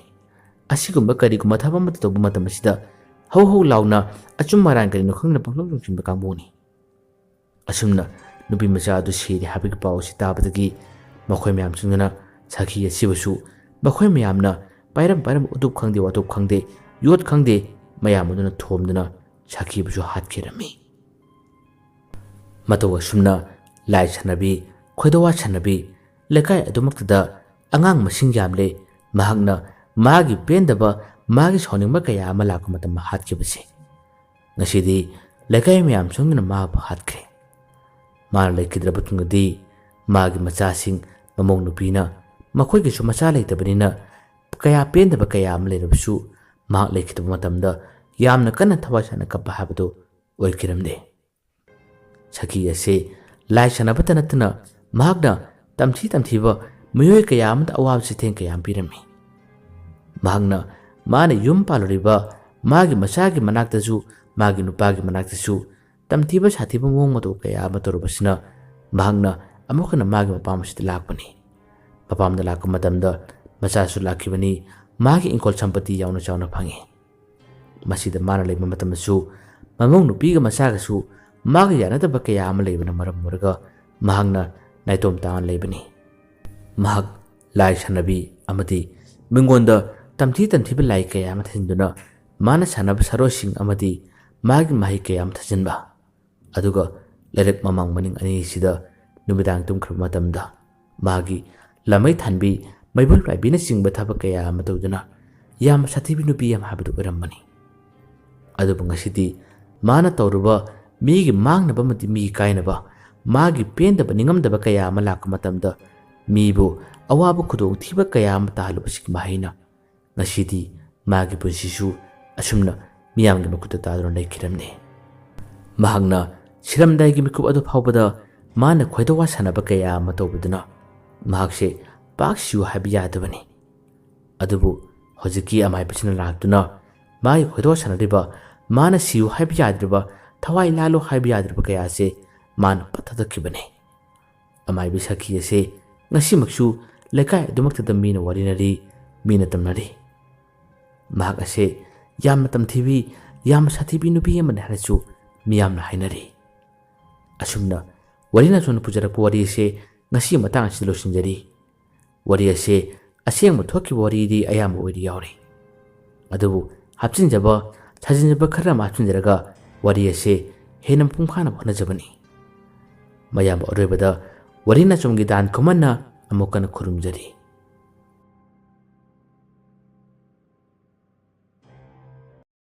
S1: ꯑꯁꯤꯒꯨꯝꯕ ꯀꯔꯤꯒꯨꯝꯕ ꯊꯕꯛ ꯑꯃ ꯇꯧꯕ ꯃꯇꯝ ꯑꯁꯤꯗ ꯍꯧ ꯂꯥꯎꯅ ꯑꯆꯨꯝ ꯃꯔꯥꯟ ꯀꯔꯤꯅꯣ ꯈꯪꯗꯅ ꯄꯪꯂꯣꯡ ꯂꯣꯡꯁꯤꯟꯕ ꯀꯥꯡꯕꯨꯅꯤ꯫ ꯑꯁꯨꯝꯅ ꯅꯨꯄꯤ ꯃꯆꯥ ꯑꯗꯨ ꯁꯤꯔꯦ ꯍꯥꯏꯕꯒꯤ ꯄꯥꯎ ꯑꯁꯤ ꯇꯥꯕꯗꯒꯤ ꯃꯈꯣꯏ ꯃꯌꯥꯝ ꯆꯪꯗꯨꯅ ꯁꯈꯤ ꯑꯁꯤꯕꯨꯁꯨ ꯃꯈꯣꯏ ꯃꯌꯥꯝꯅ ꯄꯥꯏꯔꯝ ꯎꯇꯨꯞ ꯈꯪꯗꯦ ꯋꯥꯇꯨꯞ ꯈꯪꯗꯦ ꯌꯣꯠ ꯈꯪꯗꯦ ꯃꯌꯥꯝ ꯑꯗꯨꯅ ꯊꯣꯝꯗꯨꯅ ꯁꯈꯤꯕꯨꯁꯨ ꯍꯥꯠꯈꯤꯔꯝꯃꯤ꯫ ꯃꯇꯧ ꯑꯁꯨꯝꯅ ꯂꯥꯏ ꯁꯥꯟꯅꯕꯤ, ꯈꯣꯏꯗꯋꯥ ꯁꯥꯟꯅꯕꯤ ꯂꯩꯀꯥꯏ ꯑꯗꯨꯃꯛꯇꯗ ꯑꯉꯥꯡ ꯃꯁꯤꯡ ꯌꯥꯝꯂꯦ ꯃꯍꯥꯛꯅ ꯃꯥꯒꯤ ꯄꯦꯟꯗꯕ, ꯃꯥꯒꯤ ꯁꯥꯎꯅꯤꯡꯕ ꯀꯌꯥ ꯑꯃ ꯂꯥꯛꯄ ꯃꯇꯝꯗ ꯍꯥꯠꯈꯤꯕꯁꯤ ꯉꯁꯤꯗꯤ ꯂꯩꯀꯥꯏ ꯃꯌꯥꯝ ꯆꯪꯗꯨꯅ ꯃꯥꯕꯨ ꯍꯥꯠꯈ꯭ꯔꯦ꯫ ꯃꯥꯅ ꯂꯩꯈꯤꯗ꯭ꯔꯕ ꯇꯨꯡꯗꯗꯤ ꯃꯥꯒꯤ ꯃꯆꯥꯁꯤꯡ, ꯃꯃꯧ ꯅꯨꯄꯤꯅ ꯃꯈꯣꯏꯒꯤꯁꯨ ꯃꯆꯥ ꯂꯩꯇꯕꯅꯤꯅ ꯀꯌꯥ ꯄꯦꯟꯗꯕ ꯀꯌꯥ ꯑꯃ ꯂꯩꯔꯕꯁꯨ ꯃꯍꯥꯛ ꯂꯩꯈꯤꯗꯕ ꯃꯇꯝꯗ ꯌꯥꯝꯅ ꯀꯟꯅ ꯊꯋꯥꯏ ꯁꯥꯅ ꯀꯞꯄ ꯍꯥꯏꯕꯗꯨ ꯑꯣꯏꯈꯤꯔꯝꯗꯦ꯫ ꯁꯈꯤ ꯑꯁꯤ ꯂꯥꯏ ꯁꯥꯟꯅꯕꯇ ꯅꯠꯇꯅ ꯃꯍꯥꯛꯅ ꯇꯝꯊꯤꯕ ꯃꯤꯑꯣꯏ ꯀꯌꯥ ꯑꯃꯗ ꯑꯋꯥꯕ ꯆꯩꯊꯦꯡ ꯀꯌꯥ ꯑꯃ ꯄꯤꯔꯝꯃꯤ꯫ ꯃꯍꯥꯛꯅ ꯃꯥꯅ ꯌꯨꯝ ꯄꯥꯜꯂꯨꯔꯤꯕ ꯃꯥꯒꯤ ꯃꯆꯥꯒꯤ ꯃꯅꯥꯛꯇꯁꯨ, ꯃꯥꯒꯤ ꯅꯨꯄꯥꯒꯤ ꯃꯅꯥꯛꯇꯁꯨ ꯇꯝꯊꯤꯕ ꯁꯥꯊꯤꯕ ꯃꯑꯣꯡ ꯃꯇꯧ ꯀꯌా ꯑꯃ ꯇꯧꯔꯨꯕꯁꯤꯅ ꯃꯍꯥꯛꯅ ꯑꯃꯨꯛ ꯍꯟꯅ ꯃꯥꯒꯤ ꯃꯄꯥꯝ ꯑꯁꯤꯗ ꯂꯥꯛꯄꯅꯤ꯫ ꯃꯄꯥꯝꯗ ꯂꯥꯛꯄ ꯃꯇꯝꯗ ꯃꯆꯥꯁꯨ ꯂꯥꯛꯈꯤꯕꯅꯤ, ꯃꯥꯒꯤ ꯏꯪꯈꯣꯜ ꯁꯝꯄꯇꯤ ꯌꯥꯝꯅ ꯆꯥꯎꯅ ꯐꯪꯉꯤ꯫ ꯃꯁꯤꯗ ꯃꯥꯅ ꯂꯩꯕ ꯃꯇꯝꯗꯁꯨ ꯃꯃꯧ ꯅꯨꯄꯤꯒ ꯃꯆꯥꯒꯁꯨ ꯃꯥꯒ ꯌꯥꯅꯗꯕ ꯀꯌꯥ ꯑꯃ ꯂꯩꯕꯅ ꯃꯔꯝ ꯑꯣꯏꯔꯒ ꯃꯍꯥꯛꯅ ꯅꯥꯏꯇꯣꯝ ꯇꯥꯅ ꯂꯩꯕꯅꯤ꯫ ꯃꯍꯥꯛ ꯂꯥꯏ ꯁꯥꯟꯅꯕꯤ ꯑꯃꯗꯤ ꯃꯤꯉꯣꯟꯗ ꯇꯝꯊꯤꯕ ꯂꯥꯏ ꯀꯌꯥ ꯑꯃ ꯊꯥꯖꯤꯟꯗꯨꯅ ꯃꯥꯅ ꯁꯥꯟꯅꯕ ꯁꯔꯣꯏꯁꯤꯡ ꯑꯃꯗꯤ ꯃꯥꯒꯤ ꯃꯍꯩ ꯀꯌꯥ ꯑꯃ ꯊꯥꯖꯤꯟꯕ, ꯑꯗꯨꯒ ꯂꯩꯔꯛ ꯃꯃꯥꯡ ꯃꯅꯤꯡ ꯑꯅꯤꯁꯤꯗ ꯅꯨꯃꯤꯗꯥꯡ ꯇꯨꯝꯈ꯭ꯔꯕ ꯃꯇꯝꯗ ꯃꯥꯒꯤ ꯂꯃꯩ ꯊꯥꯟꯕꯤ, ꯃꯩꯕꯨꯜ ꯄꯥꯏꯕꯤꯅꯆꯤꯡꯕ ꯊꯕꯛ ꯀꯌꯥ ꯑꯃ ꯇꯧꯗꯨꯅ ꯌꯥꯝꯅ ꯁꯥꯊꯤꯕꯤ ꯅꯨꯄꯤ ꯑꯃ ꯍꯥꯏꯕꯗꯨ ꯑꯣꯏꯔꯝꯕꯅꯤ꯫ ꯑꯗꯨꯕꯨ ꯉꯁꯤꯗꯤ ꯃꯥꯅ ꯇꯧꯔꯨꯕ ꯃꯤꯒꯤ ꯃꯥꯡꯅꯕ ꯑꯃꯗꯤ ꯃꯤꯒꯤ ꯀꯥꯏꯅꯕ, ꯃꯥꯒꯤ ꯄꯦꯟꯗꯕ ꯅꯤꯡꯉꯝꯗꯕ ꯀꯌꯥ ꯑꯃ ꯂꯥꯛꯄ ꯃꯇꯝꯗ ꯃꯤꯕꯨ ꯑꯋꯥꯕ ꯈꯨꯗꯣꯡꯊꯤꯕ ꯀꯌꯥ ꯑꯃ ꯇꯥꯍꯜꯂꯨꯕꯁꯤꯒꯤ ꯃꯍꯩꯅ ꯉꯁꯤꯗꯤ ꯃꯥꯒꯤ ꯄꯨꯟꯁꯤꯁꯨ ꯑꯁꯨꯝꯅ ꯃꯤꯌꯥꯝꯒꯤ ꯃꯈꯨꯠꯇ ꯇꯥꯗꯨꯅ ꯂꯩꯈꯤꯔꯝꯅꯤ꯫ ꯃꯍꯥꯛꯅ ꯁꯤꯔꯝꯗꯥꯏꯒꯤ ꯃꯤꯀꯨꯞ ꯑꯗꯨ ꯐꯥꯎꯕꯗ ꯃꯥꯅ ꯈꯣꯏꯗꯋꯥ ꯁꯥꯟꯅꯕ ꯀꯌꯥ ꯑꯃ ꯇꯧꯕꯗꯨꯅ ꯃꯍꯥꯛꯁꯦ ꯄꯥꯛ ꯁꯤꯌꯨ ꯍꯥꯏꯕ ꯌꯥꯗꯕꯅꯤ꯫ ꯑꯗꯨꯕꯨ ꯍꯧꯖꯤꯛꯀꯤ ꯑꯃꯥꯏꯕꯁꯤꯅ ꯂꯥꯛꯇꯨꯅ ꯃꯥꯒꯤ ꯈꯣꯏꯗꯋꯥ ꯁꯥꯟꯅꯔꯤꯕ, ꯃꯥꯅ ꯁꯤꯌꯨ ꯍꯥꯏꯕ ꯌꯥꯗ꯭ꯔꯤꯕ, ꯊꯋꯥꯏ ꯂꯥꯜꯂꯨ ꯍꯥꯏꯕ ꯌꯥꯗ꯭ꯔꯤꯕ ꯀꯌꯥ ꯑꯁꯤ ꯃꯥꯅ ꯄꯠꯊꯗꯈꯤꯕꯅꯤ꯫ ꯑꯃꯥꯏꯕꯤ ꯁꯈꯤ ꯑꯁꯤ ꯉꯁꯤꯃꯛꯁꯨ ꯂꯩꯀꯥꯏ ꯑꯗꯨꯃꯛꯇꯗ ꯃꯤꯅ ꯋꯥꯔꯤꯅꯔꯤ, ꯃꯤꯅ ꯇꯝꯅꯔꯤ꯫ ꯃꯍꯥꯛ ꯑꯁꯤ ꯌꯥꯝꯅ ꯇꯝꯊꯤꯕꯤ, ꯌꯥꯝꯅ ꯁꯥꯊꯤꯕꯤ ꯅꯨꯄꯤ ꯑꯃꯅꯤ ꯍꯥꯏꯅꯁꯨ ꯃꯤꯌꯥꯝꯅ ꯍꯥꯏꯅꯔꯤ꯫ ꯑꯁꯨꯝꯅ ꯋꯥꯔꯤꯅꯆꯣꯡꯅ ꯄꯨꯖꯔꯛꯄ ꯋꯥꯔꯤ ꯑꯁꯤ ꯉꯁꯤ ꯃꯇꯥꯡ ꯑꯁꯤꯗ ꯂꯣꯏꯁꯤꯟꯖꯔꯤ꯫ ꯋꯥꯔꯤ ꯑꯁꯤ ꯑꯁꯦꯡꯕ ꯊꯣꯛꯈꯤꯕ ꯋꯥꯔꯤꯗꯤ ꯑꯌꯥꯝꯕ ꯑꯣꯏꯅ ꯌꯥꯎꯔꯤ, ꯑꯗꯨꯕꯨ ꯍꯥꯞꯆꯤꯟꯖꯕ, ꯁꯥꯖꯤꯟꯖꯕ ꯈꯔ ꯑꯃ ꯍꯥꯞꯆꯤꯟꯖꯔꯒ ꯋꯥꯔꯤ ꯑꯁꯤ ꯍꯦꯟꯅ ꯃꯄꯨꯡ ꯐꯥꯅꯕ ꯍꯣꯠꯅꯖꯕꯅꯤ꯫ ꯃꯌꯥꯝꯕ ꯑꯔꯣꯏꯕꯗ ꯋꯥꯔꯤꯅꯆꯣꯡꯒꯤ ꯗꯥꯟ ꯈꯨꯃꯟꯅ ꯑꯃꯨꯛ ꯍꯟꯅ ꯈꯨꯔꯨꯝꯖꯔꯤ꯫